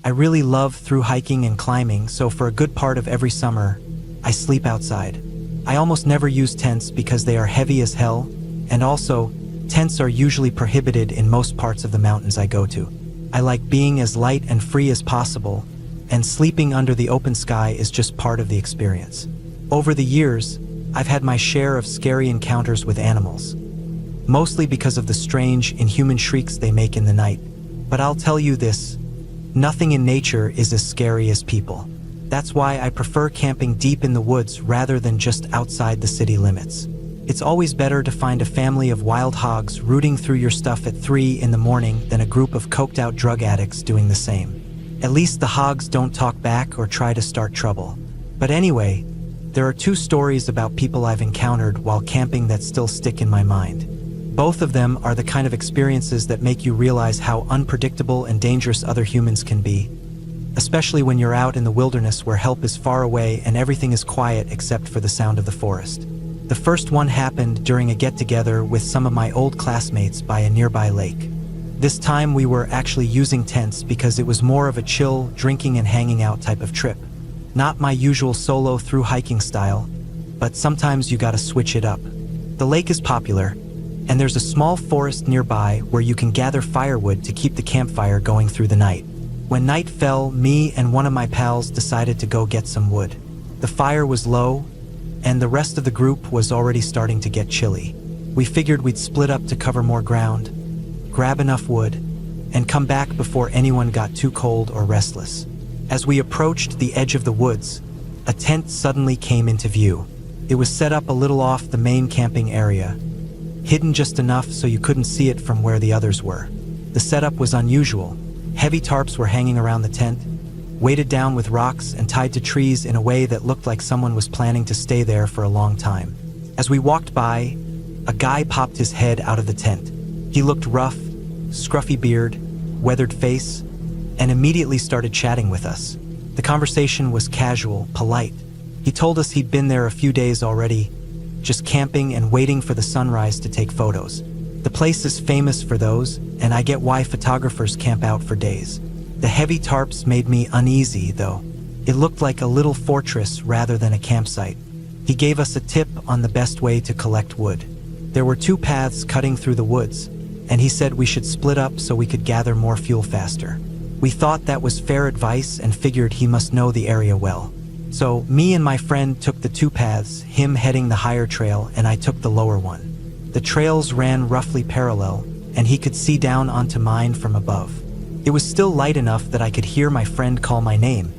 I really love through hiking and climbing, so for a good part of every summer, I sleep outside. I almost never use tents because they are heavy as hell, and also, tents are usually prohibited in most parts of the mountains I go to. I like being as light and free as possible, and sleeping under the open sky is just part of the experience. Over the years, I've had my share of scary encounters with animals, mostly because of the strange, inhuman shrieks they make in the night. But I'll tell you this, nothing in nature is as scary as people. That's why I prefer camping deep in the woods rather than just outside the city limits. It's always better to find a family of wild hogs rooting through your stuff at 3 in the morning than a group of coked-out drug addicts doing the same. At least the hogs don't talk back or try to start trouble. But anyway, there are 2 stories about people I've encountered while camping that still stick in my mind. Both of them are the kind of experiences that make you realize how unpredictable and dangerous other humans can be, especially when you're out in the wilderness where help is far away and everything is quiet except for the sound of the forest. The first one happened during a get-together with some of my old classmates by a nearby lake. This time we were actually using tents because it was more of a chill, drinking and hanging out type of trip. Not my usual solo through hiking style, but sometimes you gotta switch it up. The lake is popular, and there's a small forest nearby where you can gather firewood to keep the campfire going through the night. When night fell, me and one of my pals decided to go get some wood. The fire was low, and the rest of the group was already starting to get chilly. We figured we'd split up to cover more ground, grab enough wood, and come back before anyone got too cold or restless. As we approached the edge of the woods, a tent suddenly came into view. It was set up a little off the main camping area, hidden just enough so you couldn't see it from where the others were. The setup was unusual. Heavy tarps were hanging around the tent, weighted down with rocks and tied to trees in a way that looked like someone was planning to stay there for a long time. As we walked by, a guy popped his head out of the tent. He looked rough, scruffy beard, weathered face, and immediately started chatting with us. The conversation was casual, polite. He told us he'd been there a few days already, just camping and waiting for the sunrise to take photos. The place is famous for those, and I get why photographers camp out for days. The heavy tarps made me uneasy, though. It looked like a little fortress rather than a campsite. He gave us a tip on the best way to collect wood. There were 2 paths cutting through the woods, and he said we should split up so we could gather more fuel faster. We thought that was fair advice and figured he must know the area well. So me and my friend took the 2 paths, him heading the higher trail and I took the lower one. The trails ran roughly parallel, and he could see down onto mine from above. It was still light enough that I could hear my friend call my name,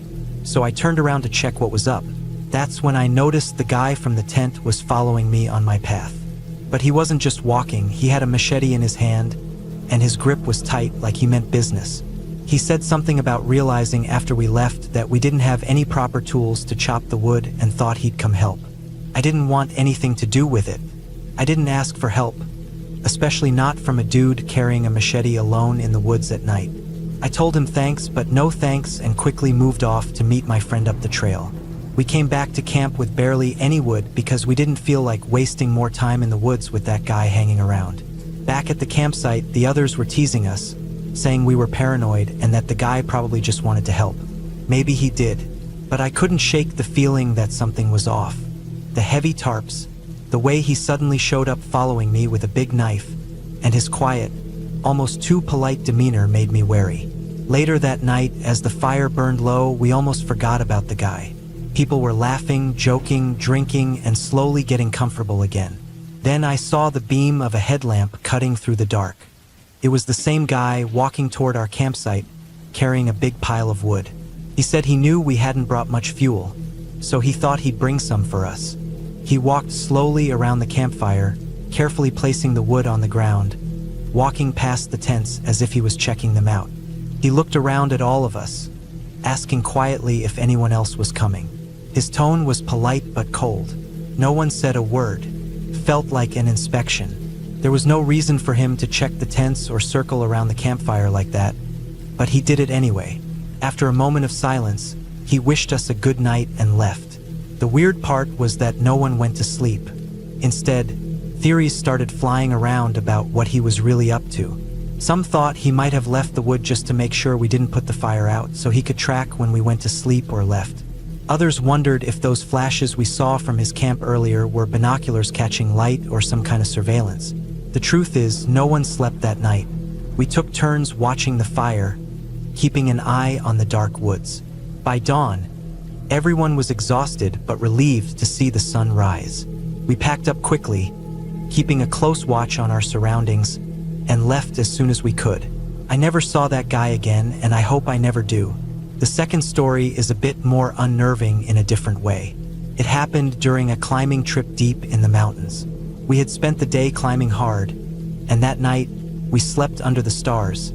so I turned around to check what was up. That's when I noticed the guy from the tent was following me on my path. But he wasn't just walking, he had a machete in his hand, and his grip was tight like he meant business. He said something about realizing after we left that we didn't have any proper tools to chop the wood and thought he'd come help. I didn't want anything to do with it. I didn't ask for help, especially not from a dude carrying a machete alone in the woods at night. I told him thanks, but no thanks, and quickly moved off to meet my friend up the trail. We came back to camp with barely any wood because we didn't feel like wasting more time in the woods with that guy hanging around. Back at the campsite, the others were teasing us, saying we were paranoid and that the guy probably just wanted to help. Maybe he did, but I couldn't shake the feeling that something was off. The heavy tarps, the way he suddenly showed up following me with a big knife, and his quiet, almost too polite demeanor made me wary. Later that night, as the fire burned low, we almost forgot about the guy. People were laughing, joking, drinking, and slowly getting comfortable again. Then I saw the beam of a headlamp cutting through the dark. It was the same guy walking toward our campsite, carrying a big pile of wood. He said he knew we hadn't brought much fuel, so he thought he'd bring some for us. He walked slowly around the campfire, carefully placing the wood on the ground, walking past the tents as if he was checking them out. He looked around at all of us, asking quietly if anyone else was coming. His tone was polite but cold. No one said a word. Felt like an inspection. There was no reason for him to check the tents or circle around the campfire like that, but he did it anyway. After a moment of silence, he wished us a good night and left. The weird part was that no one went to sleep. Instead, theories started flying around about what he was really up to. Some thought he might have left the wood just to make sure we didn't put the fire out so he could track when we went to sleep or left. Others wondered if those flashes we saw from his camp earlier were binoculars catching light or some kind of surveillance. The truth is, no one slept that night. We took turns watching the fire, keeping an eye on the dark woods. By dawn, everyone was exhausted but relieved to see the sun rise. We packed up quickly, keeping a close watch on our surroundings, and left as soon as we could. I never saw that guy again, and I hope I never do. The second story is a bit more unnerving in a different way. It happened during a climbing trip deep in the mountains. We had spent the day climbing hard, and that night, we slept under the stars,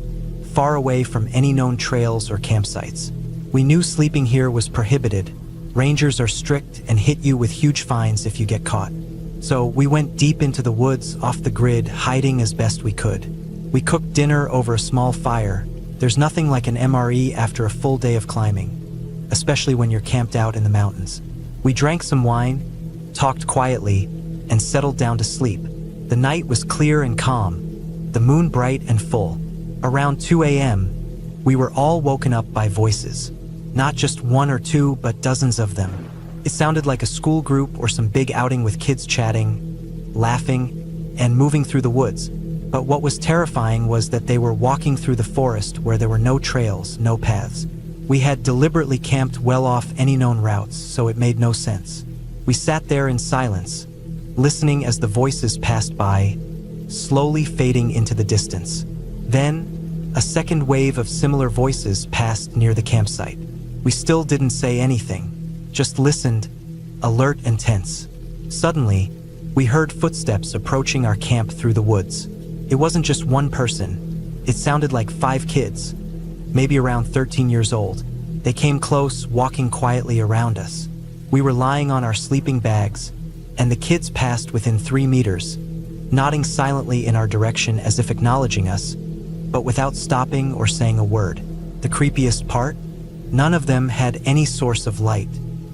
far away from any known trails or campsites. We knew sleeping here was prohibited. Rangers are strict and hit you with huge fines if you get caught. So we went deep into the woods, off the grid, hiding as best we could. We cooked dinner over a small fire. There's nothing like an MRE after a full day of climbing, especially when you're camped out in the mountains. We drank some wine, talked quietly, and settled down to sleep. The night was clear and calm, the moon bright and full. Around 2 a.m., we were all woken up by voices. Not just one or two, but dozens of them. It sounded like a school group or some big outing with kids chatting, laughing, and moving through the woods. But what was terrifying was that they were walking through the forest where there were no trails, no paths. We had deliberately camped well off any known routes, so it made no sense. We sat there in silence, listening as the voices passed by, slowly fading into the distance. Then, a second wave of similar voices passed near the campsite. We still didn't say anything, just listened, alert and tense. Suddenly, we heard footsteps approaching our camp through the woods. It wasn't just one person. It sounded like 5 kids, maybe around 13 years old. They came close, walking quietly around us. We were lying on our sleeping bags, and the kids passed within 3 meters, nodding silently in our direction as if acknowledging us, but without stopping or saying a word. The creepiest part? None of them had any source of light.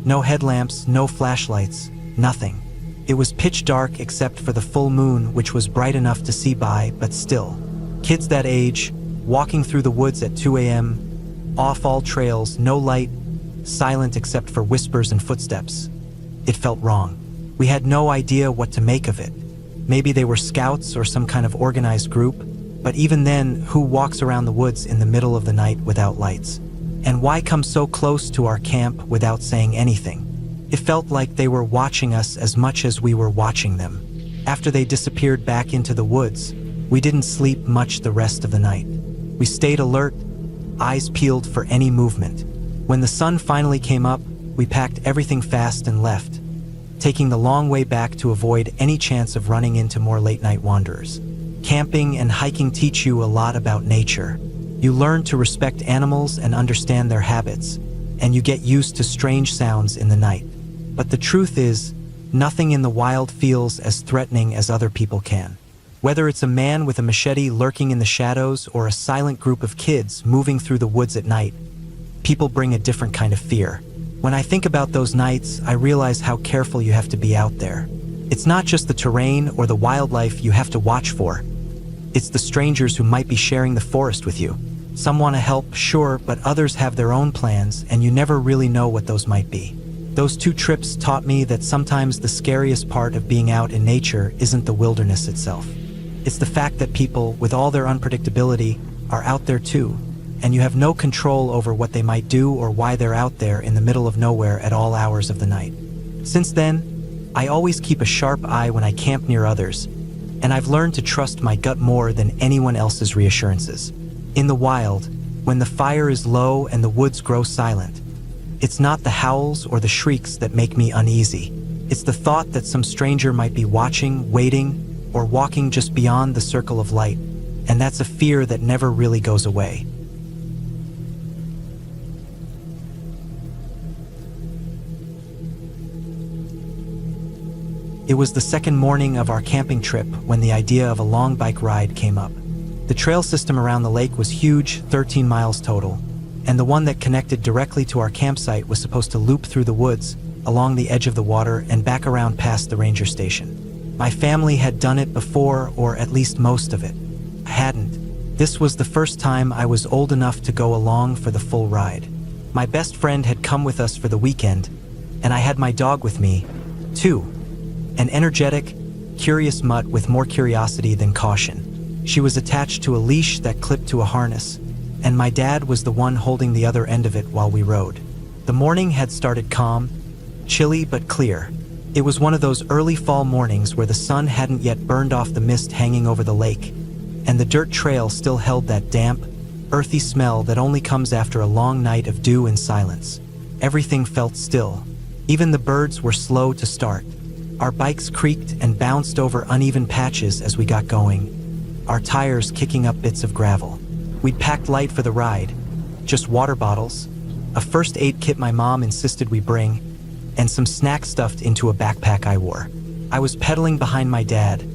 No headlamps, no flashlights, nothing. It was pitch dark except for the full moon, which was bright enough to see by, but still. Kids that age, walking through the woods at 2 a.m., off all trails, no light, silent except for whispers and footsteps. It felt wrong. We had no idea what to make of it. Maybe they were scouts or some kind of organized group, but even then, who walks around the woods in the middle of the night without lights? And why come so close to our camp without saying anything? It felt like they were watching us as much as we were watching them. After they disappeared back into the woods, we didn't sleep much the rest of the night. We stayed alert, eyes peeled for any movement. When the sun finally came up, we packed everything fast and left, taking the long way back to avoid any chance of running into more late-night wanderers. Camping and hiking teach you a lot about nature. You learn to respect animals and understand their habits, and you get used to strange sounds in the night. But the truth is, nothing in the wild feels as threatening as other people can. Whether it's a man with a machete lurking in the shadows or a silent group of kids moving through the woods at night, people bring a different kind of fear. When I think about those nights, I realize how careful you have to be out there. It's not just the terrain or the wildlife you have to watch for. It's the strangers who might be sharing the forest with you. Some want to help, sure, but others have their own plans, and you never really know what those might be. Those 2 trips taught me that sometimes the scariest part of being out in nature isn't the wilderness itself. It's the fact that people, with all their unpredictability, are out there too, and you have no control over what they might do or why they're out there in the middle of nowhere at all hours of the night. Since then, I always keep a sharp eye when I camp near others, and I've learned to trust my gut more than anyone else's reassurances. In the wild, when the fire is low and the woods grow silent, it's not the howls or the shrieks that make me uneasy. It's the thought that some stranger might be watching, waiting, or walking just beyond the circle of light, and that's a fear that never really goes away. It was the second morning of our camping trip when the idea of a long bike ride came up. The trail system around the lake was huge, 13 miles total, and the one that connected directly to our campsite was supposed to loop through the woods, along the edge of the water, and back around past the ranger station. My family had done it before, or at least most of it. I hadn't. This was the first time I was old enough to go along for the full ride. My best friend had come with us for the weekend, and I had my dog with me, too. An energetic, curious mutt with more curiosity than caution. She was attached to a leash that clipped to a harness, and my dad was the one holding the other end of it while we rode. The morning had started calm, chilly but clear. It was one of those early fall mornings where the sun hadn't yet burned off the mist hanging over the lake, and the dirt trail still held that damp, earthy smell that only comes after a long night of dew and silence. Everything felt still. Even the birds were slow to start. Our bikes creaked and bounced over uneven patches as we got going, our tires kicking up bits of gravel. We'd packed light for the ride, just water bottles, a first aid kit my mom insisted we bring, and some snacks stuffed into a backpack I wore. I was pedaling behind my dad,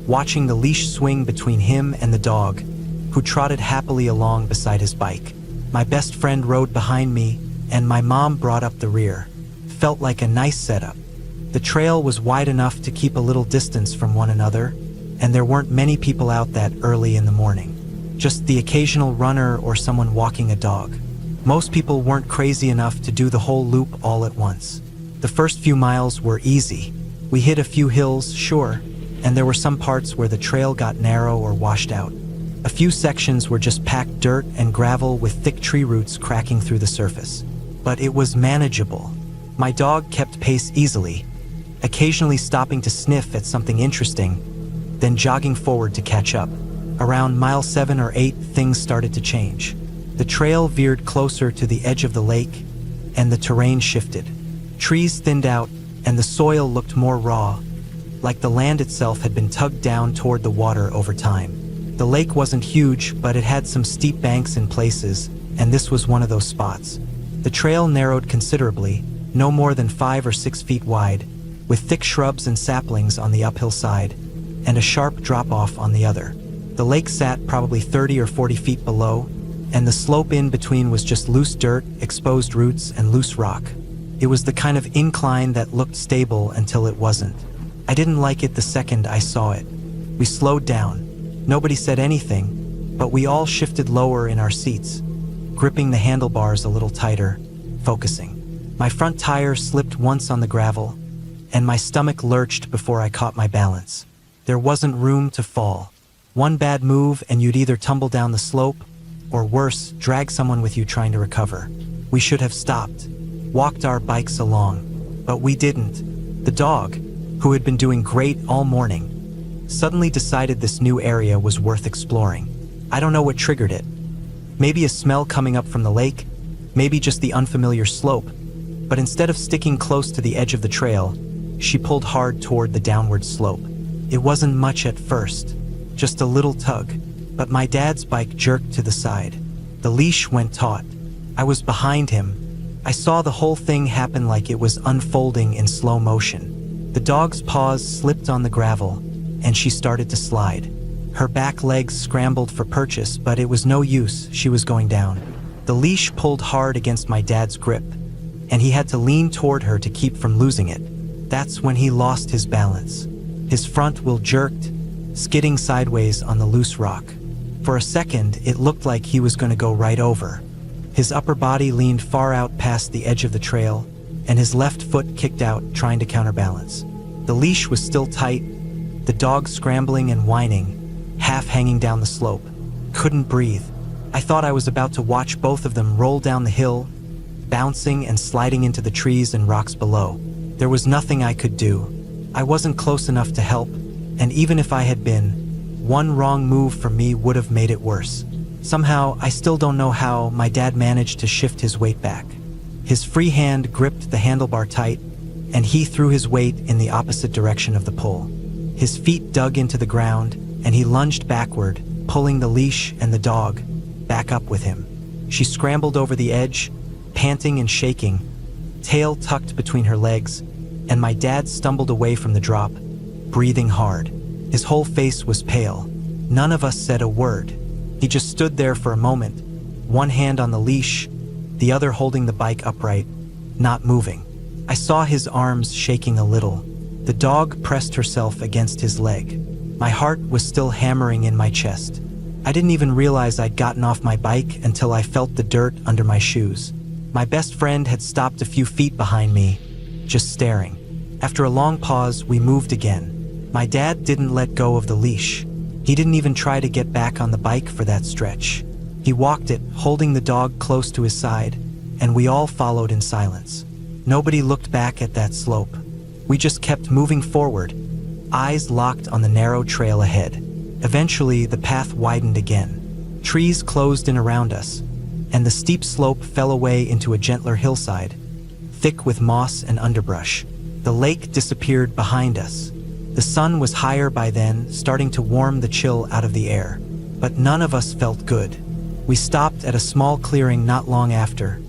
watching the leash swing between him and the dog, who trotted happily along beside his bike. My best friend rode behind me, and my mom brought up the rear. Felt like a nice setup. The trail was wide enough to keep a little distance from one another, and there weren't many people out that early in the morning. Just the occasional runner or someone walking a dog. Most people weren't crazy enough to do the whole loop all at once. The first few miles were easy. We hit a few hills, sure, and there were some parts where the trail got narrow or washed out. A few sections were just packed dirt and gravel with thick tree roots cracking through the surface. But it was manageable. My dog kept pace easily, occasionally stopping to sniff at something interesting, then jogging forward to catch up. Around mile 7 or 8, things started to change. The trail veered closer to the edge of the lake, and the terrain shifted. Trees thinned out, and the soil looked more raw, like the land itself had been tugged down toward the water over time. The lake wasn't huge, but it had some steep banks in places, and this was one of those spots. The trail narrowed considerably, no more than 5 or 6 feet wide, with thick shrubs and saplings on the uphill side, and a sharp drop-off on the other. The lake sat probably 30 or 40 feet below, and the slope in between was just loose dirt, exposed roots, and loose rock. It was the kind of incline that looked stable until it wasn't. I didn't like it the second I saw it. We slowed down. Nobody said anything, but we all shifted lower in our seats, gripping the handlebars a little tighter, focusing. My front tire slipped once on the gravel, and my stomach lurched before I caught my balance. There wasn't room to fall. One bad move and you'd either tumble down the slope, or worse, drag someone with you trying to recover. We should have stopped, walked our bikes along, but we didn't. The dog, who had been doing great all morning, suddenly decided this new area was worth exploring. I don't know what triggered it. Maybe a smell coming up from the lake, maybe just the unfamiliar slope, but instead of sticking close to the edge of the trail, she pulled hard toward the downward slope. It wasn't much at first, just a little tug, but my dad's bike jerked to the side. The leash went taut. I was behind him. I saw the whole thing happen like it was unfolding in slow motion. The dog's paws slipped on the gravel, and she started to slide. Her back legs scrambled for purchase, but it was no use, she was going down. The leash pulled hard against my dad's grip, and he had to lean toward her to keep from losing it. That's when he lost his balance. His front wheel jerked, skidding sideways on the loose rock. For a second, it looked like he was going to go right over. His upper body leaned far out past the edge of the trail, and his left foot kicked out, trying to counterbalance. The leash was still tight, the dog scrambling and whining, half hanging down the slope. Couldn't breathe. I thought I was about to watch both of them roll down the hill, bouncing and sliding into the trees and rocks below. There was nothing I could do. I wasn't close enough to help, and even if I had been, one wrong move from me would have made it worse. Somehow, I still don't know how, my dad managed to shift his weight back. His free hand gripped the handlebar tight, and he threw his weight in the opposite direction of the pull. His feet dug into the ground, and he lunged backward, pulling the leash and the dog back up with him. She scrambled over the edge, panting and shaking, tail tucked between her legs, and my dad stumbled away from the drop, breathing hard. His whole face was pale. None of us said a word. He just stood there for a moment, one hand on the leash, the other holding the bike upright, not moving. I saw his arms shaking a little. The dog pressed herself against his leg. My heart was still hammering in my chest. I didn't even realize I'd gotten off my bike until I felt the dirt under my shoes. My best friend had stopped a few feet behind me, just staring. After a long pause, we moved again. My dad didn't let go of the leash. He didn't even try to get back on the bike for that stretch. He walked it, holding the dog close to his side, and we all followed in silence. Nobody looked back at that slope. We just kept moving forward, eyes locked on the narrow trail ahead. Eventually, the path widened again. Trees closed in around us, and the steep slope fell away into a gentler hillside, thick with moss and underbrush. The lake disappeared behind us. The sun was higher by then, starting to warm the chill out of the air. But none of us felt good. We stopped at a small clearing not long after,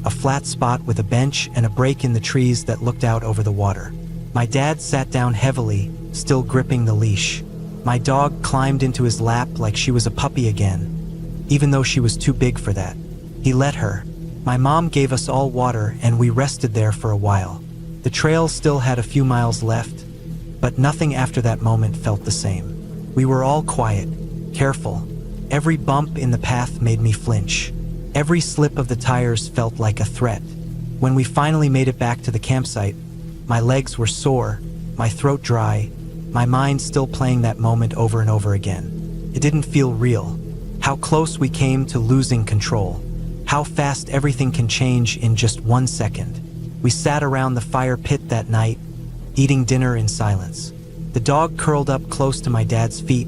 a flat spot with a bench and a break in the trees that looked out over the water. My dad sat down heavily, still gripping the leash. My dog climbed into his lap like she was a puppy again, even though she was too big for that. He let her. My mom gave us all water and we rested there for a while. The trail still had a few miles left, but nothing after that moment felt the same. We were all quiet, careful. Every bump in the path made me flinch. Every slip of the tires felt like a threat. When we finally made it back to the campsite, my legs were sore, my throat dry, my mind still playing that moment over and over again. It didn't feel real. How close we came to losing control. How fast everything can change in just 1 second. We sat around the fire pit that night, eating dinner in silence. The dog curled up close to my dad's feet,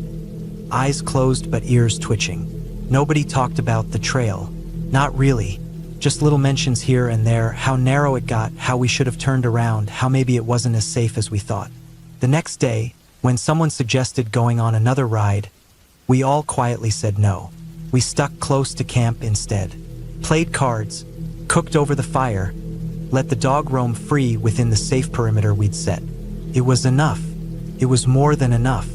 eyes closed but ears twitching. Nobody talked about the trail. Not really. Just little mentions here and there, how narrow it got, how we should have turned around, how maybe it wasn't as safe as we thought. The next day, when someone suggested going on another ride, we all quietly said no. We stuck close to camp instead. Played cards, cooked over the fire, let the dog roam free within the safe perimeter we'd set. It was enough. It was more than enough.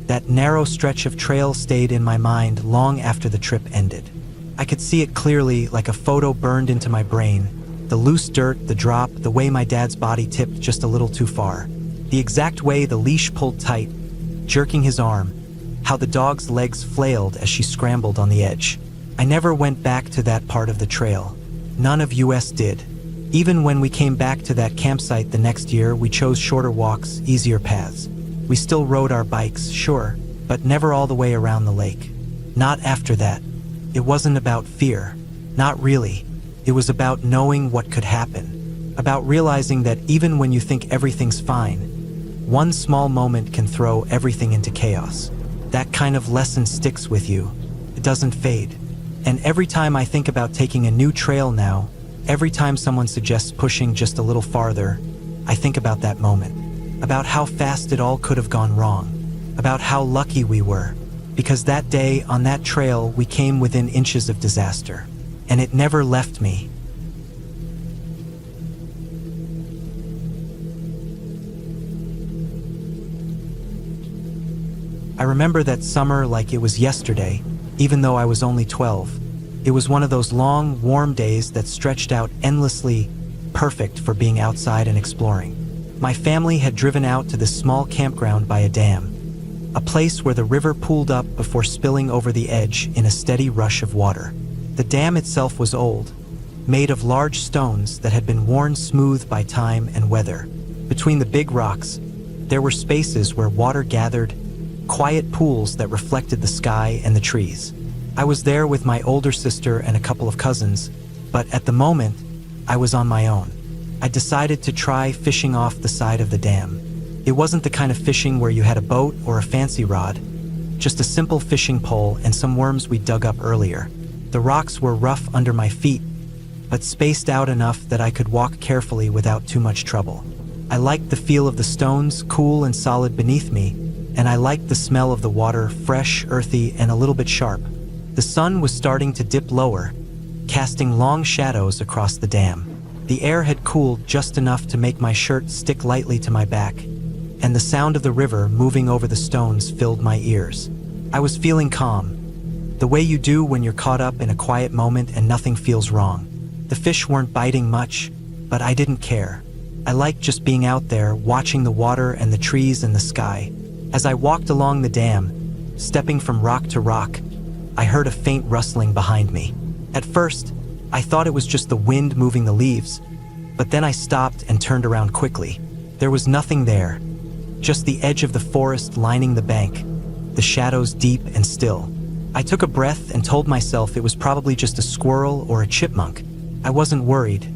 That narrow stretch of trail stayed in my mind long after the trip ended. I could see it clearly, like a photo burned into my brain. The loose dirt, the drop, the way my dad's body tipped just a little too far. The exact way the leash pulled tight, jerking his arm. How the dog's legs flailed as she scrambled on the edge. I never went back to that part of the trail. None of us did. Even when we came back to that campsite the next year, we chose shorter walks, easier paths. We still rode our bikes, sure, but never all the way around the lake. Not after that. It wasn't about fear. Not really. It was about knowing what could happen. About realizing that even when you think everything's fine, one small moment can throw everything into chaos. That kind of lesson sticks with you. It doesn't fade. And every time I think about taking a new trail now, every time someone suggests pushing just a little farther, I think about that moment. About how fast it all could have gone wrong. About how lucky we were. Because that day, on that trail, we came within inches of disaster. And it never left me. I remember that summer like it was yesterday, even though I was only 12. It was one of those long, warm days that stretched out endlessly, perfect for being outside and exploring. My family had driven out to this small campground by a dam, a place where the river pooled up before spilling over the edge in a steady rush of water. The dam itself was old, made of large stones that had been worn smooth by time and weather. Between the big rocks, there were spaces where water gathered, quiet pools that reflected the sky and the trees. I was there with my older sister and a couple of cousins, but at the moment, I was on my own. I decided to try fishing off the side of the dam. It wasn't the kind of fishing where you had a boat or a fancy rod, just a simple fishing pole and some worms we dug up earlier. The rocks were rough under my feet, but spaced out enough that I could walk carefully without too much trouble. I liked the feel of the stones, cool and solid beneath me, and I liked the smell of the water, fresh, earthy, and a little bit sharp. The sun was starting to dip lower, casting long shadows across the dam. The air had cooled just enough to make my shirt stick lightly to my back, and the sound of the river moving over the stones filled my ears. I was feeling calm, the way you do when you're caught up in a quiet moment and nothing feels wrong. The fish weren't biting much, but I didn't care. I liked just being out there, watching the water and the trees and the sky. As I walked along the dam, stepping from rock to rock, I heard a faint rustling behind me. At first, I thought it was just the wind moving the leaves, but then I stopped and turned around quickly. There was nothing there, just the edge of the forest lining the bank, the shadows deep and still. I took a breath and told myself it was probably just a squirrel or a chipmunk. I wasn't worried.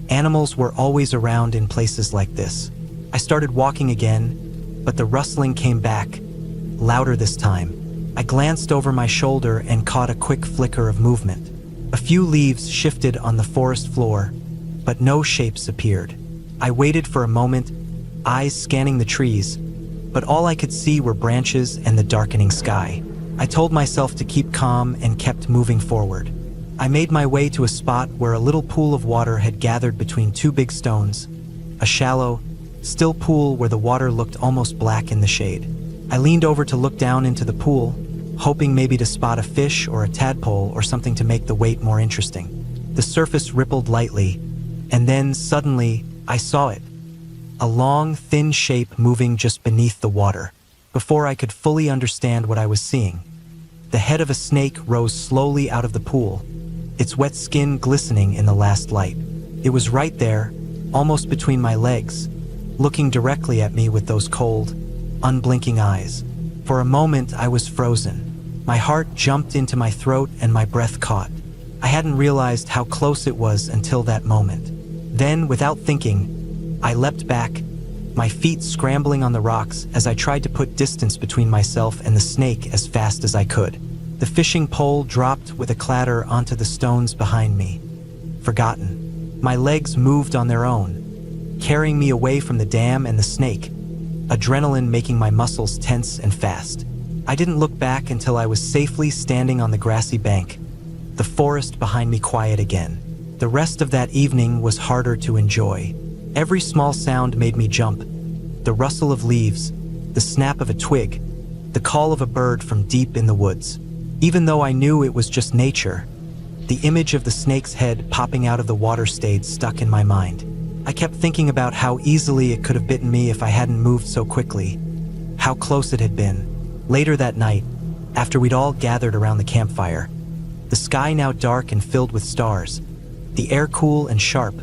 Animals were always around in places like this. I started walking again, but the rustling came back, louder this time. I glanced over my shoulder and caught a quick flicker of movement. A few leaves shifted on the forest floor, but no shapes appeared. I waited for a moment, eyes scanning the trees, but all I could see were branches and the darkening sky. I told myself to keep calm and kept moving forward. I made my way to a spot where a little pool of water had gathered between two big stones, a shallow, still pool where the water looked almost black in the shade. I leaned over to look down into the pool, hoping maybe to spot a fish or a tadpole or something to make the wait more interesting. The surface rippled lightly, and then suddenly I saw it. A long, thin shape moving just beneath the water. Before I could fully understand what I was seeing, the head of a snake rose slowly out of the pool, its wet skin glistening in the last light. It was right there, almost between my legs, looking directly at me with those cold, unblinking eyes. For a moment, I was frozen. My heart jumped into my throat and my breath caught. I hadn't realized how close it was until that moment. Then, without thinking, I leapt back, my feet scrambling on the rocks as I tried to put distance between myself and the snake as fast as I could. The fishing pole dropped with a clatter onto the stones behind me. Forgotten. My legs moved on their own, carrying me away from the dam and the snake, adrenaline making my muscles tense and fast. I didn't look back until I was safely standing on the grassy bank, the forest behind me quiet again. The rest of that evening was harder to enjoy. Every small sound made me jump. The rustle of leaves, the snap of a twig, the call of a bird from deep in the woods. Even though I knew it was just nature, the image of the snake's head popping out of the water stayed stuck in my mind. I kept thinking about how easily it could have bitten me if I hadn't moved so quickly, how close it had been. Later that night, after we'd all gathered around the campfire, the sky now dark and filled with stars, the air cool and sharp,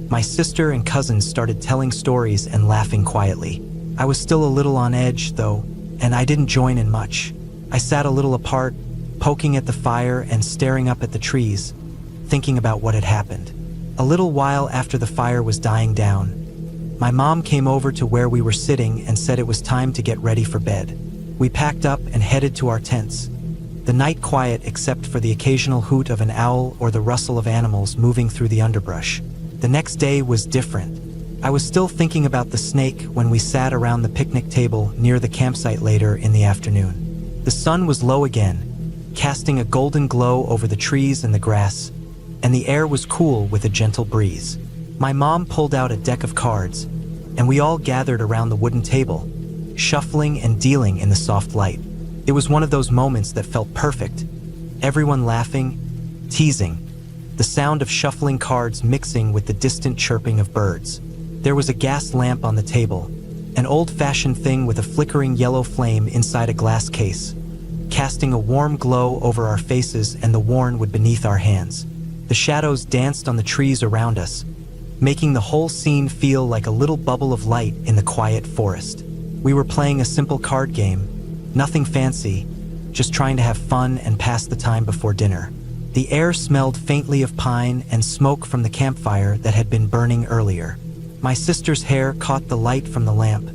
my sister and cousins started telling stories and laughing quietly. I was still a little on edge, though, and I didn't join in much. I sat a little apart, poking at the fire and staring up at the trees, thinking about what had happened. A little while after the fire was dying down, my mom came over to where we were sitting and said it was time to get ready for bed. We packed up and headed to our tents. The night quiet except for the occasional hoot of an owl or the rustle of animals moving through the underbrush. The next day was different. I was still thinking about the snake when we sat around the picnic table near the campsite later in the afternoon. The sun was low again, casting a golden glow over the trees and the grass, and the air was cool with a gentle breeze. My mom pulled out a deck of cards, and we all gathered around the wooden table, shuffling and dealing in the soft light. It was one of those moments that felt perfect. Everyone laughing, teasing, the sound of shuffling cards mixing with the distant chirping of birds. There was a gas lamp on the table, an old-fashioned thing with a flickering yellow flame inside a glass case, casting a warm glow over our faces and the worn wood beneath our hands. The shadows danced on the trees around us, making the whole scene feel like a little bubble of light in the quiet forest. We were playing a simple card game, nothing fancy, just trying to have fun and pass the time before dinner. The air smelled faintly of pine and smoke from the campfire that had been burning earlier. My sister's hair caught the light from the lamp,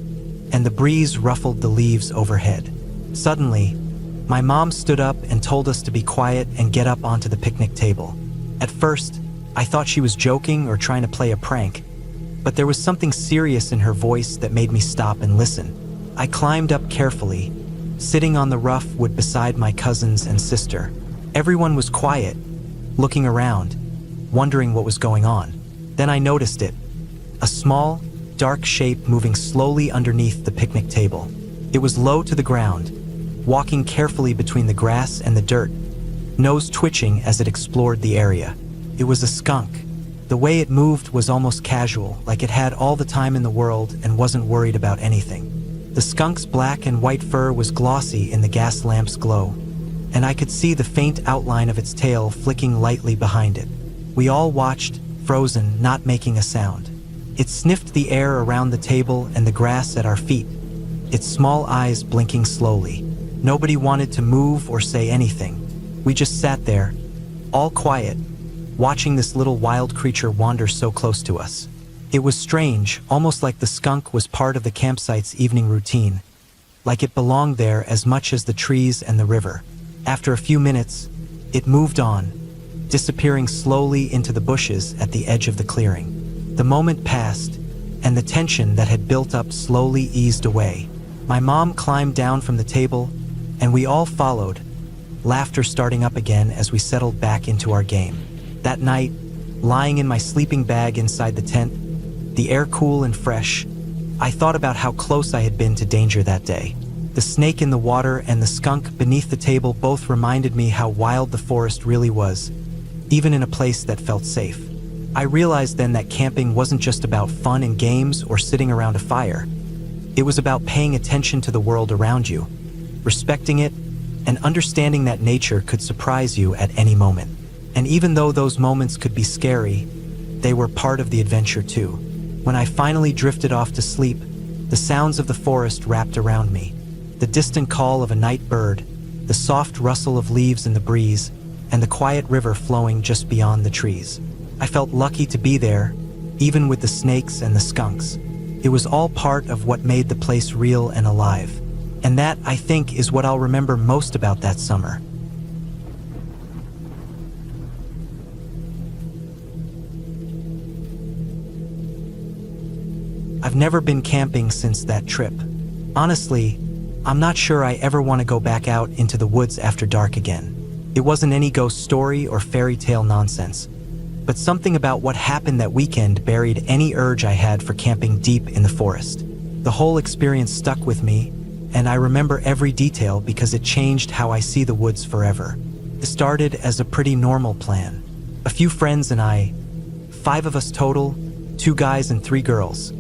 and the breeze ruffled the leaves overhead. Suddenly, my mom stood up and told us to be quiet and get up onto the picnic table. At first, I thought she was joking or trying to play a prank, but there was something serious in her voice that made me stop and listen. I climbed up carefully, sitting on the rough wood beside my cousins and sister. Everyone was quiet, looking around, wondering what was going on. Then I noticed it, a small, dark shape moving slowly underneath the picnic table. It was low to the ground, walking carefully between the grass and the dirt, nose twitching as it explored the area. It was a skunk. The way it moved was almost casual, like it had all the time in the world and wasn't worried about anything. The skunk's black and white fur was glossy in the gas lamp's glow, and I could see the faint outline of its tail flicking lightly behind it. We all watched, frozen, not making a sound. It sniffed the air around the table and the grass at our feet, its small eyes blinking slowly. Nobody wanted to move or say anything. We just sat there, all quiet, watching this little wild creature wander so close to us. It was strange, almost like the skunk was part of the campsite's evening routine, like it belonged there as much as the trees and the river. After a few minutes, it moved on, disappearing slowly into the bushes at the edge of the clearing. The moment passed, and the tension that had built up slowly eased away. My mom climbed down from the table, and we all followed, laughter starting up again as we settled back into our game. That night, lying in my sleeping bag inside the tent, the air cool and fresh, I thought about how close I had been to danger that day. The snake in the water and the skunk beneath the table both reminded me how wild the forest really was, even in a place that felt safe. I realized then that camping wasn't just about fun and games or sitting around a fire. It was about paying attention to the world around you, respecting it, and understanding that nature could surprise you at any moment. And even though those moments could be scary, they were part of the adventure too. When I finally drifted off to sleep, the sounds of the forest wrapped around me. The distant call of a night bird, the soft rustle of leaves in the breeze, and the quiet river flowing just beyond the trees. I felt lucky to be there, even with the snakes and the skunks. It was all part of what made the place real and alive. And that, I think, is what I'll remember most about that summer. I've never been camping since that trip. Honestly, I'm not sure I ever want to go back out into the woods after dark again. It wasn't any ghost story or fairy tale nonsense, but something about what happened that weekend buried any urge I had for camping deep in the forest. The whole experience stuck with me, and I remember every detail because it changed how I see the woods forever. It started as a pretty normal plan. A few friends and I, 5 of us total, 2 guys and 3 girls,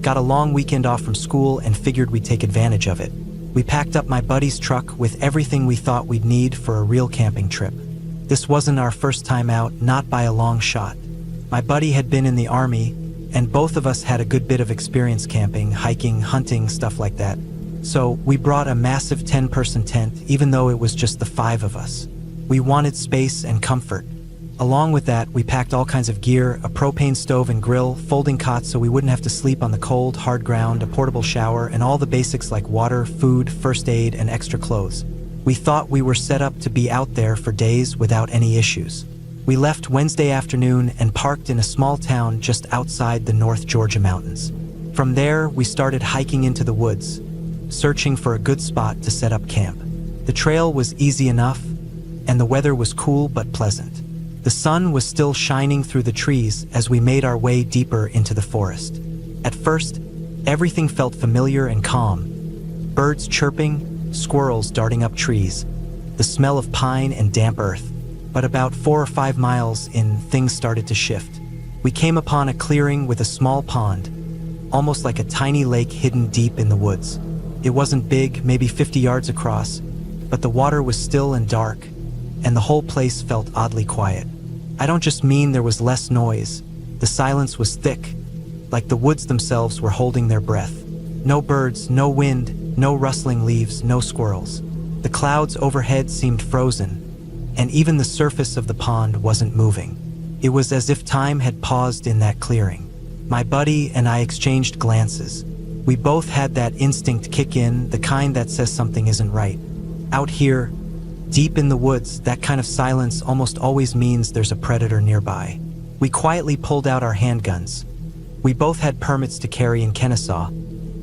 got a long weekend off from school and figured we'd take advantage of it. We packed up my buddy's truck with everything we thought we'd need for a real camping trip. This wasn't our first time out, not by a long shot. My buddy had been in the army, and both of us had a good bit of experience camping, hiking, hunting, stuff like that. So we brought a massive 10-person tent, even though it was just the 5 of us. We wanted space and comfort. Along with that, we packed all kinds of gear, a propane stove and grill, folding cots so we wouldn't have to sleep on the cold, hard ground, a portable shower, and all the basics like water, food, first aid, and extra clothes. We thought we were set up to be out there for days without any issues. We left Wednesday afternoon and parked in a small town just outside the North Georgia mountains. From there, we started hiking into the woods, searching for a good spot to set up camp. The trail was easy enough, and the weather was cool but pleasant. The sun was still shining through the trees as we made our way deeper into the forest. At first, everything felt familiar and calm. Birds chirping, squirrels darting up trees, the smell of pine and damp earth. But about 4 or 5 miles in, things started to shift. We came upon a clearing with a small pond, almost like a tiny lake hidden deep in the woods. It wasn't big, maybe 50 yards across, but the water was still and dark, and the whole place felt oddly quiet. I don't just mean there was less noise. The silence was thick, like the woods themselves were holding their breath. No birds, no wind, no rustling leaves, no squirrels. The clouds overhead seemed frozen, and even the surface of the pond wasn't moving. It was as if time had paused in that clearing. My buddy and I exchanged glances. We both had that instinct kick in, the kind that says something isn't right. Out here, deep in the woods, that kind of silence almost always means there's a predator nearby. We quietly pulled out our handguns. We both had permits to carry in Kennesaw,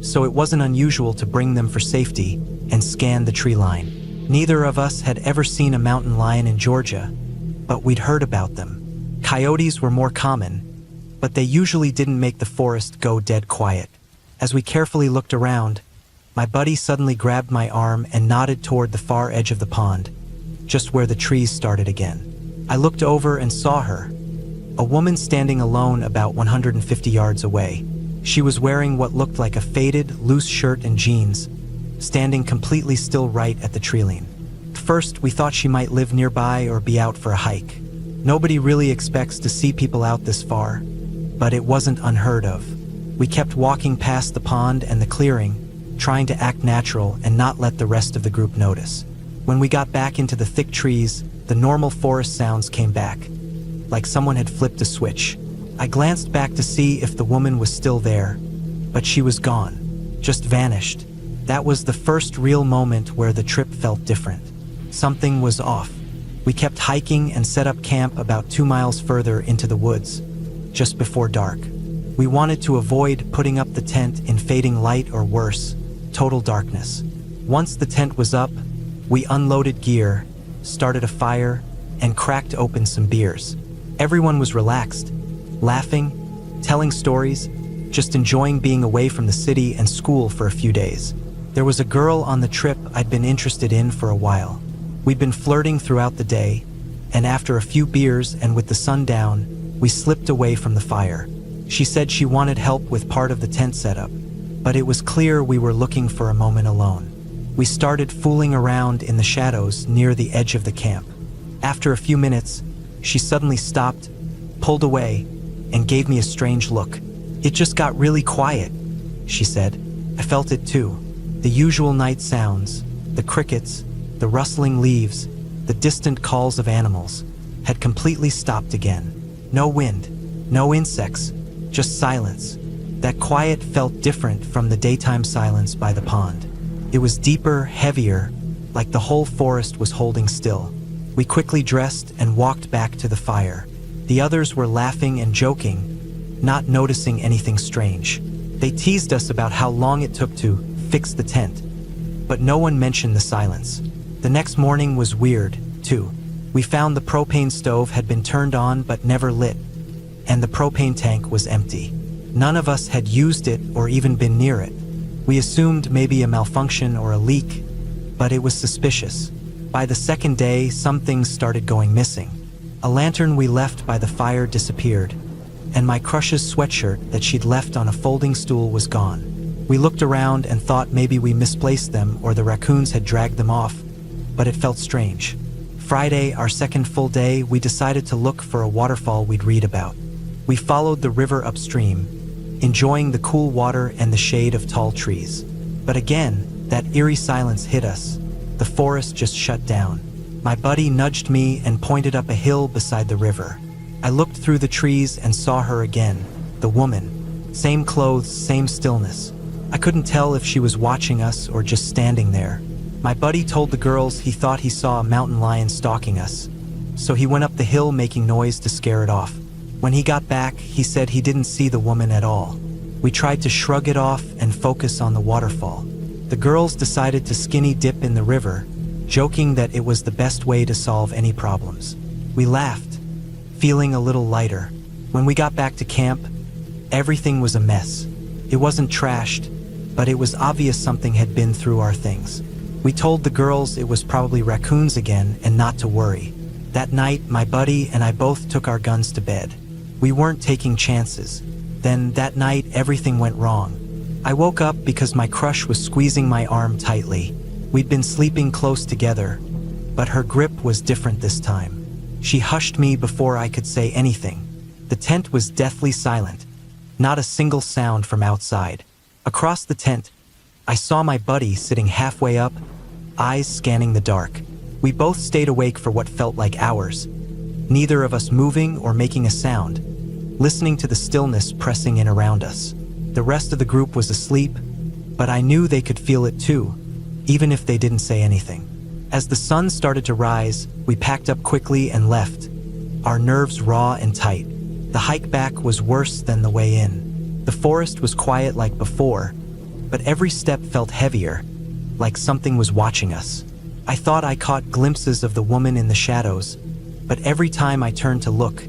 so it wasn't unusual to bring them for safety and scan the tree line. Neither of us had ever seen a mountain lion in Georgia, but we'd heard about them. Coyotes were more common, but they usually didn't make the forest go dead quiet. As we carefully looked around, my buddy suddenly grabbed my arm and nodded toward the far edge of the pond, just where the trees started again. I looked over and saw her, a woman standing alone about 150 yards away. She was wearing what looked like a faded, loose shirt and jeans, standing completely still right at the tree line. first we thought she might live nearby or be out for a hike. Nobody really expects to see people out this far, but it wasn't unheard of. We kept walking past the pond and the clearing, trying to act natural and not let the rest of the group notice. When we got back into the thick trees, the normal forest sounds came back, like someone had flipped a switch. I glanced back to see if the woman was still there, but she was gone, just vanished. That was the first real moment where the trip felt different. Something was off. We kept hiking and set up camp about 2 miles further into the woods, just before dark. We wanted to avoid putting up the tent in fading light or worse, total darkness. Once the tent was up, we unloaded gear, started a fire, and cracked open some beers. Everyone was relaxed, laughing, telling stories, just enjoying being away from the city and school for a few days. There was a girl on the trip I'd been interested in for a while. We'd been flirting throughout the day, and after a few beers and with the sun down, we slipped away from the fire. She said she wanted help with part of the tent setup, but it was clear we were looking for a moment alone. We started fooling around in the shadows near the edge of the camp. After a few minutes, she suddenly stopped, pulled away, and gave me a strange look. "It just got really quiet," she said. I felt it too. The usual night sounds, the crickets, the rustling leaves, the distant calls of animals, had completely stopped again. No wind, no insects, just silence. That quiet felt different from the daytime silence by the pond. It was deeper, heavier, like the whole forest was holding still. We quickly dressed and walked back to the fire. The others were laughing and joking, not noticing anything strange. They teased us about how long it took to fix the tent, but no one mentioned the silence. The next morning was weird, too. We found the propane stove had been turned on but never lit, and the propane tank was empty. None of us had used it or even been near it. We assumed maybe a malfunction or a leak, but it was suspicious. By the second day, some things started going missing. A lantern we left by the fire disappeared, and my crush's sweatshirt that she'd left on a folding stool was gone. We looked around and thought maybe we misplaced them or the raccoons had dragged them off, but it felt strange. Friday, our second full day, we decided to look for a waterfall we'd read about. We followed the river upstream, enjoying the cool water and the shade of tall trees. But again, that eerie silence hit us. The forest just shut down. My buddy nudged me and pointed up a hill beside the river. I looked through the trees and saw her again, the woman. Same clothes, same stillness. I couldn't tell if she was watching us or just standing there. My buddy told the girls he thought he saw a mountain lion stalking us, so he went up the hill making noise to scare it off. When he got back, he said he didn't see the woman at all. We tried to shrug it off and focus on the waterfall. The girls decided to skinny dip in the river, joking that it was the best way to solve any problems. We laughed, feeling a little lighter. When we got back to camp, everything was a mess. It wasn't trashed, but it was obvious something had been through our things. We told the girls it was probably raccoons again and not to worry. That night, my buddy and I both took our guns to bed. We weren't taking chances. Then that night, everything went wrong. I woke up because my crush was squeezing my arm tightly. We'd been sleeping close together, but her grip was different this time. She hushed me before I could say anything. The tent was deathly silent, not a single sound from outside. Across the tent, I saw my buddy sitting halfway up, eyes scanning the dark. We both stayed awake for what felt like hours, neither of us moving or making a sound, listening to the stillness pressing in around us. The rest of the group was asleep, but I knew they could feel it too, even if they didn't say anything. As the sun started to rise, we packed up quickly and left, our nerves raw and tight. The hike back was worse than the way in. The forest was quiet like before, but every step felt heavier, like something was watching us. I thought I caught glimpses of the woman in the shadows, but every time I turned to look,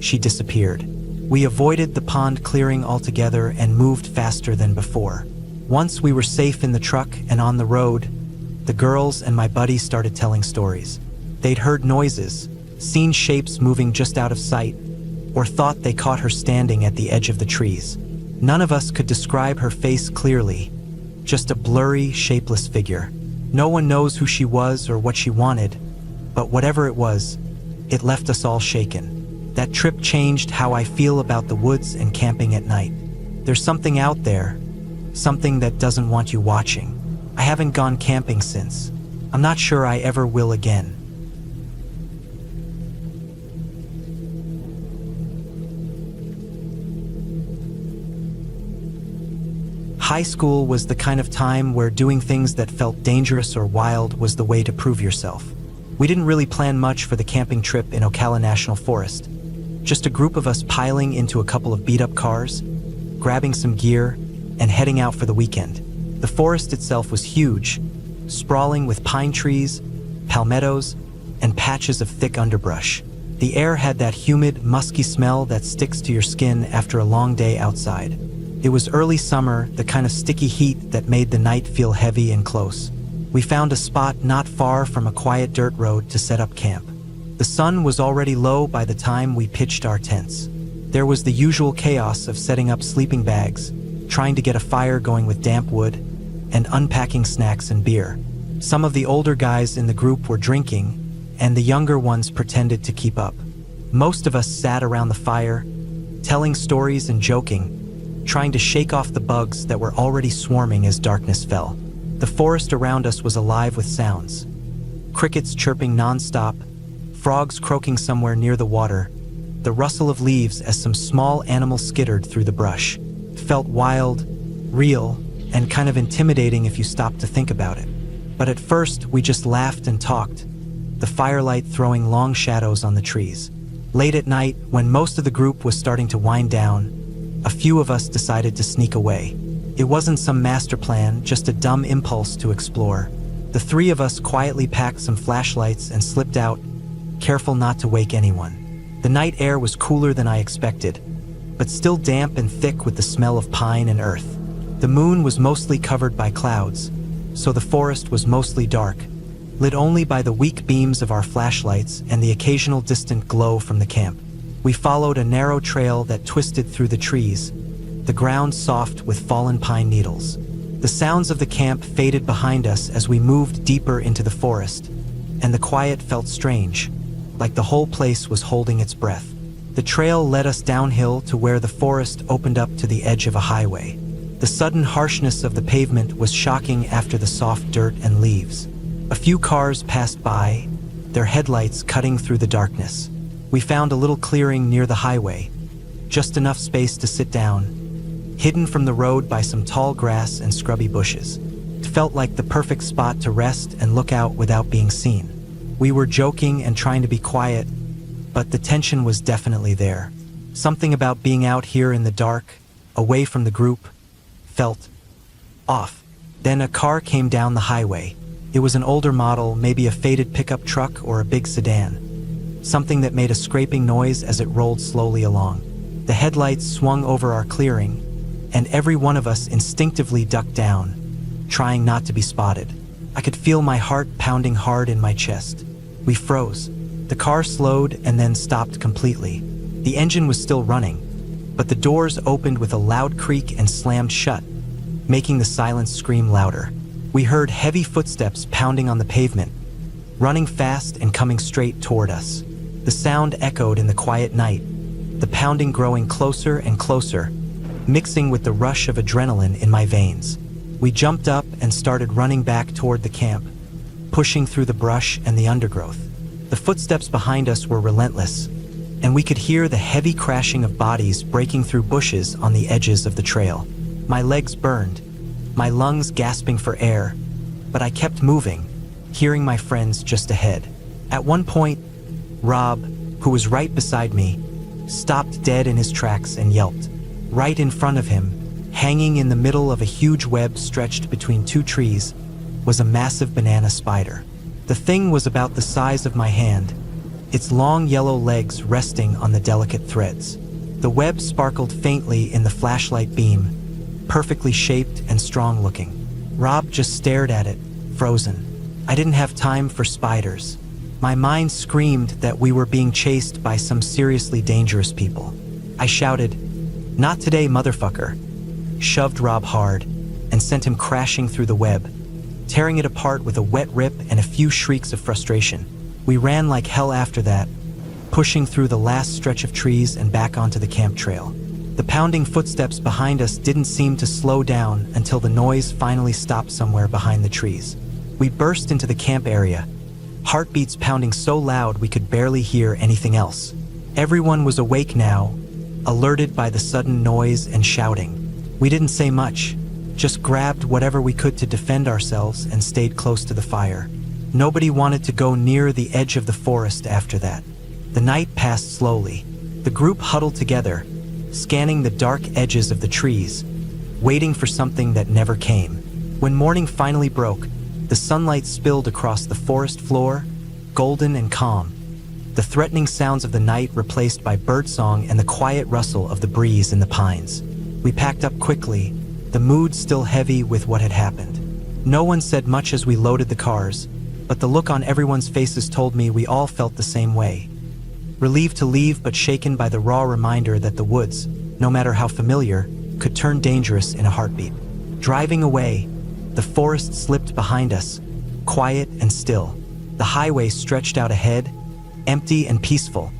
she disappeared. We avoided the pond clearing altogether and moved faster than before. Once we were safe in the truck and on the road, the girls and my buddy started telling stories. They'd heard noises, seen shapes moving just out of sight, or thought they caught her standing at the edge of the trees. None of us could describe her face clearly, just a blurry, shapeless figure. No one knows who she was or what she wanted, but whatever it was, it left us all shaken. That trip changed how I feel about the woods and camping at night. There's something out there, something that doesn't want you watching. I haven't gone camping since. I'm not sure I ever will again. High school was the kind of time where doing things that felt dangerous or wild was the way to prove yourself. We didn't really plan much for the camping trip in Ocala National Forest. Just a group of us piling into a couple of beat-up cars, grabbing some gear, and heading out for the weekend. The forest itself was huge, sprawling with pine trees, palmettos, and patches of thick underbrush. The air had that humid, musky smell that sticks to your skin after a long day outside. It was early summer, the kind of sticky heat that made the night feel heavy and close. We found a spot not far from a quiet dirt road to set up camp. The sun was already low by the time we pitched our tents. There was the usual chaos of setting up sleeping bags, trying to get a fire going with damp wood, and unpacking snacks and beer. Some of the older guys in the group were drinking, and the younger ones pretended to keep up. Most of us sat around the fire, telling stories and joking, trying to shake off the bugs that were already swarming as darkness fell. The forest around us was alive with sounds. Crickets chirping non-stop, frogs croaking somewhere near the water, the rustle of leaves as some small animal skittered through the brush. It felt wild, real, and kind of intimidating if you stopped to think about it. But at first, we just laughed and talked, the firelight throwing long shadows on the trees. Late at night, when most of the group was starting to wind down, a few of us decided to sneak away. It wasn't some master plan, just a dumb impulse to explore. The three of us quietly packed some flashlights and slipped out, careful not to wake anyone. The night air was cooler than I expected, but still damp and thick with the smell of pine and earth. The moon was mostly covered by clouds, so the forest was mostly dark, lit only by the weak beams of our flashlights and the occasional distant glow from the camp. We followed a narrow trail that twisted through the trees, the ground soft with fallen pine needles. The sounds of the camp faded behind us as we moved deeper into the forest, and the quiet felt strange, like the whole place was holding its breath. The trail led us downhill to where the forest opened up to the edge of a highway. The sudden harshness of the pavement was shocking after the soft dirt and leaves. A few cars passed by, their headlights cutting through the darkness. We found a little clearing near the highway, just enough space to sit down, hidden from the road by some tall grass and scrubby bushes. It felt like the perfect spot to rest and look out without being seen. We were joking and trying to be quiet, but the tension was definitely there. Something about being out here in the dark, away from the group, felt off. Then a car came down the highway. It was an older model, maybe a faded pickup truck or a big sedan. Something that made a scraping noise as it rolled slowly along. The headlights swung over our clearing, and every one of us instinctively ducked down, trying not to be spotted. I could feel my heart pounding hard in my chest. We froze. The car slowed and then stopped completely. The engine was still running, but the doors opened with a loud creak and slammed shut, making the silence scream louder. We heard heavy footsteps pounding on the pavement, running fast and coming straight toward us. The sound echoed in the quiet night, the pounding growing closer and closer, mixing with the rush of adrenaline in my veins. We jumped up and started running back toward the camp, pushing through the brush and the undergrowth. The footsteps behind us were relentless, and we could hear the heavy crashing of bodies breaking through bushes on the edges of the trail. My legs burned, my lungs gasping for air, but I kept moving, hearing my friends just ahead. At one point, Rob, who was right beside me, stopped dead in his tracks and yelped. Right in front of him, hanging in the middle of a huge web stretched between two trees, was a massive banana spider. The thing was about the size of my hand, its long yellow legs resting on the delicate threads. The web sparkled faintly in the flashlight beam, perfectly shaped and strong-looking. Rob just stared at it, frozen. I didn't have time for spiders. My mind screamed that we were being chased by some seriously dangerous people. I shouted, "Not today, motherfucker," shoved Rob hard, and sent him crashing through the web, tearing it apart with a wet rip and a few shrieks of frustration. We ran like hell after that, pushing through the last stretch of trees and back onto the camp trail. The pounding footsteps behind us didn't seem to slow down until the noise finally stopped somewhere behind the trees. We burst into the camp area, heartbeats pounding so loud we could barely hear anything else. Everyone was awake now, alerted by the sudden noise and shouting. We didn't say much, just grabbed whatever we could to defend ourselves and stayed close to the fire. Nobody wanted to go near the edge of the forest after that. The night passed slowly. The group huddled together, scanning the dark edges of the trees, waiting for something that never came. When morning finally broke, the sunlight spilled across the forest floor, golden and calm. The threatening sounds of the night replaced by birdsong and the quiet rustle of the breeze in the pines. We packed up quickly, the mood still heavy with what had happened. No one said much as we loaded the cars, but the look on everyone's faces told me we all felt the same way. Relieved to leave, but shaken by the raw reminder that the woods, no matter how familiar, could turn dangerous in a heartbeat. Driving away, the forest slipped behind us, quiet and still. The highway stretched out ahead, empty and peaceful.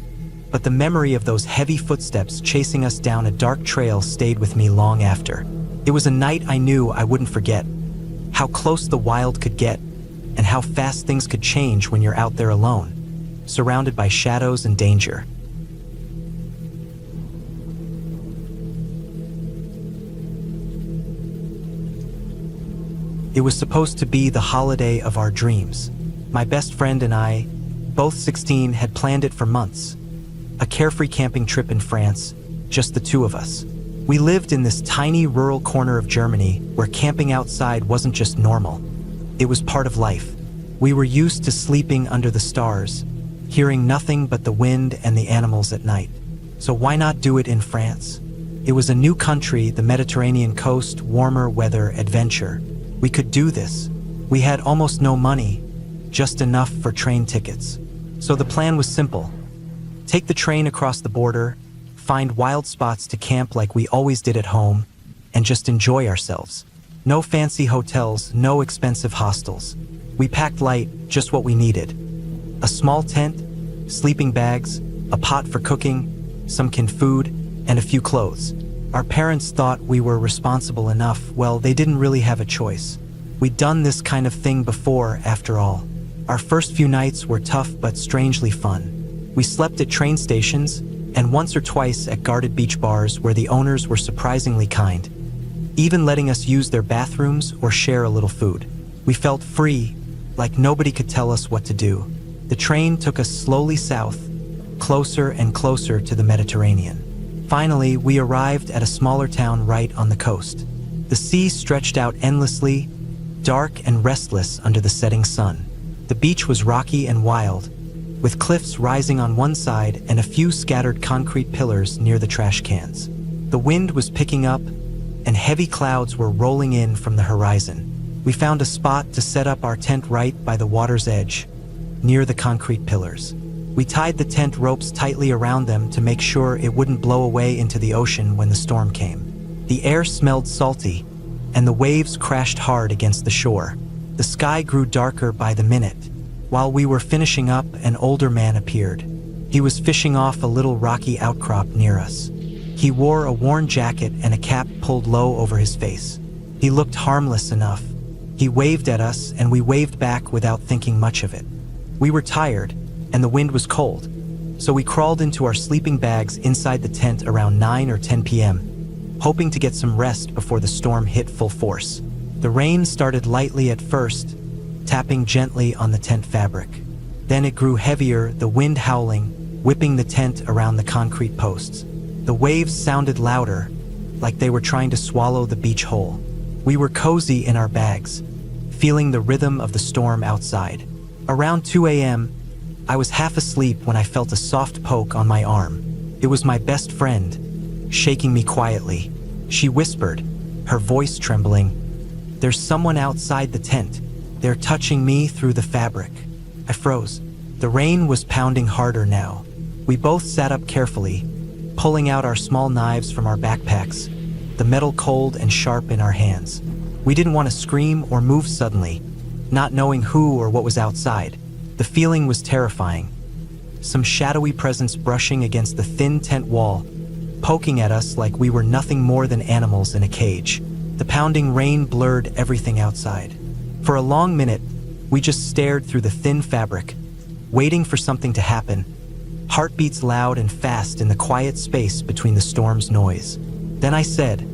But the memory of those heavy footsteps chasing us down a dark trail stayed with me long after. It was a night I knew I wouldn't forget. How close the wild could get, and how fast things could change when you're out there alone, surrounded by shadows and danger. It was supposed to be the holiday of our dreams. My best friend and I, both 16, had planned it for months. A carefree camping trip in France, just the two of us. We lived in this tiny rural corner of Germany where camping outside wasn't just normal. It was part of life. We were used to sleeping under the stars, hearing nothing but the wind and the animals at night. So why not do it in France? It was a new country, the Mediterranean coast, warmer weather, adventure. We could do this. We had almost no money, just enough for train tickets. So the plan was simple. Take the train across the border, find wild spots to camp like we always did at home, and just enjoy ourselves. No fancy hotels, no expensive hostels. We packed light, just what we needed. A small tent, sleeping bags, a pot for cooking, some canned food, and a few clothes. Our parents thought we were responsible enough. Well, they didn't really have a choice. We'd done this kind of thing before, after all. Our first few nights were tough but strangely fun. We slept at train stations, and once or twice at guarded beach bars where the owners were surprisingly kind, even letting us use their bathrooms or share a little food. We felt free, like nobody could tell us what to do. The train took us slowly south, closer and closer to the Mediterranean. Finally, we arrived at a smaller town right on the coast. The sea stretched out endlessly, dark and restless under the setting sun. The beach was rocky and wild, with cliffs rising on one side and a few scattered concrete pillars near the trash cans. The wind was picking up, and heavy clouds were rolling in from the horizon. We found a spot to set up our tent right by the water's edge, near the concrete pillars. We tied the tent ropes tightly around them to make sure it wouldn't blow away into the ocean when the storm came. The air smelled salty, and the waves crashed hard against the shore. The sky grew darker by the minute. While we were finishing up, an older man appeared. He was fishing off a little rocky outcrop near us. He wore a worn jacket and a cap pulled low over his face. He looked harmless enough. He waved at us, and we waved back without thinking much of it. We were tired, and the wind was cold, so we crawled into our sleeping bags inside the tent around 9 or 10 p.m., hoping to get some rest before the storm hit full force. The rain started lightly at first, tapping gently on the tent fabric. Then it grew heavier, the wind howling, whipping the tent around the concrete posts. The waves sounded louder, like they were trying to swallow the beach whole. We were cozy in our bags, feeling the rhythm of the storm outside. Around 2 a.m., I was half asleep when I felt a soft poke on my arm. It was my best friend, shaking me quietly. She whispered, her voice trembling, "There's someone outside the tent. They're touching me through the fabric." I froze. The rain was pounding harder now. We both sat up carefully, pulling out our small knives from our backpacks, the metal cold and sharp in our hands. We didn't want to scream or move suddenly, not knowing who or what was outside. The feeling was terrifying. Some shadowy presence brushing against the thin tent wall, poking at us like we were nothing more than animals in a cage. The pounding rain blurred everything outside. For a long minute, we just stared through the thin fabric, waiting for something to happen. Heartbeats loud and fast in the quiet space between the storm's noise. Then I said,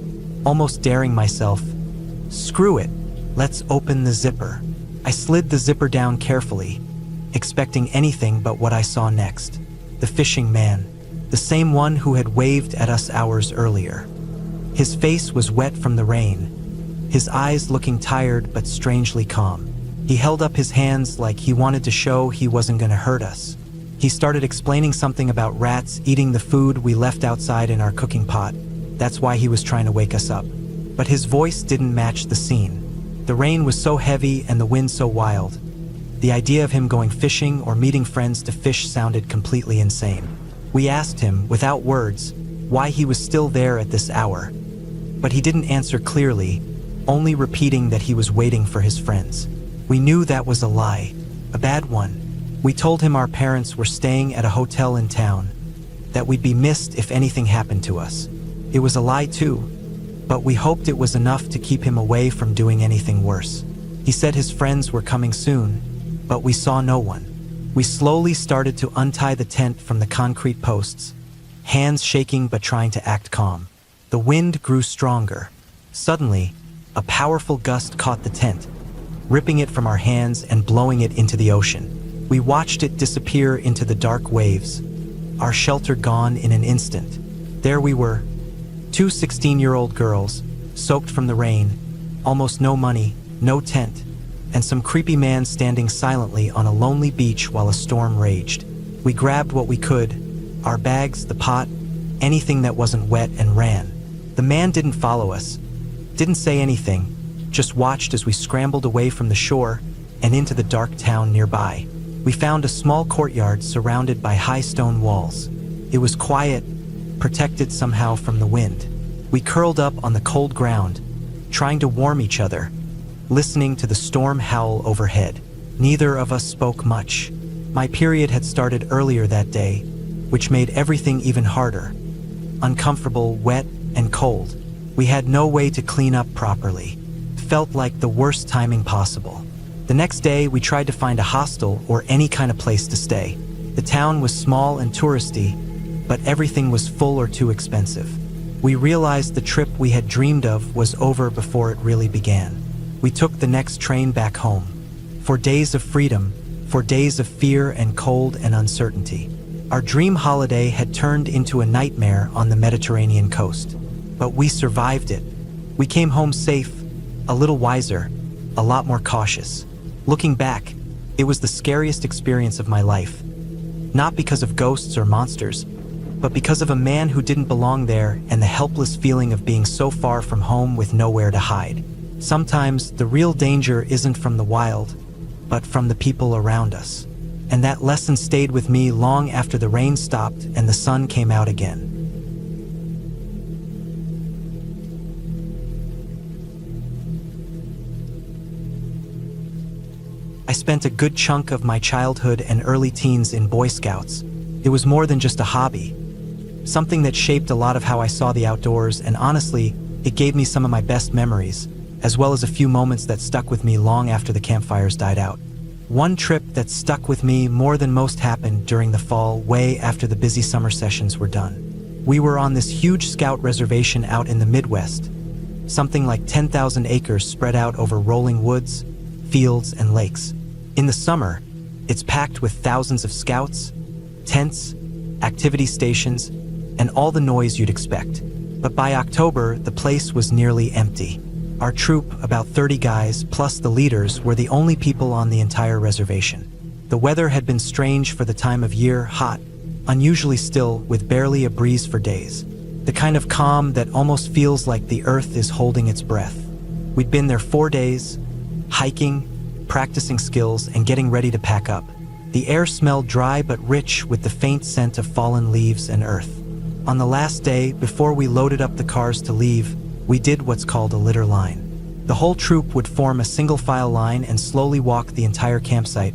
almost daring myself, "Screw it, let's open the zipper." I slid the zipper down carefully, expecting anything but what I saw next. The fishing man, the same one who had waved at us hours earlier. His face was wet from the rain, his eyes looking tired but strangely calm. He held up his hands like he wanted to show he wasn't going to hurt us. He started explaining something about rats eating the food we left outside in our cooking pot. That's why he was trying to wake us up. But his voice didn't match the scene. The rain was so heavy and the wind so wild. The idea of him going fishing or meeting friends to fish sounded completely insane. We asked him, without words, why he was still there at this hour. But he didn't answer clearly, only repeating that he was waiting for his friends. We knew that was a lie, a bad one. We told him our parents were staying at a hotel in town, that we'd be missed if anything happened to us. It was a lie too, but we hoped it was enough to keep him away from doing anything worse. He said his friends were coming soon, but we saw no one. We slowly started to untie the tent from the concrete posts, hands shaking but trying to act calm. The wind grew stronger. Suddenly, a powerful gust caught the tent, ripping it from our hands and blowing it into the ocean. We watched it disappear into the dark waves, our shelter gone in an instant. There we were, two 16-year-old girls, soaked from the rain, almost no money, no tent, and some creepy man standing silently on a lonely beach while a storm raged. We grabbed what we could, our bags, the pot, anything that wasn't wet, and ran. The man didn't follow us, didn't say anything, just watched as we scrambled away from the shore and into the dark town nearby. We found a small courtyard surrounded by high stone walls. It was quiet, protected somehow from the wind. We curled up on the cold ground, trying to warm each other, listening to the storm howl overhead. Neither of us spoke much. My period had started earlier that day, which made everything even harder. Uncomfortable, wet, and cold. We had no way to clean up properly. Felt like the worst timing possible. The next day, we tried to find a hostel or any kind of place to stay. The town was small and touristy, but everything was full or too expensive. We realized the trip we had dreamed of was over before it really began. We took the next train back home. For days of freedom, for days of fear and cold and uncertainty. Our dream holiday had turned into a nightmare on the Mediterranean coast. But we survived it. We came home safe, a little wiser, a lot more cautious. Looking back, it was the scariest experience of my life. Not because of ghosts or monsters, but because of a man who didn't belong there and the helpless feeling of being so far from home with nowhere to hide. Sometimes the real danger isn't from the wild, but from the people around us. And that lesson stayed with me long after the rain stopped and the sun came out again. I spent a good chunk of my childhood and early teens in Boy Scouts. It was more than just a hobby. Something that shaped a lot of how I saw the outdoors, and honestly, it gave me some of my best memories, as well as a few moments that stuck with me long after the campfires died out. One trip that stuck with me more than most happened during the fall, way after the busy summer sessions were done. We were on this huge scout reservation out in the Midwest, something like 10,000 acres spread out over rolling woods, fields, and lakes. In the summer, it's packed with thousands of scouts, tents, activity stations, and all the noise you'd expect. But by October, the place was nearly empty. Our troop, about 30 guys, plus the leaders, were the only people on the entire reservation. The weather had been strange for the time of year, hot, unusually still, with barely a breeze for days. The kind of calm that almost feels like the earth is holding its breath. We'd been there 4 days, hiking, practicing skills, and getting ready to pack up. The air smelled dry but rich with the faint scent of fallen leaves and earth. On the last day, before we loaded up the cars to leave, we did what's called a litter line. The whole troop would form a single file line and slowly walk the entire campsite,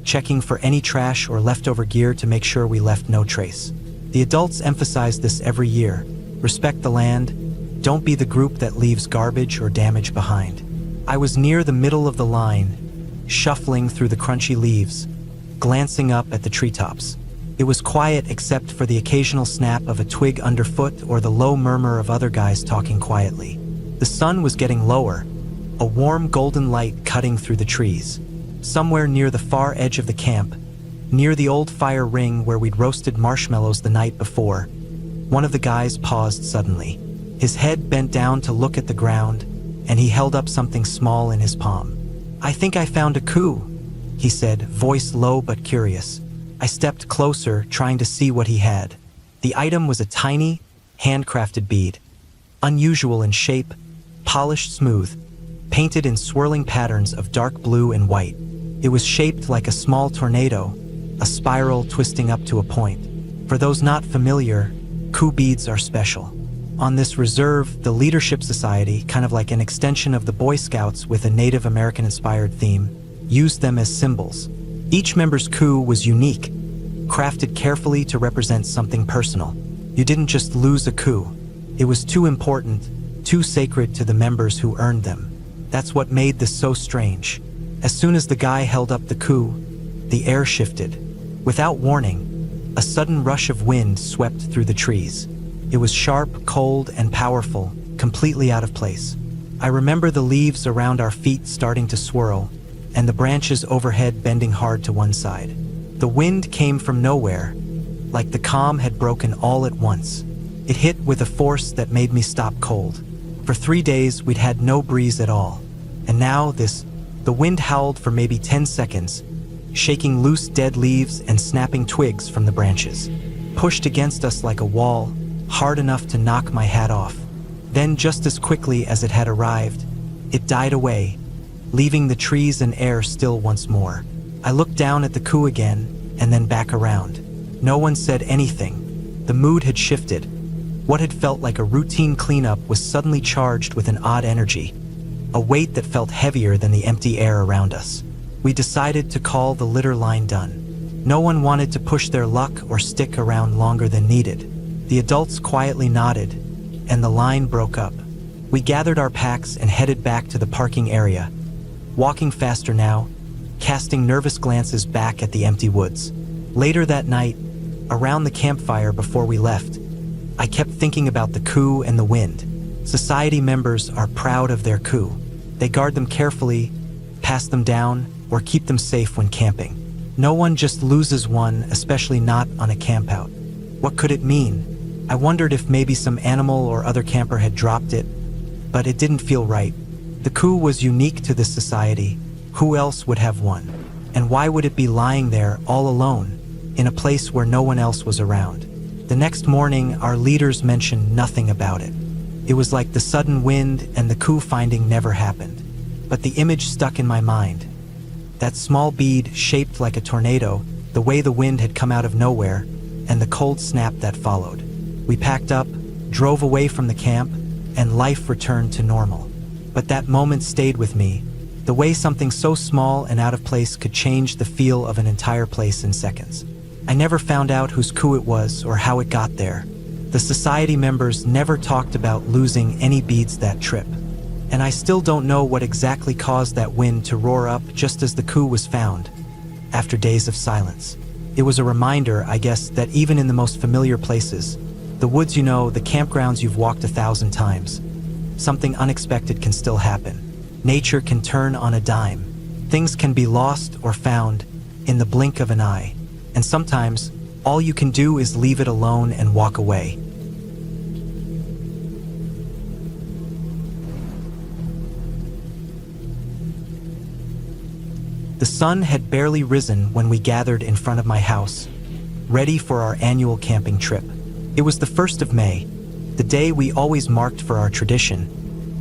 checking for any trash or leftover gear to make sure we left no trace. The adults emphasized this every year. Respect the land, don't be the group that leaves garbage or damage behind. I was near the middle of the line, shuffling through the crunchy leaves, glancing up at the treetops. It was quiet except for the occasional snap of a twig underfoot or the low murmur of other guys talking quietly. The sun was getting lower, a warm golden light cutting through the trees. Somewhere near the far edge of the camp, near the old fire ring where we'd roasted marshmallows the night before, one of the guys paused suddenly. His head bent down to look at the ground, and he held up something small in his palm. "I think I found a coup," he said, voice low but curious. I stepped closer, trying to see what he had. The item was a tiny, handcrafted bead, unusual in shape, polished smooth, painted in swirling patterns of dark blue and white. It was shaped like a small tornado, a spiral twisting up to a point. For those not familiar, coup beads are special. On this reserve, the Leadership Society, kind of like an extension of the Boy Scouts with a Native American-inspired theme, used them as symbols. Each member's coup was unique, crafted carefully to represent something personal. You didn't just lose a coup. It was too important, too sacred to the members who earned them. That's what made this so strange. As soon as the guy held up the coup, the air shifted. Without warning, a sudden rush of wind swept through the trees. It was sharp, cold, and powerful, completely out of place. I remember the leaves around our feet starting to swirl, and the branches overhead bending hard to one side. The wind came from nowhere, like the calm had broken all at once. It hit with a force that made me stop cold. For 3 days, we'd had no breeze at all. And now the wind howled for maybe 10 seconds, shaking loose dead leaves and snapping twigs from the branches. Pushed against us like a wall, hard enough to knock my hat off. Then, just as quickly as it had arrived, it died away, leaving the trees and air still once more. I looked down at the coup again, and then back around. No one said anything. The mood had shifted. What had felt like a routine cleanup was suddenly charged with an odd energy, a weight that felt heavier than the empty air around us. We decided to call the litter line done. No one wanted to push their luck or stick around longer than needed. The adults quietly nodded, and the line broke up. We gathered our packs and headed back to the parking area, walking faster now, casting nervous glances back at the empty woods. Later that night, around the campfire before we left, I kept thinking about the coup and the wind. Society members are proud of their coup. They guard them carefully, pass them down, or keep them safe when camping. No one just loses one, especially not on a campout. What could it mean? I wondered if maybe some animal or other camper had dropped it, but it didn't feel right. The coup was unique to this society. Who else would have one? And why would it be lying there all alone, in a place where no one else was around? The next morning, our leaders mentioned nothing about it. It was like the sudden wind and the coup finding never happened. But the image stuck in my mind. That small bead shaped like a tornado, the way the wind had come out of nowhere, and the cold snap that followed. We packed up, drove away from the camp, and life returned to normal. But that moment stayed with me, the way something so small and out of place could change the feel of an entire place in seconds. I never found out whose coup it was or how it got there. The society members never talked about losing any beads that trip. And I still don't know what exactly caused that wind to roar up just as the coup was found, after days of silence. It was a reminder, I guess, that even in the most familiar places, the woods you know, the campgrounds you've walked 1,000 times, something unexpected can still happen. Nature can turn on a dime. Things can be lost or found in the blink of an eye. And sometimes, all you can do is leave it alone and walk away. The sun had barely risen when we gathered in front of my house, ready for our annual camping trip. It was the 1st of May, the day we always marked for our tradition,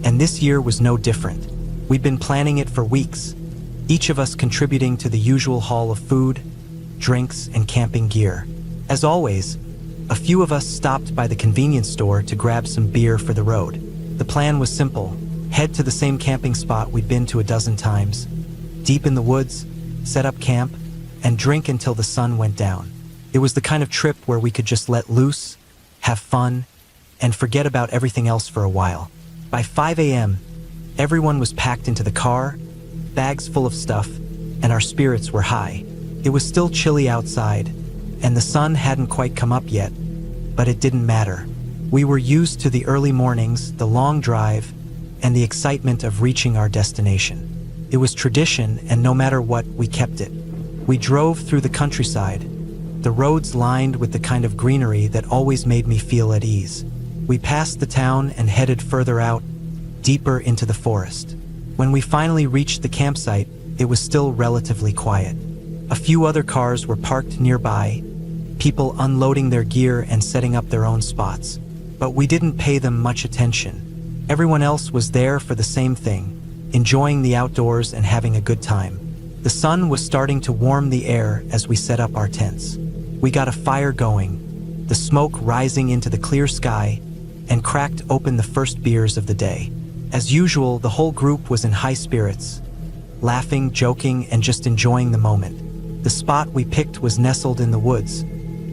and this year was no different. We'd been planning it for weeks, each of us contributing to the usual haul of food, drinks, and camping gear. As always, a few of us stopped by the convenience store to grab some beer for the road. The plan was simple: head to the same camping spot we'd been to a dozen times, deep in the woods, set up camp, and drink until the sun went down. It was the kind of trip where we could just let loose, have fun, and forget about everything else for a while. By 5 a.m., everyone was packed into the car, bags full of stuff, and our spirits were high. It was still chilly outside, and the sun hadn't quite come up yet, but it didn't matter. We were used to the early mornings, the long drive, and the excitement of reaching our destination. It was tradition, and no matter what, we kept it. We drove through the countryside, the roads lined with the kind of greenery that always made me feel at ease. We passed the town and headed further out, deeper into the forest. When we finally reached the campsite, it was still relatively quiet. A few other cars were parked nearby, people unloading their gear and setting up their own spots. But we didn't pay them much attention. Everyone else was there for the same thing, enjoying the outdoors and having a good time. The sun was starting to warm the air as we set up our tents. We got a fire going, the smoke rising into the clear sky, and cracked open the first beers of the day. As usual, the whole group was in high spirits, laughing, joking, and just enjoying the moment. The spot we picked was nestled in the woods,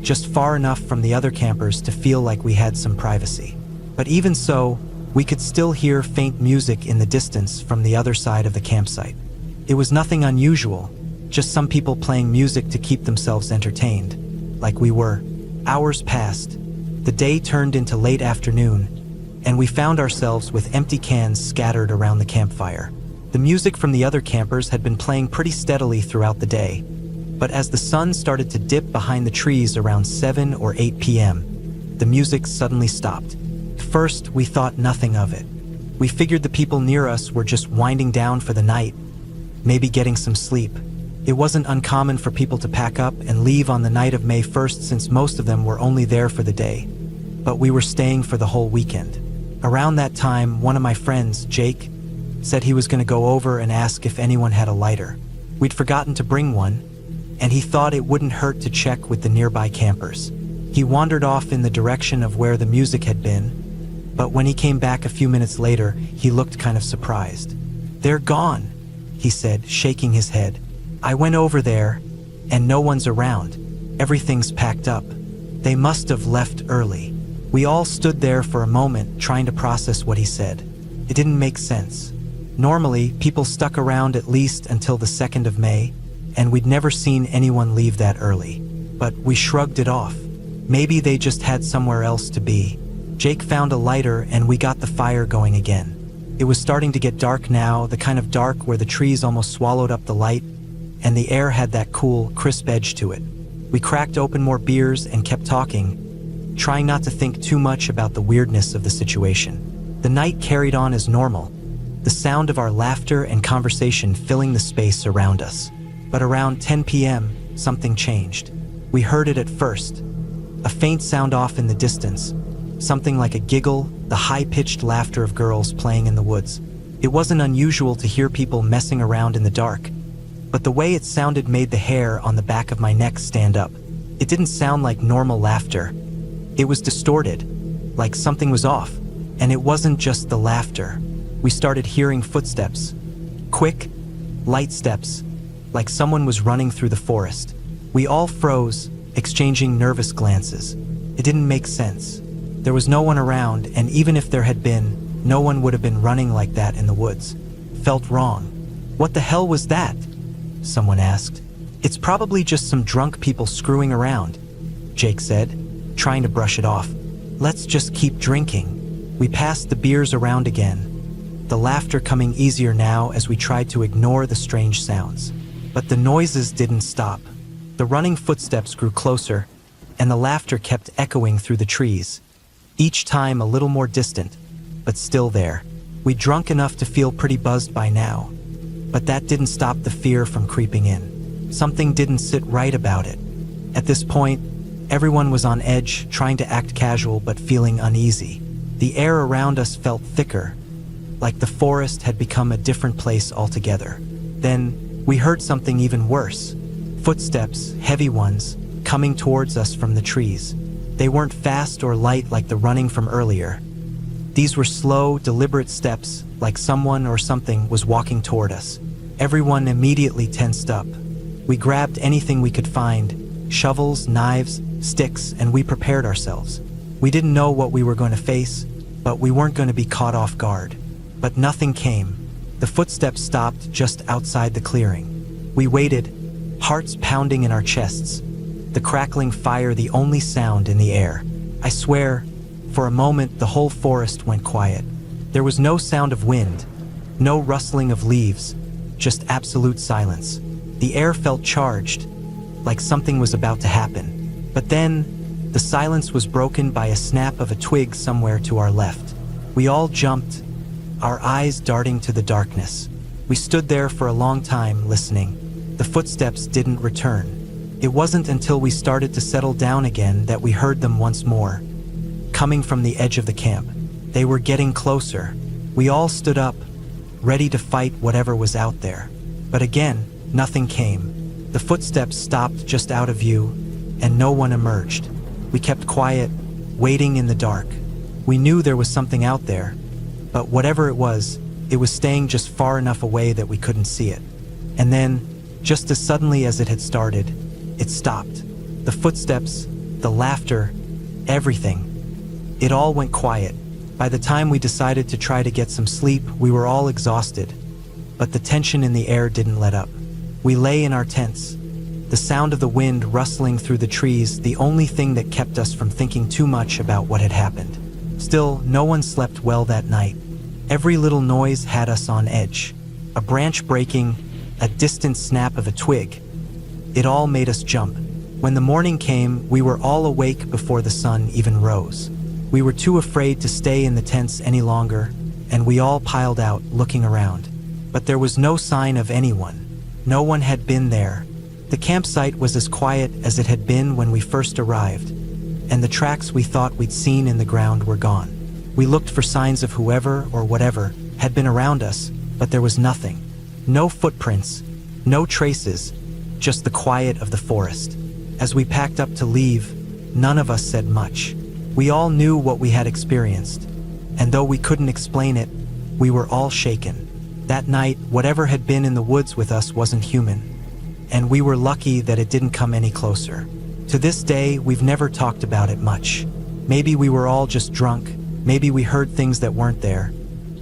just far enough from the other campers to feel like we had some privacy. But even so, we could still hear faint music in the distance from the other side of the campsite. It was nothing unusual, just some people playing music to keep themselves entertained, like we were. Hours passed. The day turned into late afternoon, and we found ourselves with empty cans scattered around the campfire. The music from the other campers had been playing pretty steadily throughout the day, but as the sun started to dip behind the trees around 7 or 8 p.m., the music suddenly stopped. First, we thought nothing of it. We figured the people near us were just winding down for the night, maybe getting some sleep. It wasn't uncommon for people to pack up and leave on the night of May 1st since most of them were only there for the day. But we were staying for the whole weekend. Around that time, one of my friends, Jake, said he was going to go over and ask if anyone had a lighter. We'd forgotten to bring one, and he thought it wouldn't hurt to check with the nearby campers. He wandered off in the direction of where the music had been, but when he came back a few minutes later, he looked kind of surprised. "They're gone," he said, shaking his head. "I went over there, and no one's around. Everything's packed up. They must have left early." We all stood there for a moment, trying to process what he said. It didn't make sense. Normally, people stuck around at least until the 2nd of May, and we'd never seen anyone leave that early. But we shrugged it off. Maybe they just had somewhere else to be. Jake found a lighter and we got the fire going again. It was starting to get dark now, the kind of dark where the trees almost swallowed up the light, and the air had that cool, crisp edge to it. We cracked open more beers and kept talking, trying not to think too much about the weirdness of the situation. The night carried on as normal, the sound of our laughter and conversation filling the space around us. But around 10 p.m., something changed. We heard it at first. A faint sound off in the distance, something like a giggle, the high-pitched laughter of girls playing in the woods. It wasn't unusual to hear people messing around in the dark, but the way it sounded made the hair on the back of my neck stand up. It didn't sound like normal laughter. It was distorted, like something was off, and it wasn't just the laughter. We started hearing footsteps, quick, light steps, like someone was running through the forest. We all froze, exchanging nervous glances. It didn't make sense. There was no one around, and even if there had been, no one would have been running like that in the woods. Felt wrong. "What the hell was that?" someone asked. "It's probably just some drunk people screwing around," Jake said, trying to brush it off. "Let's just keep drinking." We passed the beers around again, the laughter coming easier now as we tried to ignore the strange sounds. But the noises didn't stop. The running footsteps grew closer, and the laughter kept echoing through the trees, each time a little more distant, but still there. We'd drunk enough to feel pretty buzzed by now, but that didn't stop the fear from creeping in. Something didn't sit right about it. At this point, everyone was on edge, trying to act casual but feeling uneasy. The air around us felt thicker, like the forest had become a different place altogether. Then, we heard something even worse. Footsteps, heavy ones, coming towards us from the trees. They weren't fast or light like the running from earlier. These were slow, deliberate steps, like someone or something was walking toward us. Everyone immediately tensed up. We grabbed anything we could find, shovels, knives, sticks, and we prepared ourselves. We didn't know what we were going to face, but we weren't going to be caught off guard. But nothing came. The footsteps stopped just outside the clearing. We waited, hearts pounding in our chests, the crackling fire the only sound in the air. I swear, for a moment the whole forest went quiet. There was no sound of wind, no rustling of leaves, just absolute silence. The air felt charged, like something was about to happen. But then, the silence was broken by a snap of a twig somewhere to our left. We all jumped, our eyes darting to the darkness. We stood there for a long time, listening. The footsteps didn't return. It wasn't until we started to settle down again that we heard them once more, coming from the edge of the camp. They were getting closer. We all stood up, ready to fight whatever was out there. But again, nothing came. The footsteps stopped just out of view, and no one emerged. We kept quiet, waiting in the dark. We knew there was something out there, but whatever it was staying just far enough away that we couldn't see it. And then, just as suddenly as it had started, it stopped. The footsteps, the laughter, everything. It all went quiet. By the time we decided to try to get some sleep, we were all exhausted, but the tension in the air didn't let up. We lay in our tents, the sound of the wind rustling through the trees, the only thing that kept us from thinking too much about what had happened. Still, no one slept well that night. Every little noise had us on edge. A branch breaking, a distant snap of a twig. It all made us jump. When the morning came, we were all awake before the sun even rose. We were too afraid to stay in the tents any longer, and we all piled out, looking around. But there was no sign of anyone. No one had been there. The campsite was as quiet as it had been when we first arrived, and the tracks we thought we'd seen in the ground were gone. We looked for signs of whoever or whatever had been around us, but there was nothing. No footprints, no traces, just the quiet of the forest. As we packed up to leave, none of us said much. We all knew what we had experienced, and though we couldn't explain it, we were all shaken. That night, whatever had been in the woods with us wasn't human, and we were lucky that it didn't come any closer. To this day, we've never talked about it much. Maybe we were all just drunk, maybe we heard things that weren't there,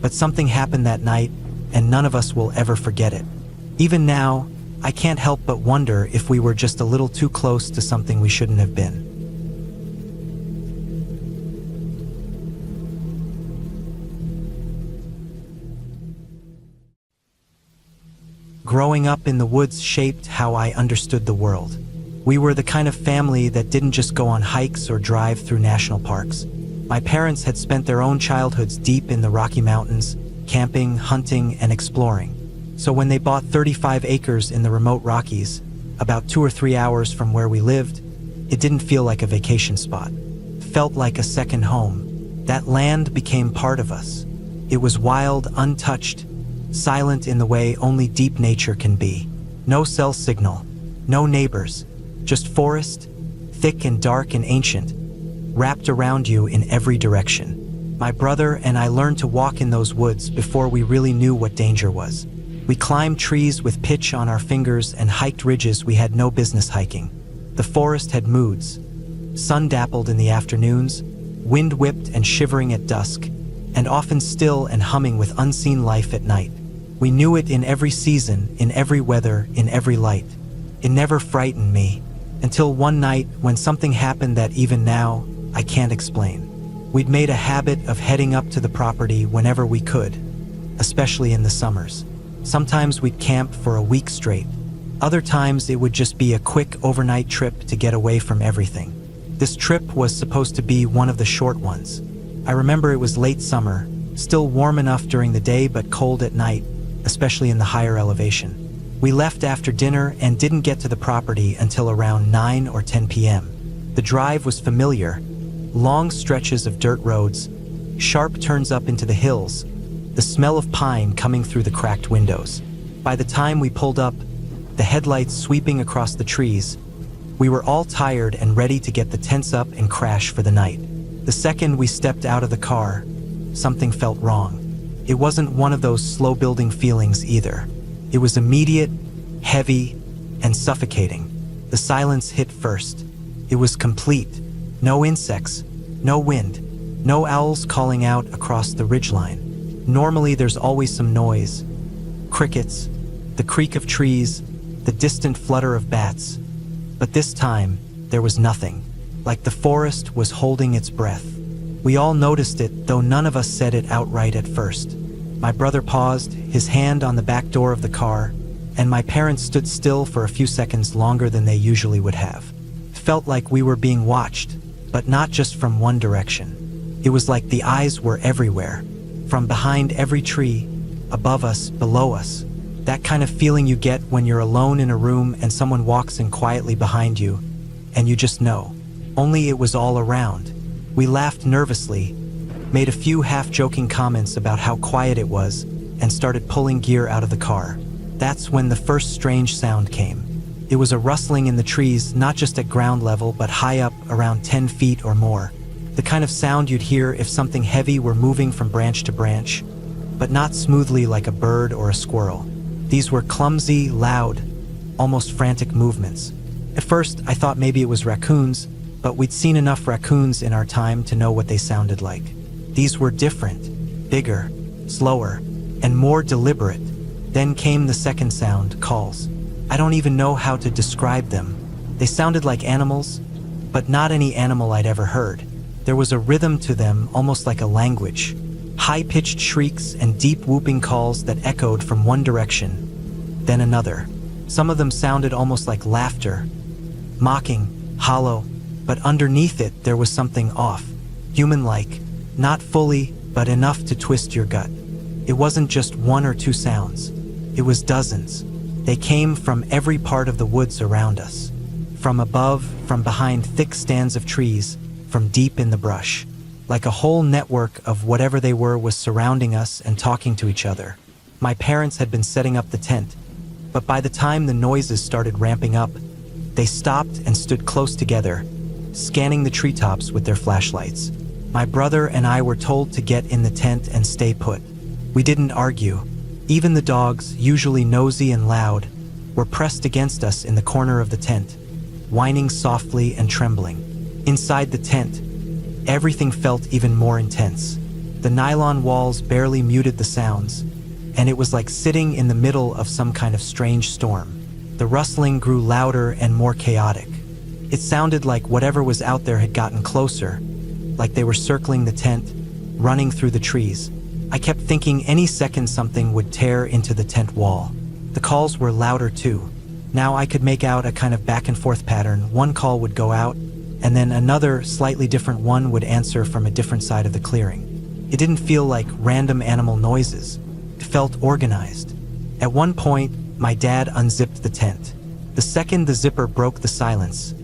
but something happened that night, and none of us will ever forget it. Even now, I can't help but wonder if we were just a little too close to something we shouldn't have been. Growing up in the woods shaped how I understood the world. We were the kind of family that didn't just go on hikes or drive through national parks. My parents had spent their own childhoods deep in the Rocky Mountains, camping, hunting, and exploring. So when they bought 35 acres in the remote Rockies, about 2 or 3 hours from where we lived, it didn't feel like a vacation spot. It felt like a second home. That land became part of us. It was wild, untouched, silent in the way only deep nature can be. No cell signal, no neighbors, just forest, thick and dark and ancient, wrapped around you in every direction. My brother and I learned to walk in those woods before we really knew what danger was. We climbed trees with pitch on our fingers and hiked ridges we had no business hiking. The forest had moods. Sun dappled in the afternoons, wind whipped and shivering at dusk, and often still and humming with unseen life at night. We knew it in every season, in every weather, in every light. It never frightened me, until one night when something happened that even now, I can't explain. We'd made a habit of heading up to the property whenever we could, especially in the summers. Sometimes we'd camp for a week straight. Other times it would just be a quick overnight trip to get away from everything. This trip was supposed to be one of the short ones. I remember it was late summer, still warm enough during the day but cold at night, especially in the higher elevation. We left after dinner and didn't get to the property until around 9 or 10 p.m. The drive was familiar, long stretches of dirt roads, sharp turns up into the hills, the smell of pine coming through the cracked windows. By the time we pulled up, the headlights sweeping across the trees, we were all tired and ready to get the tents up and crash for the night. The second we stepped out of the car, something felt wrong. It wasn't one of those slow-building feelings either. It was immediate, heavy, and suffocating. The silence hit first. It was complete. No insects, no wind, no owls calling out across the ridgeline. Normally there's always some noise. Crickets, the creak of trees, the distant flutter of bats. But this time, there was nothing. Like the forest was holding its breath. We all noticed it, though none of us said it outright at first. My brother paused, his hand on the back door of the car, and my parents stood still for a few seconds longer than they usually would have. It felt like we were being watched, but not just from one direction. It was like the eyes were everywhere, from behind every tree, above us, below us. That kind of feeling you get when you're alone in a room and someone walks in quietly behind you, and you just know. Only it was all around. We laughed nervously, made a few half-joking comments about how quiet it was, and started pulling gear out of the car. That's when the first strange sound came. It was a rustling in the trees, not just at ground level, but high up, around 10 feet or more. The kind of sound you'd hear if something heavy were moving from branch to branch, but not smoothly like a bird or a squirrel. These were clumsy, loud, almost frantic movements. At first, I thought maybe it was raccoons, but we'd seen enough raccoons in our time to know what they sounded like. These were different, bigger, slower, and more deliberate. Then came the second sound, calls. I don't even know how to describe them. They sounded like animals, but not any animal I'd ever heard. There was a rhythm to them, almost like a language. High-pitched shrieks and deep whooping calls that echoed from one direction, then another. Some of them sounded almost like laughter, mocking, hollow, but underneath it there was something off, human-like, not fully, but enough to twist your gut. It wasn't just one or two sounds. It was dozens. They came from every part of the woods around us. From above, from behind thick stands of trees, from deep in the brush. Like a whole network of whatever they were was surrounding us and talking to each other. My parents had been setting up the tent, but by the time the noises started ramping up, they stopped and stood close together, scanning the treetops with their flashlights. My brother and I were told to get in the tent and stay put. We didn't argue. Even the dogs, usually nosy and loud, were pressed against us in the corner of the tent, whining softly and trembling. Inside the tent, everything felt even more intense. The nylon walls barely muted the sounds, and it was like sitting in the middle of some kind of strange storm. The rustling grew louder and more chaotic. It sounded like whatever was out there had gotten closer, like they were circling the tent, running through the trees. I kept thinking any second something would tear into the tent wall. The calls were louder too. Now I could make out a kind of back and forth pattern. One call would go out, and then another, slightly different one would answer from a different side of the clearing. It didn't feel like random animal noises. It felt organized. At one point, my dad unzipped the tent. The second the zipper broke the silence,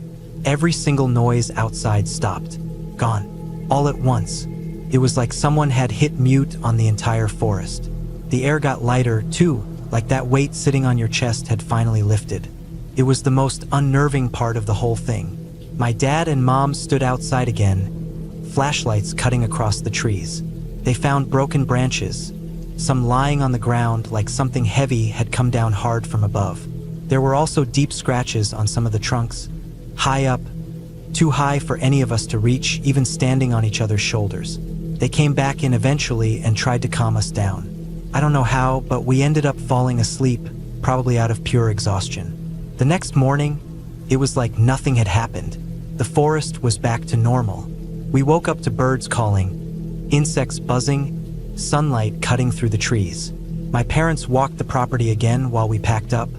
every single noise outside stopped. Gone. All at once. It was like someone had hit mute on the entire forest. The air got lighter, too, like that weight sitting on your chest had finally lifted. It was the most unnerving part of the whole thing. My dad and mom stood outside again, flashlights cutting across the trees. They found broken branches, some lying on the ground like something heavy had come down hard from above. There were also deep scratches on some of the trunks, high up, too high for any of us to reach, even standing on each other's shoulders. They came back in eventually and tried to calm us down. I don't know how, but we ended up falling asleep, probably out of pure exhaustion. The next morning, it was like nothing had happened. The forest was back to normal. We woke up to birds calling, insects buzzing, sunlight cutting through the trees. My parents walked the property again while we packed up,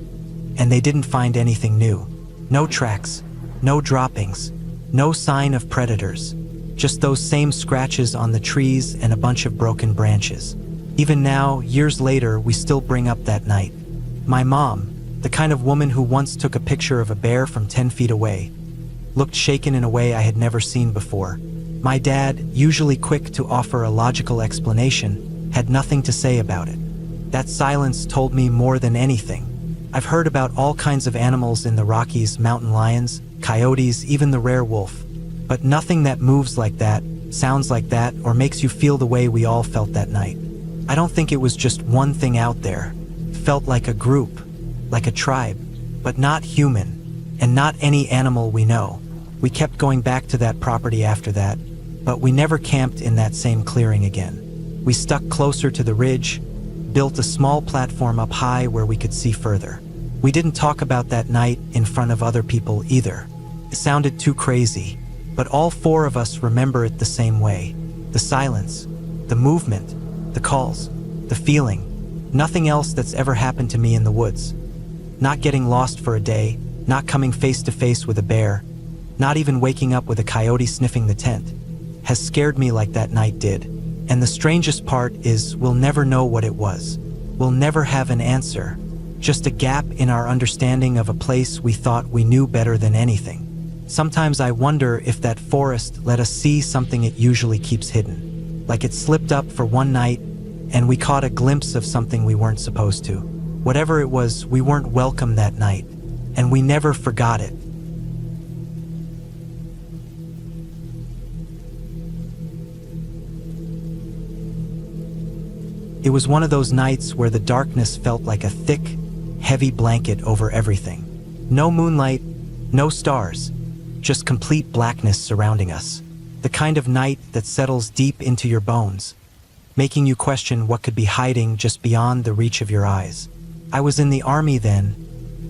and they didn't find anything new. No tracks, no droppings, no sign of predators. Just those same scratches on the trees and a bunch of broken branches. Even now, years later, we still bring up that night. My mom, the kind of woman who once took a picture of a bear from 10 feet away, looked shaken in a way I had never seen before. My dad, usually quick to offer a logical explanation, had nothing to say about it. That silence told me more than anything. I've heard about all kinds of animals in the Rockies, mountain lions, coyotes, even the rare wolf. But nothing that moves like that, sounds like that, or makes you feel the way we all felt that night. I don't think it was just one thing out there. It felt like a group, like a tribe, but not human, and not any animal we know. We kept going back to that property after that, but we never camped in that same clearing again. We stuck closer to the ridge, built a small platform up high where we could see further. We didn't talk about that night in front of other people either. It sounded too crazy, but all four of us remember it the same way. The silence, the movement, the calls, the feeling. Nothing else that's ever happened to me in the woods. Not getting lost for a day, not coming face to face with a bear, not even waking up with a coyote sniffing the tent, has scared me like that night did. And the strangest part is we'll never know what it was. We'll never have an answer. Just a gap in our understanding of a place we thought we knew better than anything. Sometimes I wonder if that forest let us see something it usually keeps hidden. Like it slipped up for one night and we caught a glimpse of something we weren't supposed to. Whatever it was, we weren't welcome that night, and we never forgot it. It was one of those nights where the darkness felt like a thick, heavy blanket over everything. No moonlight, no stars, just complete blackness surrounding us. The kind of night that settles deep into your bones, making you question what could be hiding just beyond the reach of your eyes. I was in the army then,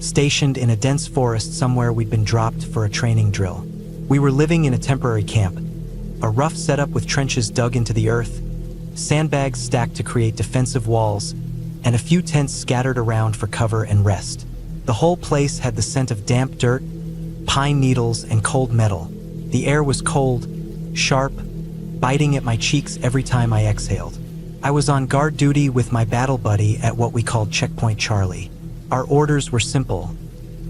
stationed in a dense forest somewhere we'd been dropped for a training drill. We were living in a temporary camp, a rough setup with trenches dug into the earth, sandbags stacked to create defensive walls, and a few tents scattered around for cover and rest. The whole place had the scent of damp dirt, pine needles, and cold metal. The air was cold, sharp, biting at my cheeks every time I exhaled. I was on guard duty with my battle buddy at what we called Checkpoint Charlie. Our orders were simple: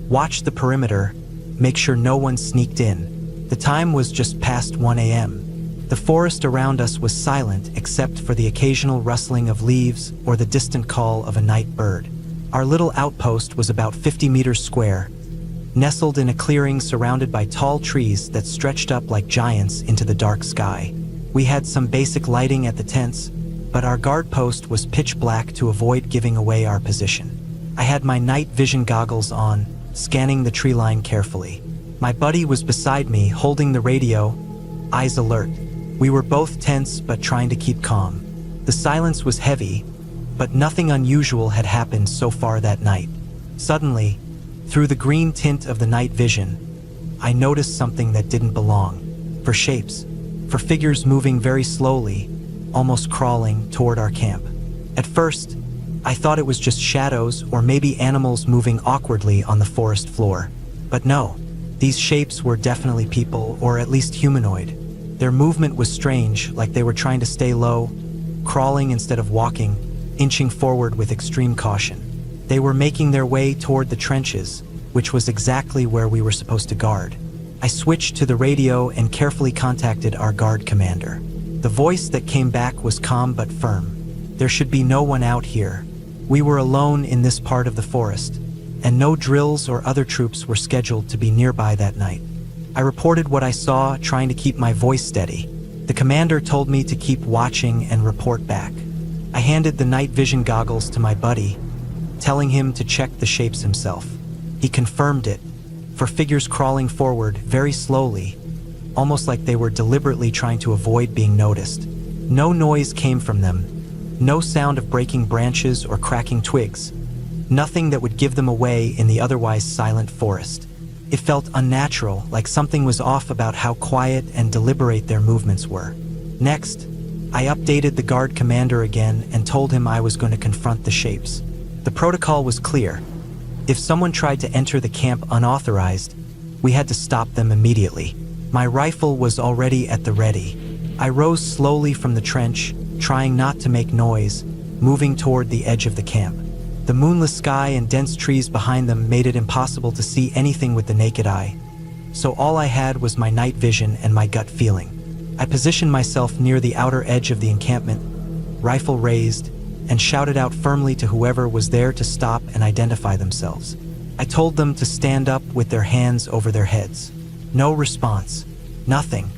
watch the perimeter, make sure no one sneaked in. The time was just past 1 a.m. The forest around us was silent except for the occasional rustling of leaves or the distant call of a night bird. Our little outpost was about 50 meters square, nestled in a clearing surrounded by tall trees that stretched up like giants into the dark sky. We had some basic lighting at the tents, but our guard post was pitch black to avoid giving away our position. I had my night vision goggles on, scanning the tree line carefully. My buddy was beside me, holding the radio, eyes alert. We were both tense but trying to keep calm. The silence was heavy, but nothing unusual had happened so far that night. Suddenly, through the green tint of the night vision, I noticed something that didn't belong. For shapes, for figures moving very slowly, almost crawling toward our camp. At first, I thought it was just shadows or maybe animals moving awkwardly on the forest floor. But no, these shapes were definitely people, or at least humanoid. Their movement was strange, like they were trying to stay low, crawling instead of walking, inching forward with extreme caution. They were making their way toward the trenches, which was exactly where we were supposed to guard. I switched to the radio and carefully contacted our guard commander. The voice that came back was calm but firm. There should be no one out here. We were alone in this part of the forest, and no drills or other troops were scheduled to be nearby that night. I reported what I saw, trying to keep my voice steady. The commander told me to keep watching and report back. I handed the night vision goggles to my buddy, telling him to check the shapes himself. He confirmed it, for figures crawling forward very slowly, almost like they were deliberately trying to avoid being noticed. No noise came from them, no sound of breaking branches or cracking twigs, nothing that would give them away in the otherwise silent forest. It felt unnatural, like something was off about how quiet and deliberate their movements were. Next, I updated the guard commander again and told him I was going to confront the shapes. The protocol was clear. If someone tried to enter the camp unauthorized, we had to stop them immediately. My rifle was already at the ready. I rose slowly from the trench, trying not to make noise, moving toward the edge of the camp. The moonless sky and dense trees behind them made it impossible to see anything with the naked eye, so all I had was my night vision and my gut feeling. I positioned myself near the outer edge of the encampment, rifle raised, and shouted out firmly to whoever was there to stop and identify themselves. I told them to stand up with their hands over their heads. No response. Nothing.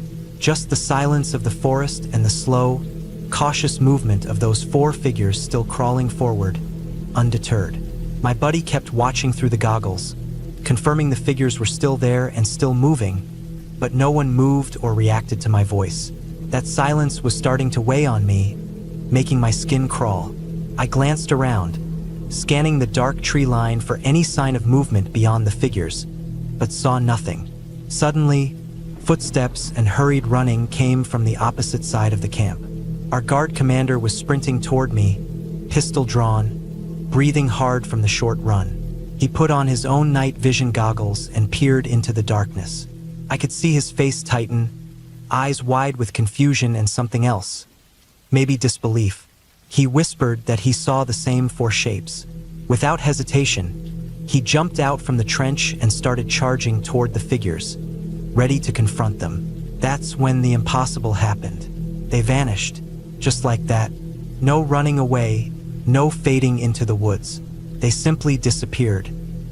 Just the silence of the forest and the slow, cautious movement of those 4 figures still crawling forward, undeterred. My buddy kept watching through the goggles, confirming the figures were still there and still moving, but no one moved or reacted to my voice. That silence was starting to weigh on me, making my skin crawl. I glanced around, scanning the dark tree line for any sign of movement beyond the figures, but saw nothing. Suddenly, footsteps and hurried running came from the opposite side of the camp. Our guard commander was sprinting toward me, pistol drawn, breathing hard from the short run. He put on his own night vision goggles and peered into the darkness. I could see his face tighten, eyes wide with confusion and something else, maybe disbelief. He whispered that he saw the same 4 shapes. Without hesitation, he jumped out from the trench and started charging toward the figures, ready to confront them. That's when the impossible happened. They vanished, just like that. No running away, no fading into the woods. They simply disappeared.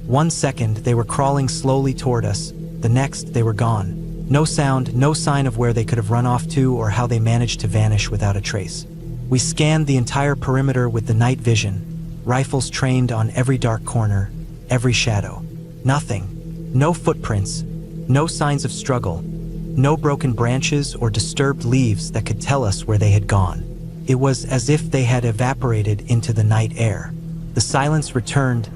1 second, they were crawling slowly toward us. The next, they were gone. No sound, no sign of where they could have run off to or how they managed to vanish without a trace. We scanned the entire perimeter with the night vision, rifles trained on every dark corner, every shadow. Nothing. No footprints, no signs of struggle, no broken branches or disturbed leaves that could tell us where they had gone. It was as if they had evaporated into the night air. The silence returned,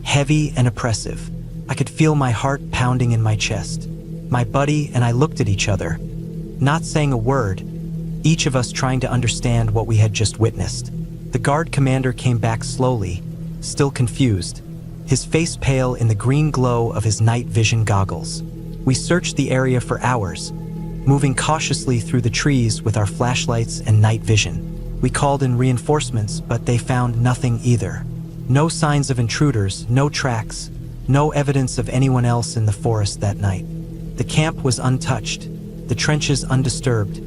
heavy and oppressive. I could feel my heart pounding in my chest. My buddy and I looked at each other, not saying a word, each of us trying to understand what we had just witnessed. The guard commander came back slowly, still confused, his face pale in the green glow of his night vision goggles. We searched the area for hours, moving cautiously through the trees with our flashlights and night vision. We called in reinforcements, but they found nothing either. No signs of intruders, no tracks, no evidence of anyone else in the forest that night. The camp was untouched, the trenches undisturbed,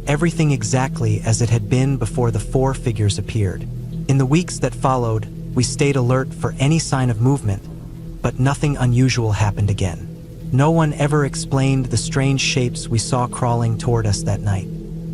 everything exactly as it had been before the 4 figures appeared. In the weeks that followed, we stayed alert for any sign of movement, but nothing unusual happened again. No one ever explained the strange shapes we saw crawling toward us that night.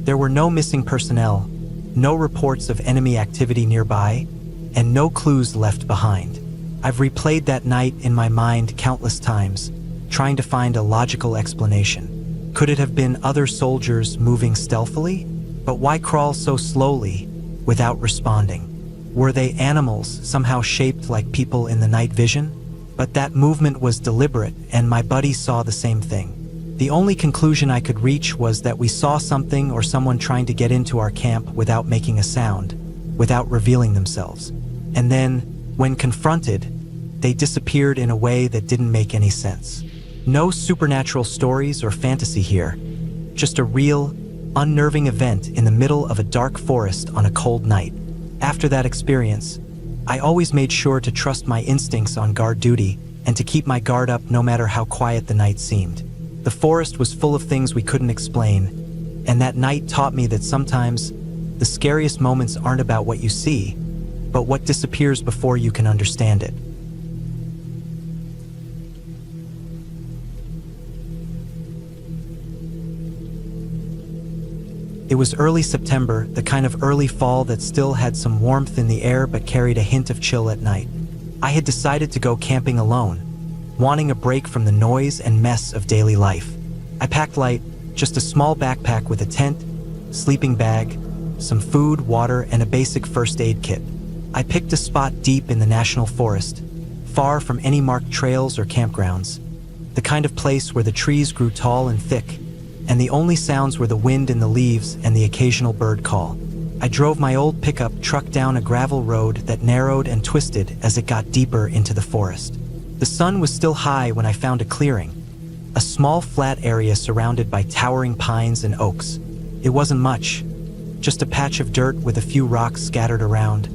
There were no missing personnel, no reports of enemy activity nearby, and no clues left behind. I've replayed that night in my mind countless times, trying to find a logical explanation. Could it have been other soldiers moving stealthily? But why crawl so slowly, without responding? Were they animals somehow shaped like people in the night vision? But that movement was deliberate, and my buddy saw the same thing. The only conclusion I could reach was that we saw something or someone trying to get into our camp without making a sound, without revealing themselves. And then, when confronted, they disappeared in a way that didn't make any sense. No supernatural stories or fantasy here, just a real, unnerving event in the middle of a dark forest on a cold night. After that experience, I always made sure to trust my instincts on guard duty and to keep my guard up no matter how quiet the night seemed. The forest was full of things we couldn't explain, and that night taught me that sometimes the scariest moments aren't about what you see, but what disappears before you can understand it. It was early September, the kind of early fall that still had some warmth in the air but carried a hint of chill at night. I had decided to go camping alone, wanting a break from the noise and mess of daily life. I packed light, just a small backpack with a tent, sleeping bag, some food, water, and a basic first aid kit. I picked a spot deep in the national forest, far from any marked trails or campgrounds, the kind of place where the trees grew tall and thick, and the only sounds were the wind in the leaves and the occasional bird call. I drove my old pickup truck down a gravel road that narrowed and twisted as it got deeper into the forest. The sun was still high when I found a clearing, a small flat area surrounded by towering pines and oaks. It wasn't much, just a patch of dirt with a few rocks scattered around,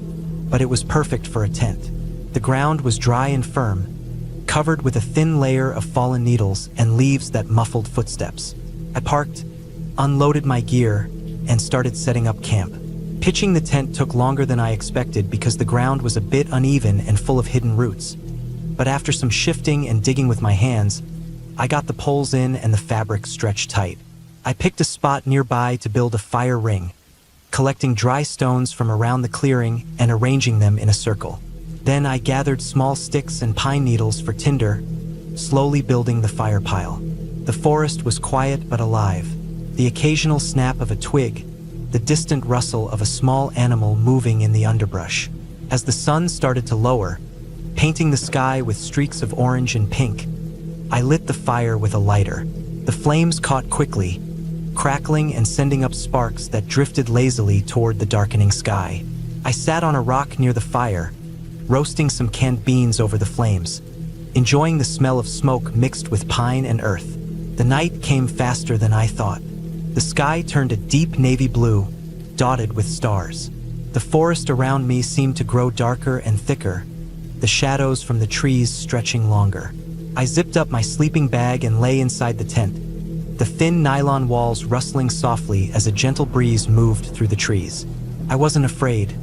but it was perfect for a tent. The ground was dry and firm, covered with a thin layer of fallen needles and leaves that muffled footsteps. I parked, unloaded my gear, and started setting up camp. Pitching the tent took longer than I expected because the ground was a bit uneven and full of hidden roots. But after some shifting and digging with my hands, I got the poles in and the fabric stretched tight. I picked a spot nearby to build a fire ring, collecting dry stones from around the clearing and arranging them in a circle. Then I gathered small sticks and pine needles for tinder, slowly building the fire pile. The forest was quiet but alive. The occasional snap of a twig, the distant rustle of a small animal moving in the underbrush. As the sun started to lower, painting the sky with streaks of orange and pink, I lit the fire with a lighter. The flames caught quickly, crackling and sending up sparks that drifted lazily toward the darkening sky. I sat on a rock near the fire, roasting some canned beans over the flames, enjoying the smell of smoke mixed with pine and earth. The night came faster than I thought. The sky turned a deep navy blue, dotted with stars. The forest around me seemed to grow darker and thicker, the shadows from the trees stretching longer. I zipped up my sleeping bag and lay inside the tent, the thin nylon walls rustling softly as a gentle breeze moved through the trees. I wasn't afraid.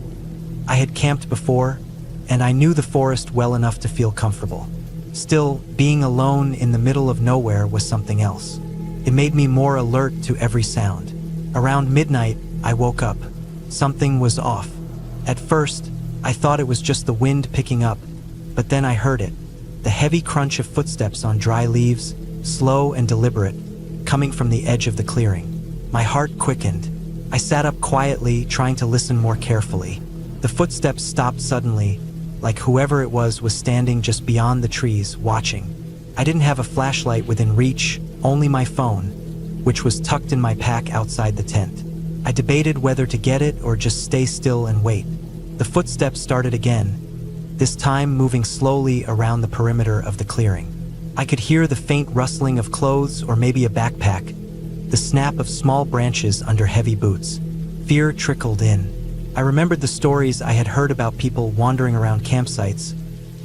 I had camped before, and I knew the forest well enough to feel comfortable. Still, being alone in the middle of nowhere was something else. It made me more alert to every sound. Around midnight, I woke up. Something was off. At first, I thought it was just the wind picking up, but then I heard it. The heavy crunch of footsteps on dry leaves, slow and deliberate, coming from the edge of the clearing. My heart quickened. I sat up quietly, trying to listen more carefully. The footsteps stopped suddenly, like whoever it was standing just beyond the trees, watching. I didn't have a flashlight within reach, only my phone, which was tucked in my pack outside the tent. I debated whether to get it or just stay still and wait. The footsteps started again, this time moving slowly around the perimeter of the clearing. I could hear the faint rustling of clothes or maybe a backpack, the snap of small branches under heavy boots. Fear trickled in. I remembered the stories I had heard about people wandering around campsites,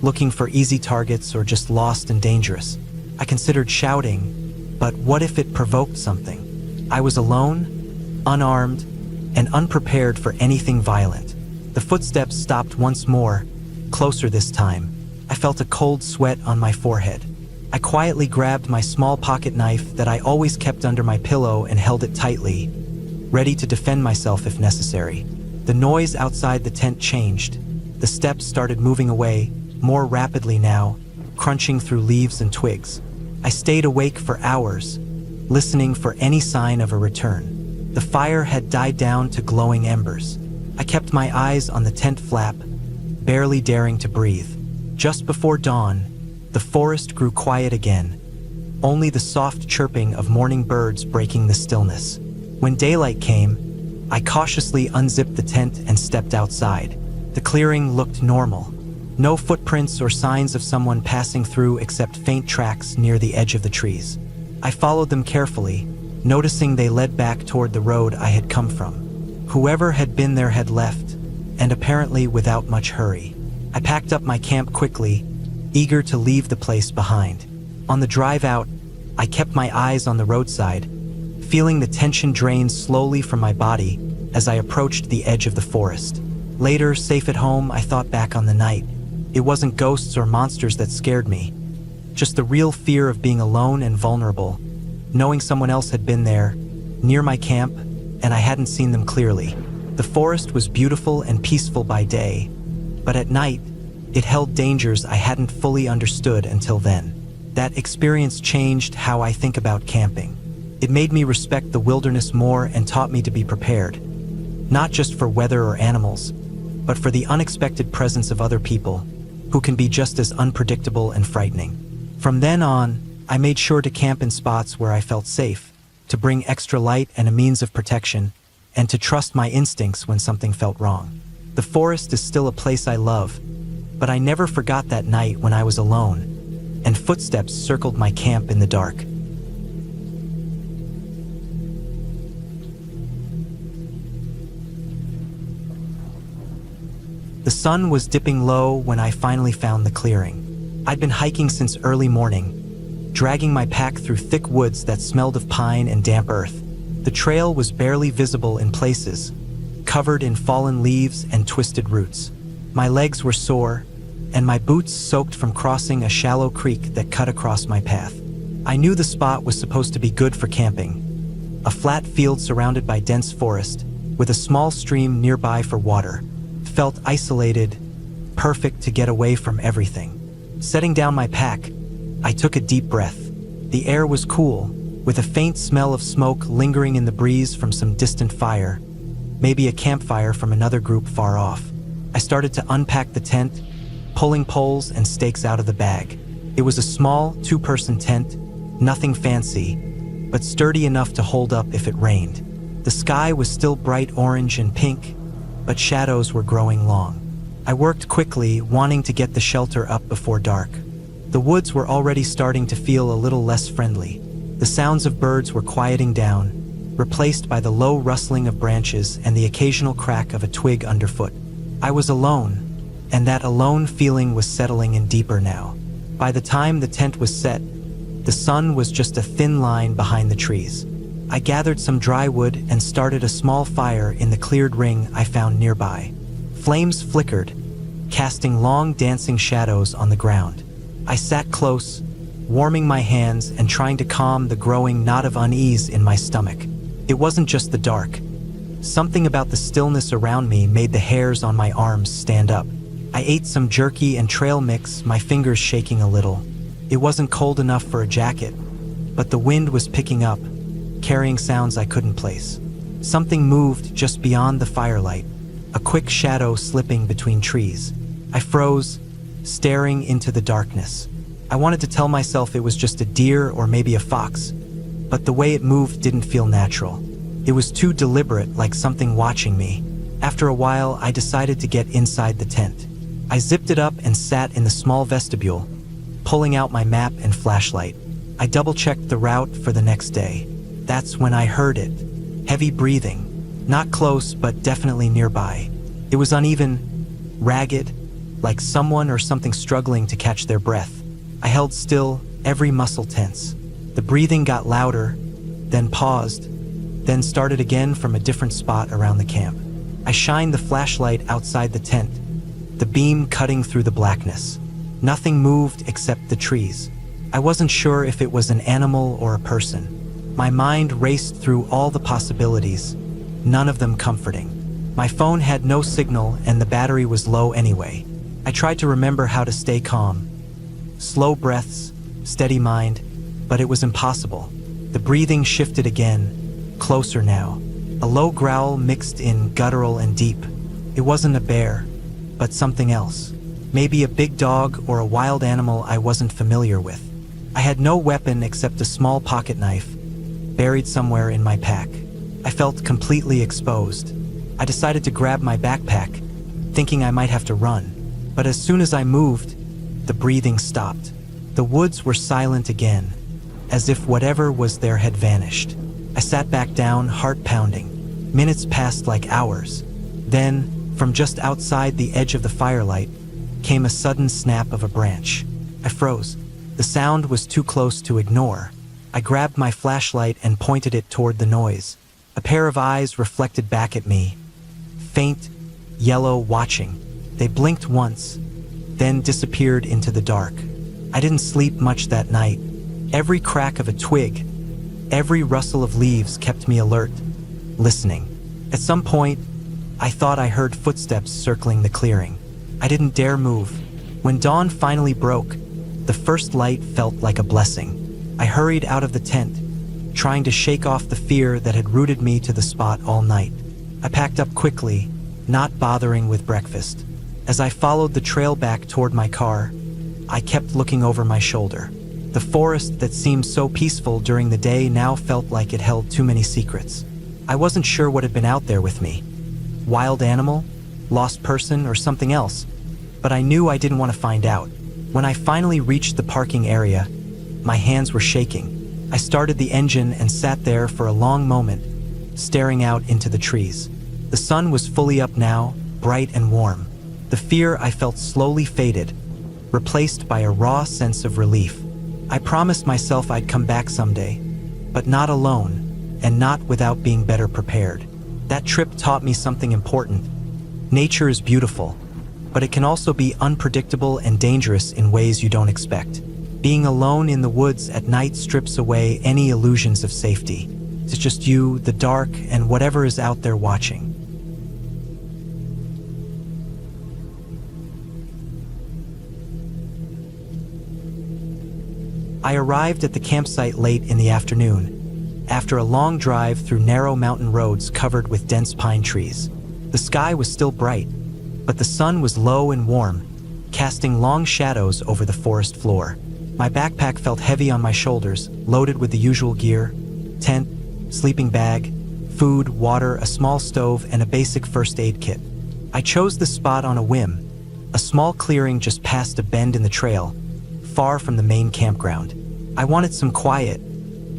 looking for easy targets or just lost and dangerous. I considered shouting, but what if it provoked something? I was alone, unarmed, and unprepared for anything violent. The footsteps stopped once more, closer this time. I felt a cold sweat on my forehead. I quietly grabbed my small pocket knife that I always kept under my pillow and held it tightly, ready to defend myself if necessary. The noise outside the tent changed. The steps started moving away, more rapidly now, crunching through leaves and twigs. I stayed awake for hours, listening for any sign of a return. The fire had died down to glowing embers. I kept my eyes on the tent flap, barely daring to breathe. Just before dawn, the forest grew quiet again, only the soft chirping of morning birds breaking the stillness. When daylight came, I cautiously unzipped the tent and stepped outside. The clearing looked normal. No footprints or signs of someone passing through except faint tracks near the edge of the trees. I followed them carefully, noticing they led back toward the road I had come from. Whoever had been there had left, and apparently without much hurry. I packed up my camp quickly, eager to leave the place behind. On the drive out, I kept my eyes on the roadside, feeling the tension drain slowly from my body as I approached the edge of the forest. Later, safe at home, I thought back on the night. It wasn't ghosts or monsters that scared me, just the real fear of being alone and vulnerable, knowing someone else had been there, near my camp, and I hadn't seen them clearly. The forest was beautiful and peaceful by day, but at night, it held dangers I hadn't fully understood until then. That experience changed how I think about camping. It made me respect the wilderness more and taught me to be prepared, not just for weather or animals, but for the unexpected presence of other people, who can be just as unpredictable and frightening. From then on, I made sure to camp in spots where I felt safe, to bring extra light and a means of protection, and to trust my instincts when something felt wrong. The forest is still a place I love, but I never forgot that night when I was alone, and footsteps circled my camp in the dark. The sun was dipping low when I finally found the clearing. I'd been hiking since early morning, dragging my pack through thick woods that smelled of pine and damp earth. The trail was barely visible in places, covered in fallen leaves and twisted roots. My legs were sore, and my boots soaked from crossing a shallow creek that cut across my path. I knew the spot was supposed to be good for camping, A flat field surrounded by dense forest, with a small stream nearby for water. Felt isolated, perfect to get away from everything. Setting down my pack, I took a deep breath. The air was cool, with a faint smell of smoke lingering in the breeze from some distant fire, maybe a campfire from another group far off. I started to unpack the tent, pulling poles and stakes out of the bag. It was a small, two-person tent, nothing fancy, but sturdy enough to hold up if it rained. The sky was still bright orange and pink, but shadows were growing long. I worked quickly, wanting to get the shelter up before dark. The woods were already starting to feel a little less friendly. The sounds of birds were quieting down, replaced by the low rustling of branches and the occasional crack of a twig underfoot. I was alone, and that alone feeling was settling in deeper now. By the time the tent was set, the sun was just a thin line behind the trees. I gathered some dry wood and started a small fire in the cleared ring I found nearby. Flames flickered, casting long dancing shadows on the ground. I sat close, warming my hands and trying to calm the growing knot of unease in my stomach. It wasn't just the dark. Something about the stillness around me made the hairs on my arms stand up. I ate some jerky and trail mix, my fingers shaking a little. It wasn't cold enough for a jacket, but the wind was picking up, carrying sounds I couldn't place. Something moved just beyond the firelight, a quick shadow slipping between trees. I froze, staring into the darkness. I wanted to tell myself it was just a deer or maybe a fox, but the way it moved didn't feel natural. It was too deliberate, like something watching me. After a while, I decided to get inside the tent. I zipped it up and sat in the small vestibule, pulling out my map and flashlight. I double-checked the route for the next day. That's when I heard it. Heavy breathing. Not close, but definitely nearby. It was uneven, ragged, like someone or something struggling to catch their breath. I held still, every muscle tense. The breathing got louder, then paused, then started again from a different spot around the camp. I shined the flashlight outside the tent, the beam cutting through the blackness. Nothing moved except the trees. I wasn't sure if it was an animal or a person. My mind raced through all the possibilities, none of them comforting. My phone had no signal and the battery was low anyway. I tried to remember how to stay calm. Slow breaths, steady mind, but it was impossible. The breathing shifted again, closer now. A low growl mixed in guttural and deep. It wasn't a bear, but something else. Maybe a big dog or a wild animal I wasn't familiar with. I had no weapon except a small pocket knife, buried somewhere in my pack. I felt completely exposed. I decided to grab my backpack, thinking I might have to run. But as soon as I moved, the breathing stopped. The woods were silent again, as if whatever was there had vanished. I sat back down, heart pounding. Minutes passed like hours. Then, from just outside the edge of the firelight, came a sudden snap of a branch. I froze. The sound was too close to ignore. I grabbed my flashlight and pointed it toward the noise. A pair of eyes reflected back at me, faint, yellow, watching. They blinked once, then disappeared into the dark. I didn't sleep much that night. Every crack of a twig, every rustle of leaves kept me alert, listening. At some point, I thought I heard footsteps circling the clearing. I didn't dare move. When dawn finally broke, the first light felt like a blessing. I hurried out of the tent, trying to shake off the fear that had rooted me to the spot all night. I packed up quickly, not bothering with breakfast. As I followed the trail back toward my car, I kept looking over my shoulder. The forest that seemed so peaceful during the day now felt like it held too many secrets. I wasn't sure what had been out there with me. Wild animal, lost person, or something else, but I knew I didn't want to find out. When I finally reached the parking area, my hands were shaking. I started the engine and sat there for a long moment, staring out into the trees. The sun was fully up now, bright and warm. The fear I felt slowly faded, replaced by a raw sense of relief. I promised myself I'd come back someday, but not alone, and not without being better prepared. That trip taught me something important. Nature is beautiful, but it can also be unpredictable and dangerous in ways you don't expect. Being alone in the woods at night strips away any illusions of safety. It's just you, the dark, and whatever is out there watching. I arrived at the campsite late in the afternoon, after a long drive through narrow mountain roads covered with dense pine trees. The sky was still bright, but the sun was low and warm, casting long shadows over the forest floor. My backpack felt heavy on my shoulders, loaded with the usual gear: tent, sleeping bag, food, water, a small stove, and a basic first aid kit. I chose this spot on a whim, a small clearing just past a bend in the trail, far from the main campground. I wanted some quiet,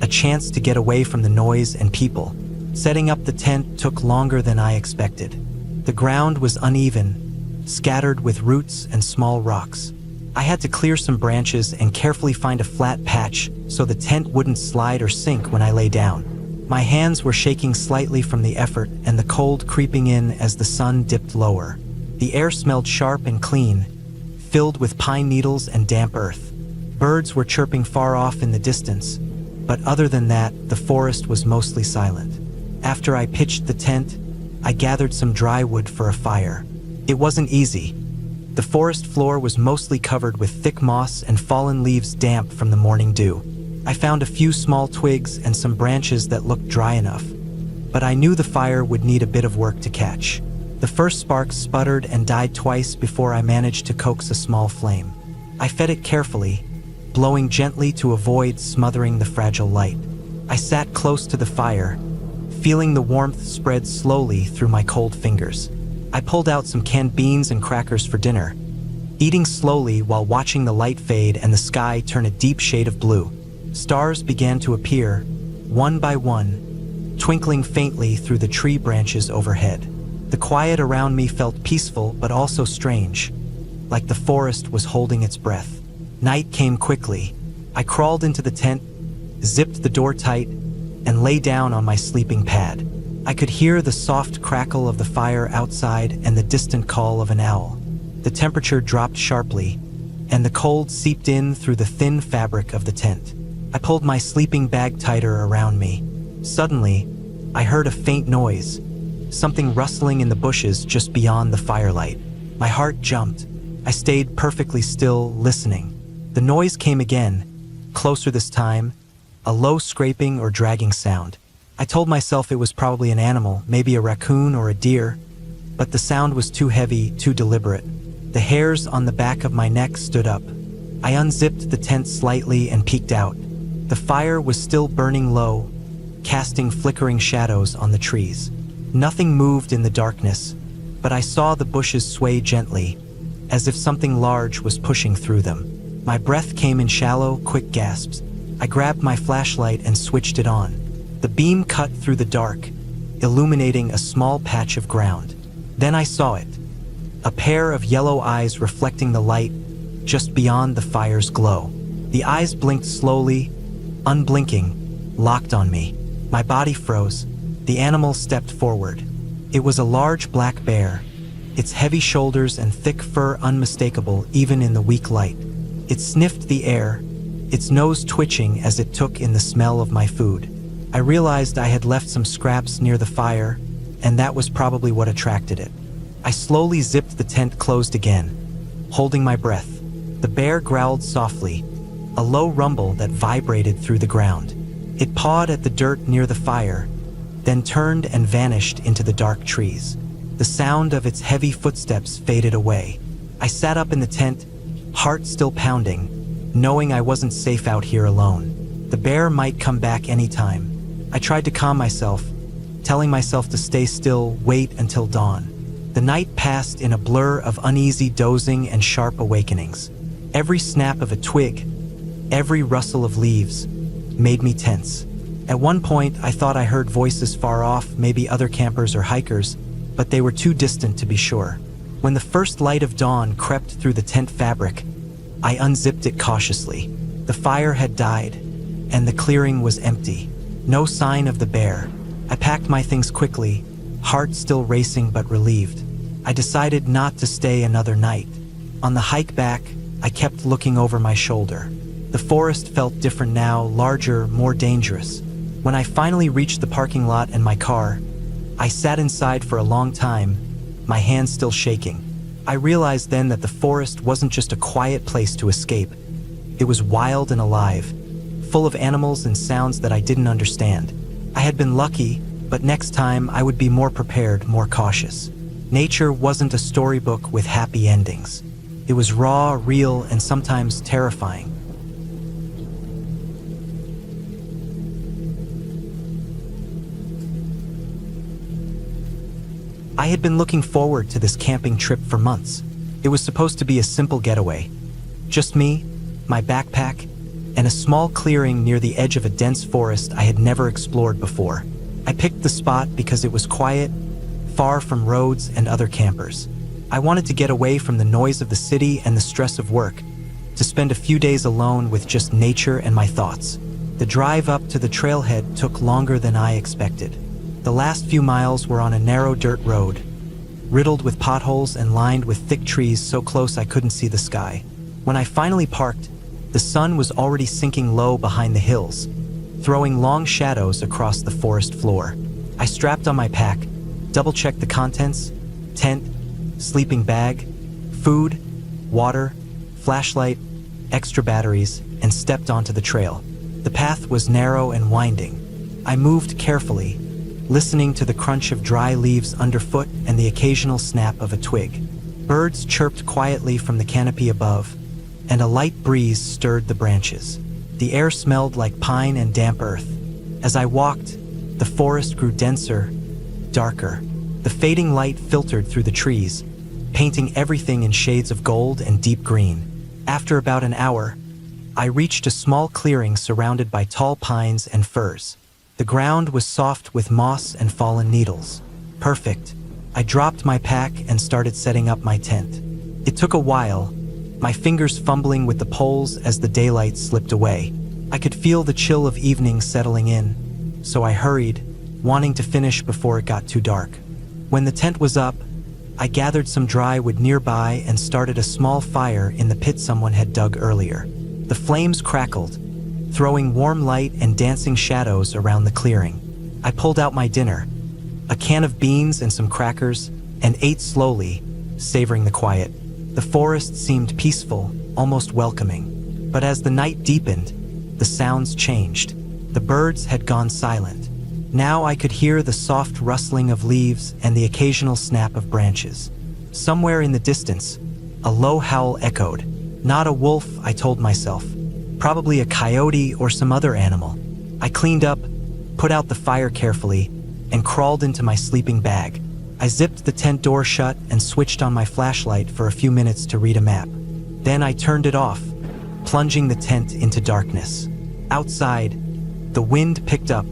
a chance to get away from the noise and people. Setting up the tent took longer than I expected. The ground was uneven, scattered with roots and small rocks. I had to clear some branches and carefully find a flat patch so the tent wouldn't slide or sink when I lay down. My hands were shaking slightly from the effort and the cold creeping in as the sun dipped lower. The air smelled sharp and clean, filled with pine needles and damp earth. Birds were chirping far off in the distance, but other than that, the forest was mostly silent. After I pitched the tent, I gathered some dry wood for a fire. It wasn't easy. The forest floor was mostly covered with thick moss and fallen leaves damp from the morning dew. I found a few small twigs and some branches that looked dry enough, but I knew the fire would need a bit of work to catch. The first spark sputtered and died twice before I managed to coax a small flame. I fed it carefully, blowing gently to avoid smothering the fragile light. I sat close to the fire, feeling the warmth spread slowly through my cold fingers. I pulled out some canned beans and crackers for dinner, eating slowly while watching the light fade and the sky turn a deep shade of blue. Stars began to appear, one by one, twinkling faintly through the tree branches overhead. The quiet around me felt peaceful but also strange, like the forest was holding its breath. Night came quickly. I crawled into the tent, zipped the door tight, and lay down on my sleeping pad. I could hear the soft crackle of the fire outside and the distant call of an owl. The temperature dropped sharply, and the cold seeped in through the thin fabric of the tent. I pulled my sleeping bag tighter around me. Suddenly, I heard a faint noise, something rustling in the bushes just beyond the firelight. My heart jumped. I stayed perfectly still, listening. The noise came again, closer this time, a low scraping or dragging sound. I told myself it was probably an animal, maybe a raccoon or a deer, but the sound was too heavy, too deliberate. The hairs on the back of my neck stood up. I unzipped the tent slightly and peeked out. The fire was still burning low, casting flickering shadows on the trees. Nothing moved in the darkness, but I saw the bushes sway gently, as if something large was pushing through them. My breath came in shallow, quick gasps. I grabbed my flashlight and switched it on. The beam cut through the dark, illuminating a small patch of ground. Then I saw it, a pair of yellow eyes reflecting the light just beyond the fire's glow. The eyes blinked slowly, unblinking, locked on me. My body froze. The animal stepped forward. It was a large black bear, its heavy shoulders and thick fur unmistakable even in the weak light. It sniffed the air, its nose twitching as it took in the smell of my food. I realized I had left some scraps near the fire, and that was probably what attracted it. I slowly zipped the tent closed again, holding my breath. The bear growled softly, a low rumble that vibrated through the ground. It pawed at the dirt near the fire, then turned and vanished into the dark trees. The sound of its heavy footsteps faded away. I sat up in the tent, heart still pounding, knowing I wasn't safe out here alone. The bear might come back anytime. I tried to calm myself, telling myself to stay still, wait until dawn. The night passed in a blur of uneasy dozing and sharp awakenings. Every snap of a twig, every rustle of leaves, made me tense. At one point, I thought I heard voices far off, maybe other campers or hikers, but they were too distant to be sure. When the first light of dawn crept through the tent fabric, I unzipped it cautiously. The fire had died, and the clearing was empty. No sign of the bear. I packed my things quickly, heart still racing but relieved. I decided not to stay another night. On the hike back, I kept looking over my shoulder. The forest felt different now, larger, more dangerous. When I finally reached the parking lot and my car, I sat inside for a long time, my hands still shaking. I realized then that the forest wasn't just a quiet place to escape. It was wild and alive, full of animals and sounds that I didn't understand. I had been lucky, but next time I would be more prepared, more cautious. Nature wasn't a storybook with happy endings. It was raw, real, and sometimes terrifying. I had been looking forward to this camping trip for months. It was supposed to be a simple getaway. Just me, my backpack, and a small clearing near the edge of a dense forest I had never explored before. I picked the spot because it was quiet, far from roads and other campers. I wanted to get away from the noise of the city and the stress of work, to spend a few days alone with just nature and my thoughts. The drive up to the trailhead took longer than I expected. The last few miles were on a narrow dirt road, riddled with potholes and lined with thick trees so close I couldn't see the sky. When I finally parked, the sun was already sinking low behind the hills, throwing long shadows across the forest floor. I strapped on my pack, double-checked the contents: tent, sleeping bag, food, water, flashlight, extra batteries, and stepped onto the trail. The path was narrow and winding. I moved carefully, listening to the crunch of dry leaves underfoot and the occasional snap of a twig. Birds chirped quietly from the canopy above, and a light breeze stirred the branches. The air smelled like pine and damp earth. As I walked, the forest grew denser, darker. The fading light filtered through the trees, painting everything in shades of gold and deep green. After about an hour, I reached a small clearing surrounded by tall pines and firs. The ground was soft with moss and fallen needles. Perfect. I dropped my pack and started setting up my tent. It took a while, my fingers fumbling with the poles as the daylight slipped away. I could feel the chill of evening settling in, so I hurried, wanting to finish before it got too dark. When the tent was up, I gathered some dry wood nearby and started a small fire in the pit someone had dug earlier. The flames crackled, throwing warm light and dancing shadows around the clearing. I pulled out my dinner, a can of beans and some crackers, and ate slowly, savoring the quiet. The forest seemed peaceful, almost welcoming. But as the night deepened, the sounds changed. The birds had gone silent. Now I could hear the soft rustling of leaves and the occasional snap of branches. Somewhere in the distance, a low howl echoed. Not a wolf, I told myself. Probably a coyote or some other animal. I cleaned up, put out the fire carefully, and crawled into my sleeping bag. I zipped the tent door shut and switched on my flashlight for a few minutes to read a map. Then I turned it off, plunging the tent into darkness. Outside, the wind picked up,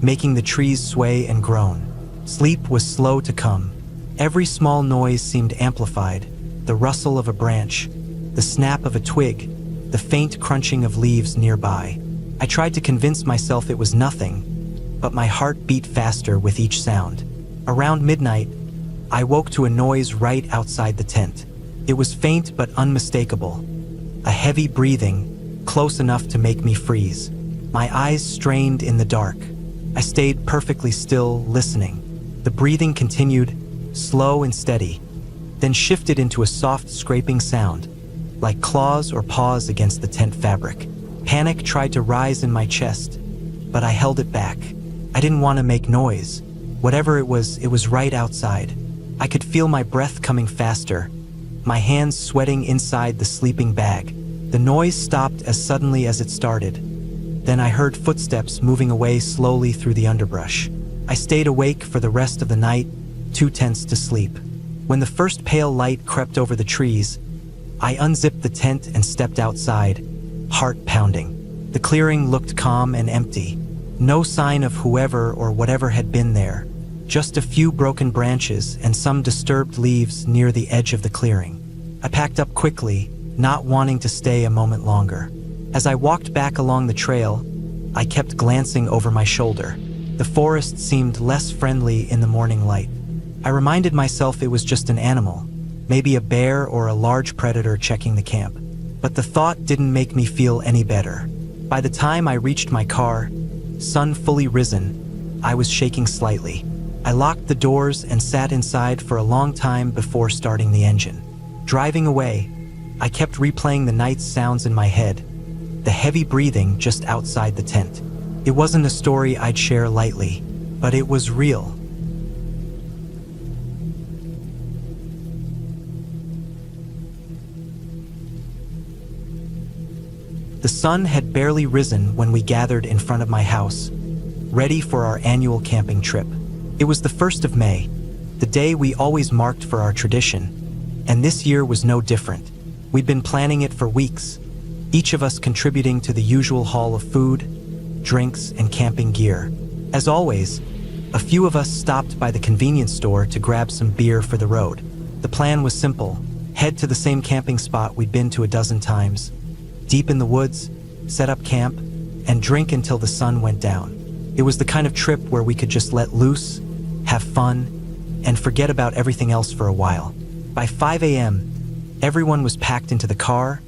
making the trees sway and groan. Sleep was slow to come. Every small noise seemed amplified: the rustle of a branch, the snap of a twig, the faint crunching of leaves nearby. I tried to convince myself it was nothing, but my heart beat faster with each sound. Around midnight, I woke to a noise right outside the tent. It was faint but unmistakable. A heavy breathing, close enough to make me freeze. My eyes strained in the dark. I stayed perfectly still, listening. The breathing continued, slow and steady, then shifted into a soft scraping sound, like claws or paws against the tent fabric. Panic tried to rise in my chest, but I held it back. I didn't want to make noise. Whatever it was right outside. I could feel my breath coming faster, my hands sweating inside the sleeping bag. The noise stopped as suddenly as it started. Then I heard footsteps moving away slowly through the underbrush. I stayed awake for the rest of the night, too tense to sleep. When the first pale light crept over the trees, I unzipped the tent and stepped outside, heart pounding. The clearing looked calm and empty. No sign of whoever or whatever had been there. Just a few broken branches and some disturbed leaves near the edge of the clearing. I packed up quickly, not wanting to stay a moment longer. As I walked back along the trail, I kept glancing over my shoulder. The forest seemed less friendly in the morning light. I reminded myself it was just an animal, maybe a bear or a large predator checking the camp. But the thought didn't make me feel any better. By the time I reached my car, sun fully risen, I was shaking slightly. I locked the doors and sat inside for a long time before starting the engine. Driving away, I kept replaying the night's sounds in my head, the heavy breathing just outside the tent. It wasn't a story I'd share lightly, but it was real. The sun had barely risen when we gathered in front of my house, ready for our annual camping trip. It was the 1st of May, the day we always marked for our tradition, and this year was no different. We'd been planning it for weeks, each of us contributing to the usual haul of food, drinks, and camping gear. As always, a few of us stopped by the convenience store to grab some beer for the road. The plan was simple: head to the same camping spot we'd been to a dozen times, deep in the woods, set up camp, and drink until the sun went down. It was the kind of trip where we could just let loose, have fun, and forget about everything else for a while. By 5 a.m., everyone was packed into the car,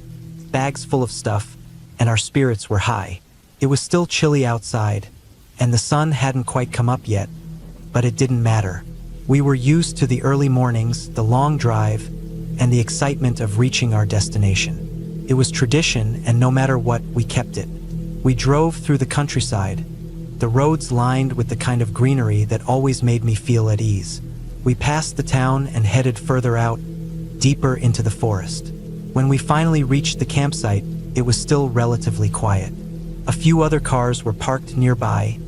bags full of stuff, and our spirits were high. It was still chilly outside, and the sun hadn't quite come up yet, but it didn't matter. We were used to the early mornings, the long drive, and the excitement of reaching our destination. It was tradition, and no matter what, we kept it. We drove through the countryside, the roads lined with the kind of greenery that always made me feel at ease. We passed the town and headed further out, deeper into the forest. When we finally reached the campsite, it was still relatively quiet. A few other cars were parked nearby,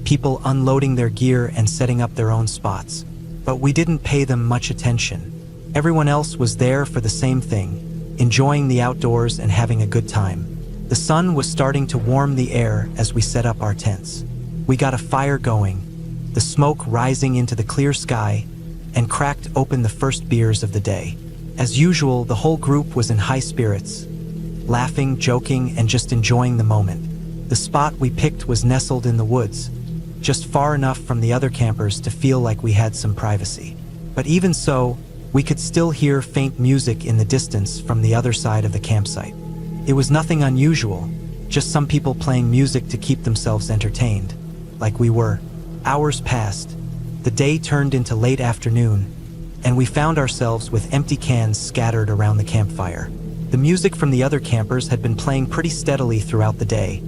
people unloading their gear and setting up their own spots. But we didn't pay them much attention. Everyone else was there for the same thing, enjoying the outdoors and having a good time. The sun was starting to warm the air as we set up our tents. We got a fire going, the smoke rising into the clear sky, and cracked open the first beers of the day. As usual, the whole group was in high spirits, laughing, joking, and just enjoying the moment. The spot we picked was nestled in the woods, just far enough from the other campers to feel like we had some privacy. But even so, we could still hear faint music in the distance from the other side of the campsite. It was nothing unusual, just some people playing music to keep themselves entertained, like we were. Hours passed. The day turned into late afternoon, and we found ourselves with empty cans scattered around the campfire. The music from the other campers had been playing pretty steadily throughout the day,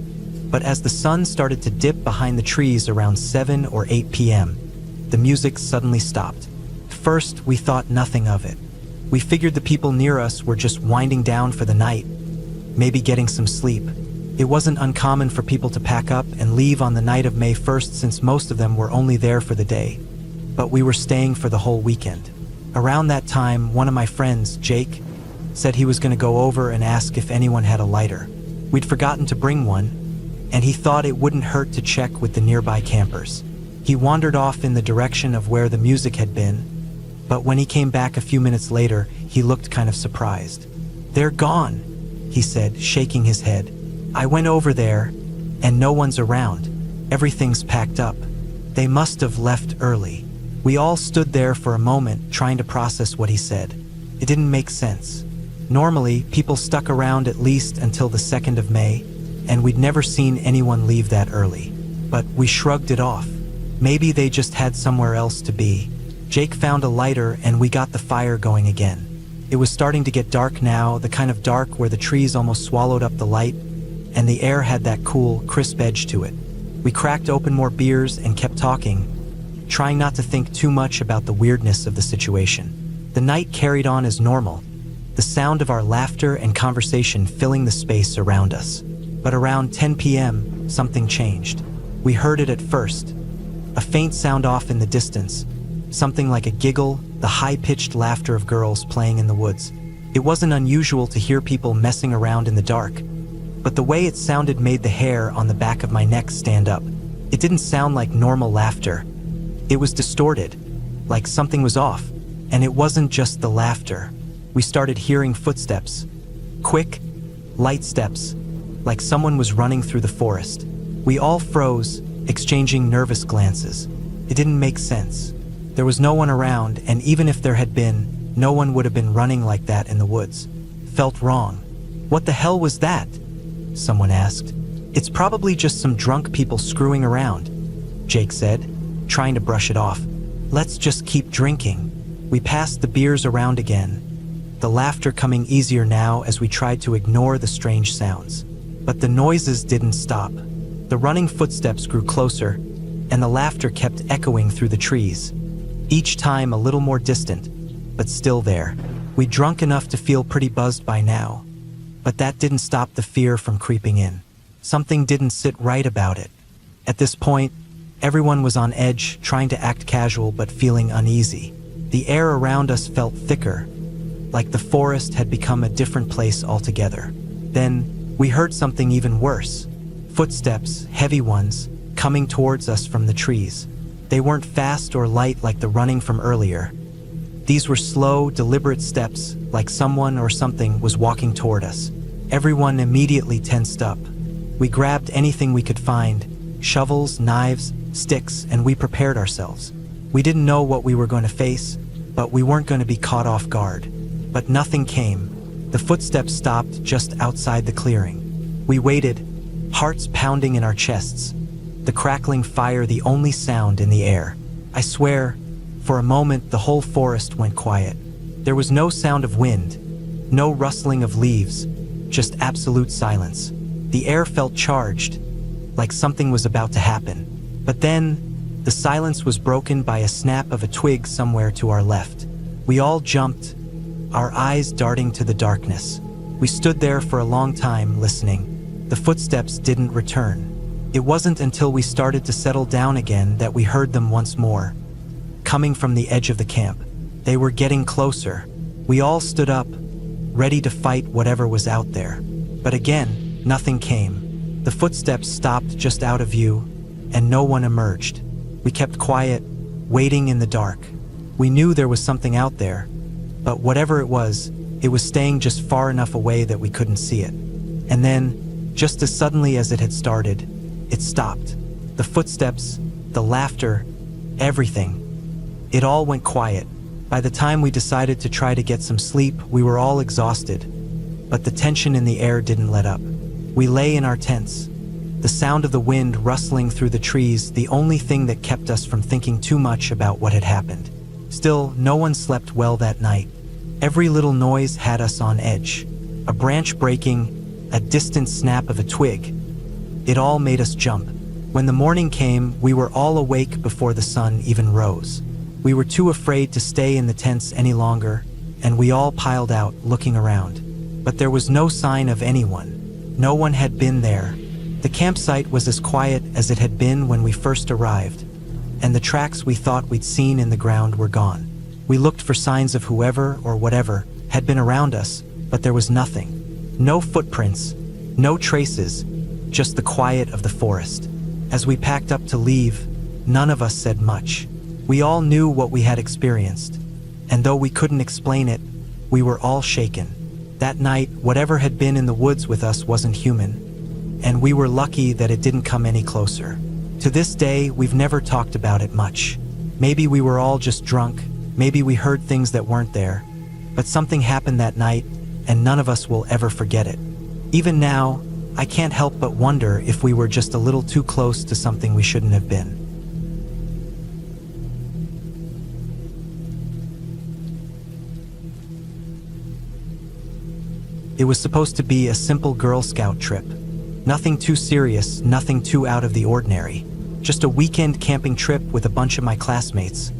but as the sun started to dip behind the trees around 7 or 8 p.m., the music suddenly stopped. First, we thought nothing of it. We figured the people near us were just winding down for the night, maybe getting some sleep. It wasn't uncommon for people to pack up and leave on the night of May 1st, since most of them were only there for the day. But we were staying for the whole weekend. Around that time, one of my friends, Jake, said he was going to go over and ask if anyone had a lighter. We'd forgotten to bring one, and he thought it wouldn't hurt to check with the nearby campers. He wandered off in the direction of where the music had been, but when he came back a few minutes later, he looked kind of surprised. "They're gone," he said, shaking his head. "I went over there, and no one's around. Everything's packed up. They must have left early." We all stood there for a moment, trying to process what he said. It didn't make sense. Normally, people stuck around at least until the 2nd of May, and we'd never seen anyone leave that early. But we shrugged it off. Maybe they just had somewhere else to be. Jake found a lighter, and we got the fire going again. It was starting to get dark now, the kind of dark where the trees almost swallowed up the light, and the air had that cool, crisp edge to it. We cracked open more beers and kept talking, trying not to think too much about the weirdness of the situation. The night carried on as normal, the sound of our laughter and conversation filling the space around us. But around 10 p.m., something changed. We heard it at first, a faint sound off in the distance, something like a giggle, the high-pitched laughter of girls playing in the woods. It wasn't unusual to hear people messing around in the dark, but the way it sounded made the hair on the back of my neck stand up. It didn't sound like normal laughter. It was distorted, like something was off, and it wasn't just the laughter. We started hearing footsteps, quick, light steps, like someone was running through the forest. We all froze, exchanging nervous glances. It didn't make sense. There was no one around, and even if there had been, no one would have been running like that in the woods. Felt wrong. "What the hell was that?" someone asked. "It's probably just some drunk people screwing around," Jake said, trying to brush it off. "Let's just keep drinking." We passed the beers around again, the laughter coming easier now as we tried to ignore the strange sounds. But the noises didn't stop. The running footsteps grew closer, and the laughter kept echoing through the trees, each time a little more distant, but still there. We'd drunk enough to feel pretty buzzed by now, but that didn't stop the fear from creeping in. Something didn't sit right about it. At this point, everyone was on edge, trying to act casual but feeling uneasy. The air around us felt thicker, like the forest had become a different place altogether. Then, we heard something even worse. Footsteps, heavy ones, coming towards us from the trees. They weren't fast or light like the running from earlier. These were slow, deliberate steps, like someone or something was walking toward us. Everyone immediately tensed up. We grabbed anything we could find, shovels, knives, sticks, and we prepared ourselves. We didn't know what we were going to face, but we weren't going to be caught off guard. But nothing came. The footsteps stopped just outside the clearing. We waited, hearts pounding in our chests, the crackling fire the only sound in the air. I swear, for a moment the whole forest went quiet. There was no sound of wind, no rustling of leaves, just absolute silence. The air felt charged, like something was about to happen. But then, the silence was broken by a snap of a twig somewhere to our left. We all jumped, our eyes darting to the darkness. We stood there for a long time, listening. The footsteps didn't return. It wasn't until we started to settle down again that we heard them once more, coming from the edge of the camp. They were getting closer. We all stood up, ready to fight whatever was out there. But again, nothing came. The footsteps stopped just out of view, and no one emerged. We kept quiet, waiting in the dark. We knew there was something out there, but whatever it was staying just far enough away that we couldn't see it. And then, just as suddenly as it had started, it stopped. The footsteps, the laughter, everything. It all went quiet. By the time we decided to try to get some sleep, we were all exhausted, but the tension in the air didn't let up. We lay in our tents, the sound of the wind rustling through the trees, the only thing that kept us from thinking too much about what had happened. Still, no one slept well that night. Every little noise had us on edge. A branch breaking, a distant snap of a twig. It all made us jump. When the morning came, we were all awake before the sun even rose. We were too afraid to stay in the tents any longer, and we all piled out, looking around. But there was no sign of anyone. No one had been there. The campsite was as quiet as it had been when we first arrived, and the tracks we thought we'd seen in the ground were gone. We looked for signs of whoever or whatever had been around us, but there was nothing. No footprints, no traces, just the quiet of the forest. As we packed up to leave, none of us said much. We all knew what we had experienced, and though we couldn't explain it, we were all shaken. That night, whatever had been in the woods with us wasn't human, and we were lucky that it didn't come any closer. To this day, we've never talked about it much. Maybe we were all just drunk, maybe we heard things that weren't there, but something happened that night, and none of us will ever forget it. Even now, I can't help but wonder if we were just a little too close to something we shouldn't have been. It was supposed to be a simple Girl Scout trip. Nothing too serious, nothing too out of the ordinary. Just a weekend camping trip with a bunch of my classmates.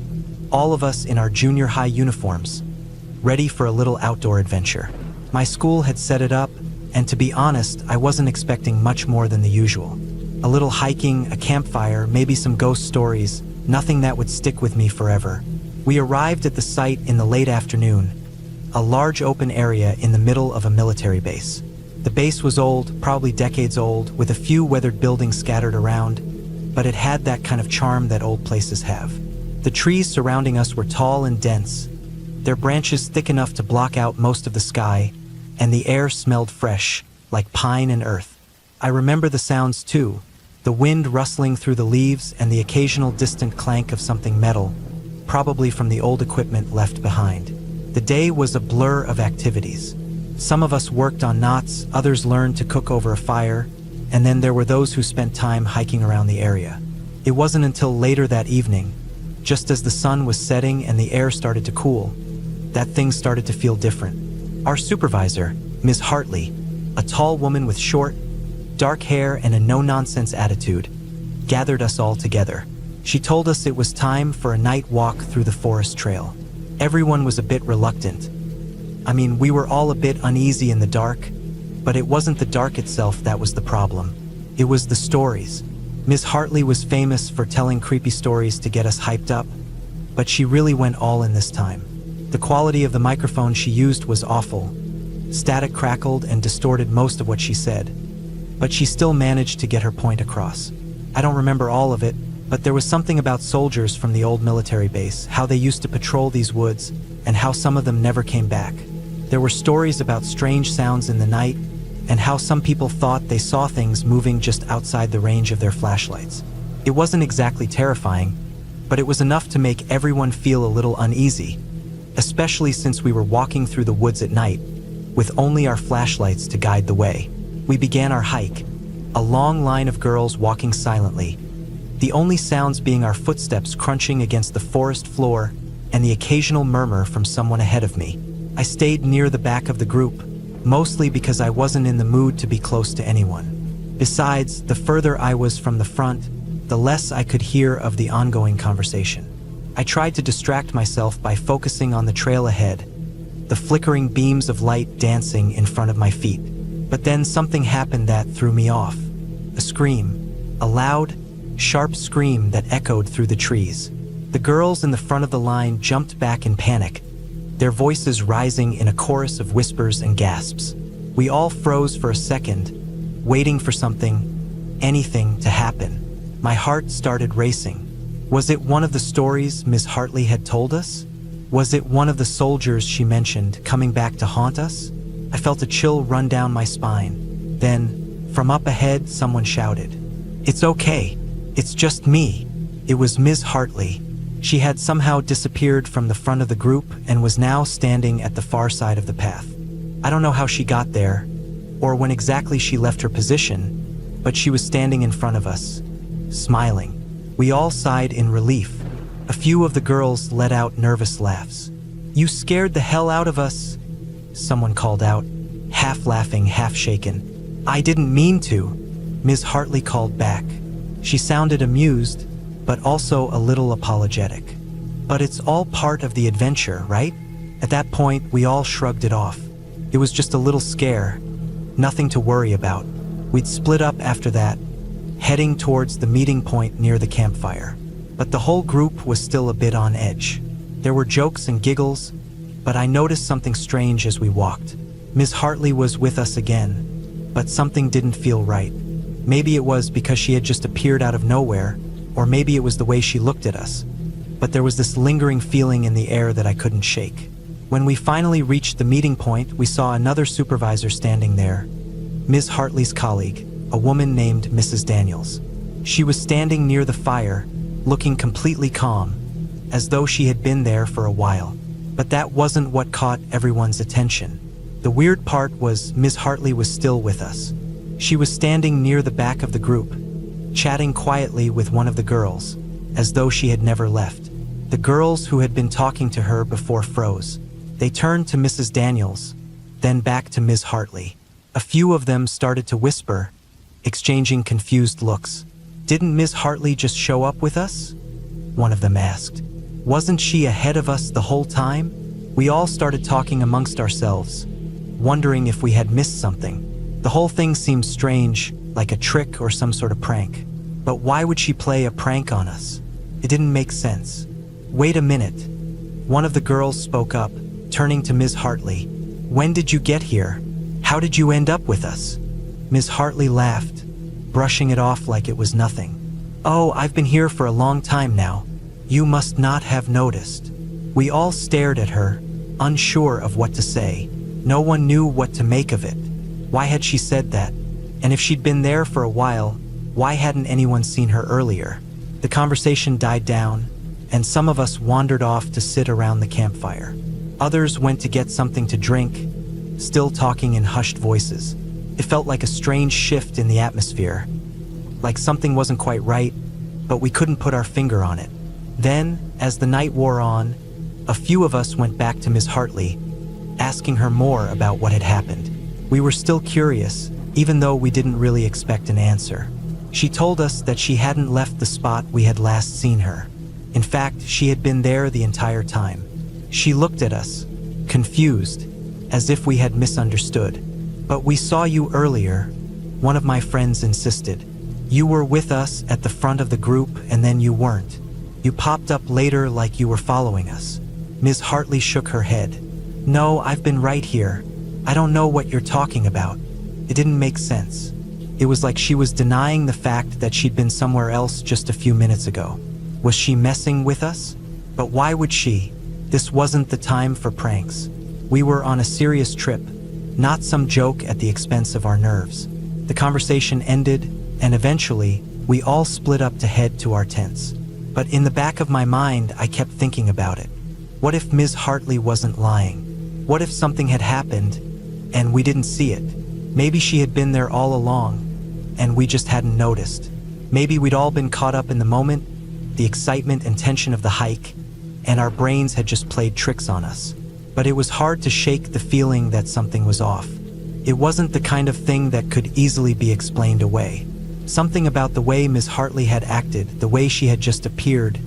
All of us in our junior high uniforms, ready for a little outdoor adventure. My school had set it up, and to be honest, I wasn't expecting much more than the usual. A little hiking, a campfire, maybe some ghost stories, nothing that would stick with me forever. We arrived at the site in the late afternoon, a large open area in the middle of a military base. The base was old, probably decades old, with a few weathered buildings scattered around, but it had that kind of charm that old places have. The trees surrounding us were tall and dense, their branches thick enough to block out most of the sky, and the air smelled fresh, like pine and earth. I remember the sounds too, the wind rustling through the leaves and the occasional distant clank of something metal, probably from the old equipment left behind. The day was a blur of activities. Some of us worked on knots, others learned to cook over a fire, and then there were those who spent time hiking around the area. It wasn't until later that evening, just as the sun was setting and the air started to cool, that things started to feel different. Our supervisor, Ms. Hartley, a tall woman with short, dark hair and a no-nonsense attitude, gathered us all together. She told us it was time for a night walk through the forest trail. Everyone was a bit reluctant. I mean, we were all a bit uneasy in the dark, but it wasn't the dark itself that was the problem. It was the stories. Ms. Hartley was famous for telling creepy stories to get us hyped up, but she really went all in this time. The quality of the microphone she used was awful. Static crackled and distorted most of what she said, but she still managed to get her point across. I don't remember all of it, but there was something about soldiers from the old military base, how they used to patrol these woods, and how some of them never came back. There were stories about strange sounds in the night, and how some people thought they saw things moving just outside the range of their flashlights. It wasn't exactly terrifying, but it was enough to make everyone feel a little uneasy, especially since we were walking through the woods at night, with only our flashlights to guide the way. We began our hike, a long line of girls walking silently, the only sounds being our footsteps crunching against the forest floor and the occasional murmur from someone ahead of me. I stayed near the back of the group, mostly because I wasn't in the mood to be close to anyone. Besides, the further I was from the front, the less I could hear of the ongoing conversation. I tried to distract myself by focusing on the trail ahead, the flickering beams of light dancing in front of my feet. But then something happened that threw me off. A scream. A loud, sharp scream that echoed through the trees. The girls in the front of the line jumped back in panic, their voices rising in a chorus of whispers and gasps. We all froze for a second, waiting for something, anything to happen. My heart started racing. Was it one of the stories Ms. Hartley had told us? Was it one of the soldiers she mentioned coming back to haunt us? I felt a chill run down my spine. Then, from up ahead, someone shouted, "It's okay. It's just me." It was Ms. Hartley. She had somehow disappeared from the front of the group and was now standing at the far side of the path. I don't know how she got there, or when exactly she left her position, but she was standing in front of us, smiling. We all sighed in relief. A few of the girls let out nervous laughs. "You scared the hell out of us," someone called out, half laughing, half shaken. "I didn't mean to," Ms. Hartley called back. She sounded amused, but also a little apologetic. "But it's all part of the adventure, right?" At that point, we all shrugged it off. It was just a little scare, nothing to worry about. We'd split up after that, heading towards the meeting point near the campfire. But the whole group was still a bit on edge. There were jokes and giggles, but I noticed something strange as we walked. Ms. Hartley was with us again, but something didn't feel right. Maybe it was because she had just appeared out of nowhere, or maybe it was the way she looked at us. But there was this lingering feeling in the air that I couldn't shake. When we finally reached the meeting point, we saw another supervisor standing there, Ms. Hartley's colleague, a woman named Mrs. Daniels. She was standing near the fire, looking completely calm, as though she had been there for a while. But that wasn't what caught everyone's attention. The weird part was Ms. Hartley was still with us. She was standing near the back of the group, chatting quietly with one of the girls, as though she had never left. The girls who had been talking to her before froze. They turned to Mrs. Daniels, then back to Ms. Hartley. A few of them started to whisper, exchanging confused looks. "Didn't Ms. Hartley just show up with us?" one of them asked. "Wasn't she ahead of us the whole time?" We all started talking amongst ourselves, wondering if we had missed something. The whole thing seemed strange, like a trick or some sort of prank. But why would she play a prank on us? It didn't make sense. "Wait a minute." One of the girls spoke up, turning to Ms. Hartley. "When did you get here? How did you end up with us?" Ms. Hartley laughed, brushing it off like it was nothing. "Oh, I've been here for a long time now. You must not have noticed." We all stared at her, unsure of what to say. No one knew what to make of it. Why had she said that? And if she'd been there for a while, why hadn't anyone seen her earlier? The conversation died down, and some of us wandered off to sit around the campfire. Others went to get something to drink, still talking in hushed voices. It felt like a strange shift in the atmosphere, like something wasn't quite right, but we couldn't put our finger on it. Then, as the night wore on, a few of us went back to Ms. Hartley, asking her more about what had happened. We were still curious, even though we didn't really expect an answer. She told us that she hadn't left the spot we had last seen her. In fact, she had been there the entire time. She looked at us, confused, as if we had misunderstood. "But we saw you earlier," one of my friends insisted. "You were with us at the front of the group and then you weren't. You popped up later like you were following us." Ms. Hartley shook her head. "No, I've been right here. I don't know what you're talking about." It didn't make sense. It was like she was denying the fact that she'd been somewhere else just a few minutes ago. Was she messing with us? But why would she? This wasn't the time for pranks. We were on a serious trip, not some joke at the expense of our nerves. The conversation ended, and eventually, we all split up to head to our tents. But in the back of my mind, I kept thinking about it. What if Ms. Hartley wasn't lying? What if something had happened, and we didn't see it? Maybe she had been there all along, and we just hadn't noticed. Maybe we'd all been caught up in the moment, the excitement and tension of the hike, and our brains had just played tricks on us. But it was hard to shake the feeling that something was off. It wasn't the kind of thing that could easily be explained away. Something about the way Ms. Hartley had acted, the way she had just appeared,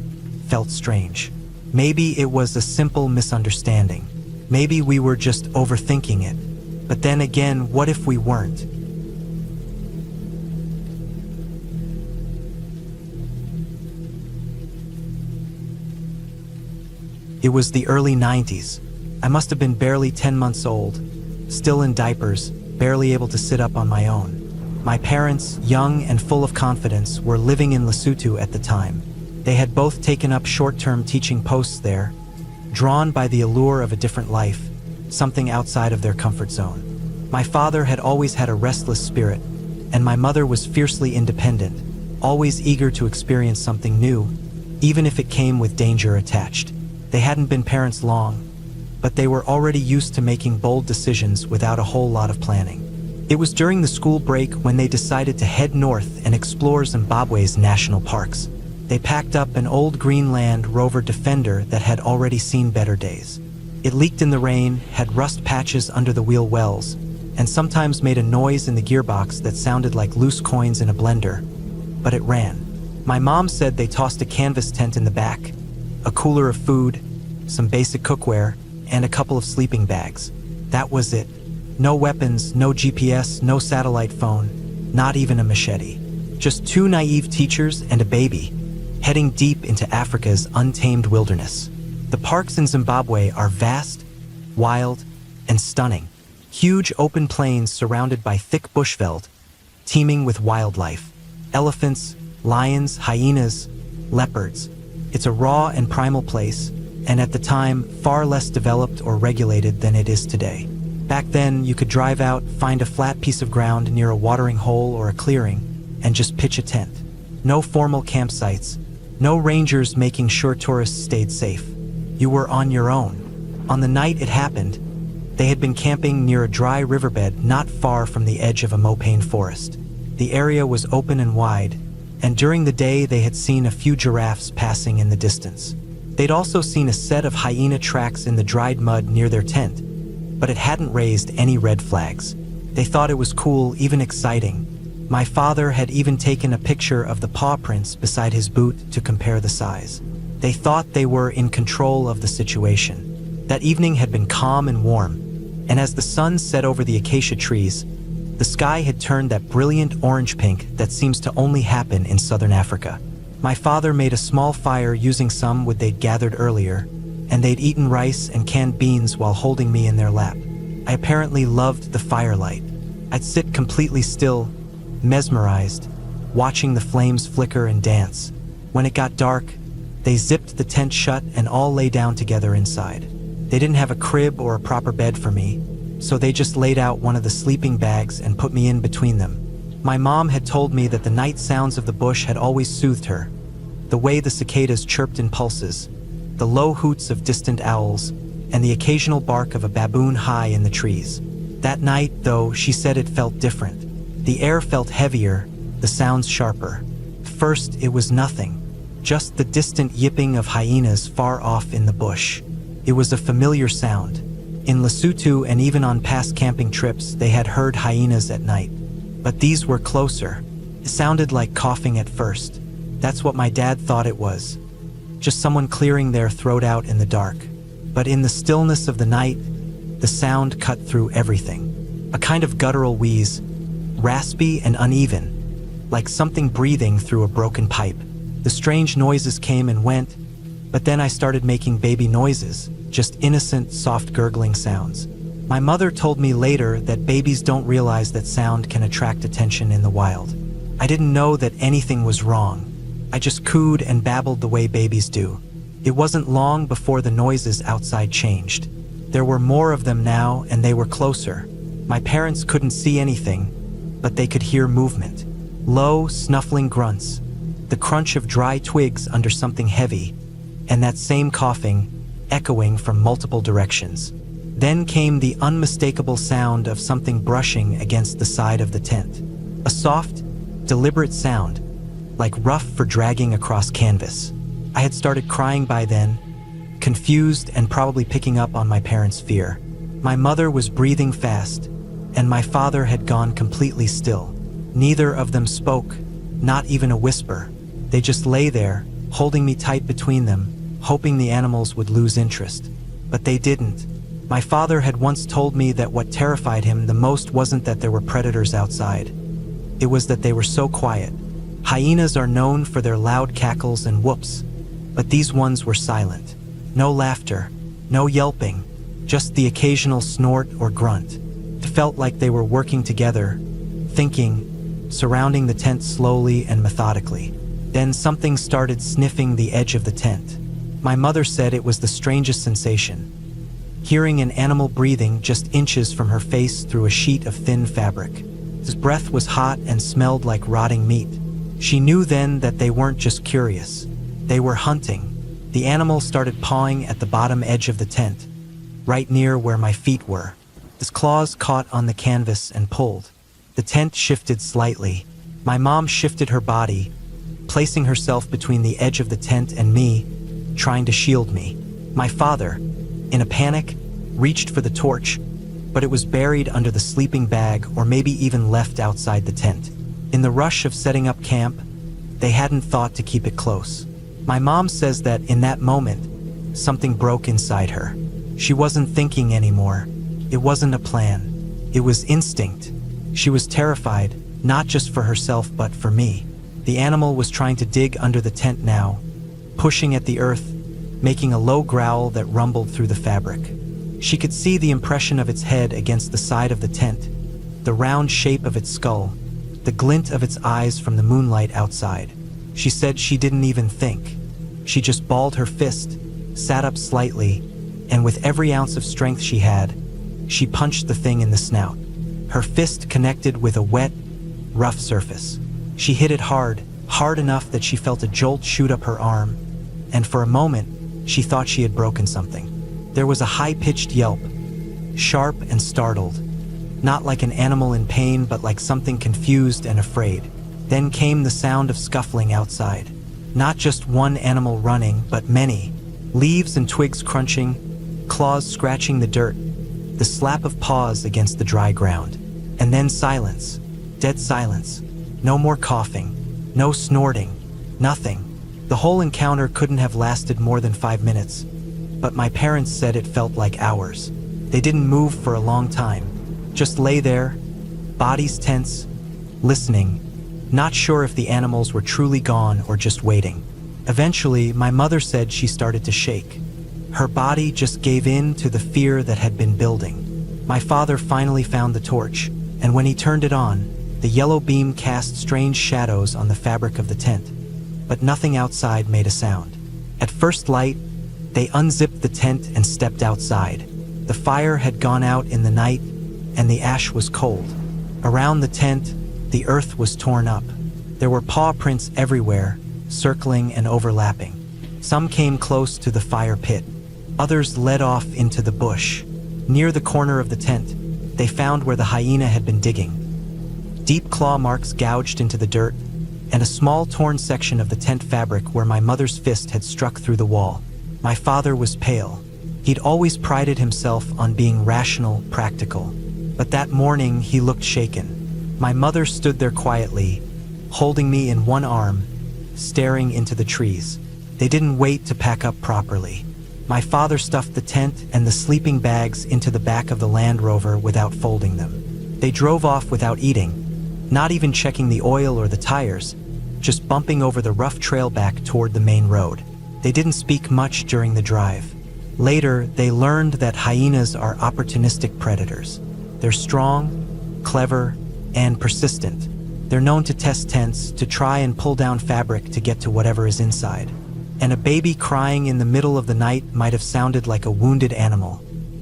felt strange. Maybe it was a simple misunderstanding. Maybe we were just overthinking it. But then again, what if we weren't? It was the early 90s. I must have been barely 10 months old, still in diapers, barely able to sit up on my own. My parents, young and full of confidence, were living in Lesotho at the time. They had both taken up short-term teaching posts there, drawn by the allure of a different life, something outside of their comfort zone. My father had always had a restless spirit, and my mother was fiercely independent, always eager to experience something new, even if it came with danger attached. They hadn't been parents long, but they were already used to making bold decisions without a whole lot of planning. It was during the school break when they decided to head north and explore Zimbabwe's national parks. They packed up an old Greenland Rover Defender that had already seen better days. It leaked in the rain, had rust patches under the wheel wells, and sometimes made a noise in the gearbox that sounded like loose coins in a blender. But it ran. My mom said they tossed a canvas tent in the back, a cooler of food, some basic cookware, and a couple of sleeping bags. That was it. No weapons, no GPS, no satellite phone, not even a machete. Just two naive teachers and a baby, heading deep into Africa's untamed wilderness. The parks in Zimbabwe are vast, wild, and stunning. Huge open plains surrounded by thick bushveld, teeming with wildlife. Elephants, lions, hyenas, leopards. It's a raw and primal place, and at the time, far less developed or regulated than it is today. Back then, you could drive out, find a flat piece of ground near a watering hole or a clearing, and just pitch a tent. No formal campsites, no rangers making sure tourists stayed safe. You were on your own. On the night it happened, they had been camping near a dry riverbed not far from the edge of a mopane forest. The area was open and wide, and during the day they had seen a few giraffes passing in the distance. They'd also seen a set of hyena tracks in the dried mud near their tent, but it hadn't raised any red flags. They thought it was cool, even exciting. My father had even taken a picture of the paw prints beside his boot to compare the size. They thought they were in control of the situation. That evening had been calm and warm, and as the sun set over the acacia trees, the sky had turned that brilliant orange-pink that seems to only happen in southern Africa. My father made a small fire using some wood they'd gathered earlier, and they'd eaten rice and canned beans while holding me in their lap. I apparently loved the firelight. I'd sit completely still, mesmerized, watching the flames flicker and dance. When it got dark, they zipped the tent shut and all lay down together inside. They didn't have a crib or a proper bed for me, so they just laid out one of the sleeping bags and put me in between them. My mom had told me that the night sounds of the bush had always soothed her. The way the cicadas chirped in pulses, the low hoots of distant owls, and the occasional bark of a baboon high in the trees. That night, though, she said it felt different. The air felt heavier, the sounds sharper. First, it was nothing, just the distant yipping of hyenas far off in the bush. It was a familiar sound. In Lesotho and even on past camping trips, they had heard hyenas at night. But these were closer. It sounded like coughing at first. That's what my dad thought it was. Just someone clearing their throat out in the dark. But in the stillness of the night, the sound cut through everything. A kind of guttural wheeze, raspy and uneven, like something breathing through a broken pipe. The strange noises came and went, but then I started making baby noises, just innocent, soft gurgling sounds. My mother told me later that babies don't realize that sound can attract attention in the wild. I didn't know that anything was wrong. I just cooed and babbled the way babies do. It wasn't long before the noises outside changed. There were more of them now, and they were closer. My parents couldn't see anything, but they could hear movement. Low, snuffling grunts, the crunch of dry twigs under something heavy, and that same coughing, echoing from multiple directions. Then came the unmistakable sound of something brushing against the side of the tent. A soft, deliberate sound, like rough for dragging across canvas. I had started crying by then, confused and probably picking up on my parents' fear. My mother was breathing fast, and my father had gone completely still. Neither of them spoke, not even a whisper. They just lay there, holding me tight between them, hoping the animals would lose interest. But they didn't. My father had once told me that what terrified him the most wasn't that there were predators outside. It was that they were so quiet. Hyenas are known for their loud cackles and whoops, but these ones were silent. No laughter, no yelping, just the occasional snort or grunt. It felt like they were working together, thinking, surrounding the tent slowly and methodically. Then something started sniffing the edge of the tent. My mother said it was the strangest sensation, hearing an animal breathing just inches from her face through a sheet of thin fabric. His breath was hot and smelled like rotting meat. She knew then that they weren't just curious. They were hunting. The animal started pawing at the bottom edge of the tent, right near where my feet were. His claws caught on the canvas and pulled. The tent shifted slightly. My mom shifted her body, placing herself between the edge of the tent and me, trying to shield me. My father, in a panic, reached for the torch, but it was buried under the sleeping bag or maybe even left outside the tent. In the rush of setting up camp, they hadn't thought to keep it close. My mom says that in that moment, something broke inside her. She wasn't thinking anymore. It wasn't a plan. It was instinct. She was terrified, not just for herself but for me. The animal was trying to dig under the tent now, pushing at the earth, making a low growl that rumbled through the fabric. She could see the impression of its head against the side of the tent, the round shape of its skull, the glint of its eyes from the moonlight outside. She said she didn't even think. She just balled her fist, sat up slightly, and with every ounce of strength she had, she punched the thing in the snout. Her fist connected with a wet, rough surface. She hit it hard, hard enough that she felt a jolt shoot up her arm, and for a moment, she thought she had broken something. There was a high-pitched yelp, sharp and startled, not like an animal in pain but like something confused and afraid. Then came the sound of scuffling outside. Not just one animal running, but many. Leaves and twigs crunching, claws scratching the dirt, the slap of paws against the dry ground. And then silence, dead silence. No more coughing, no snorting, nothing. The whole encounter couldn't have lasted more than 5 minutes, but my parents said it felt like hours. They didn't move for a long time, just lay there, bodies tense, listening, not sure if the animals were truly gone or just waiting. Eventually, my mother said she started to shake. Her body just gave in to the fear that had been building. My father finally found the torch, and when he turned it on, the yellow beam cast strange shadows on the fabric of the tent, but nothing outside made a sound. At first light, they unzipped the tent and stepped outside. The fire had gone out in the night, and the ash was cold. Around the tent, the earth was torn up. There were paw prints everywhere, circling and overlapping. Some came close to the fire pit. Others led off into the bush. Near the corner of the tent, they found where the hyena had been digging. Deep claw marks gouged into the dirt, and a small torn section of the tent fabric where my mother's fist had struck through the wall. My father was pale. He'd always prided himself on being rational, practical. But that morning, he looked shaken. My mother stood there quietly, holding me in one arm, staring into the trees. They didn't wait to pack up properly. My father stuffed the tent and the sleeping bags into the back of the Land Rover without folding them. They drove off without eating, not even checking the oil or the tires, just bumping over the rough trail back toward the main road. They didn't speak much during the drive. Later, they learned that hyenas are opportunistic predators. They're strong, clever, and persistent. They're known to test tents, to try and pull down fabric to get to whatever is inside. And a baby crying in the middle of the night might have sounded like a wounded animal,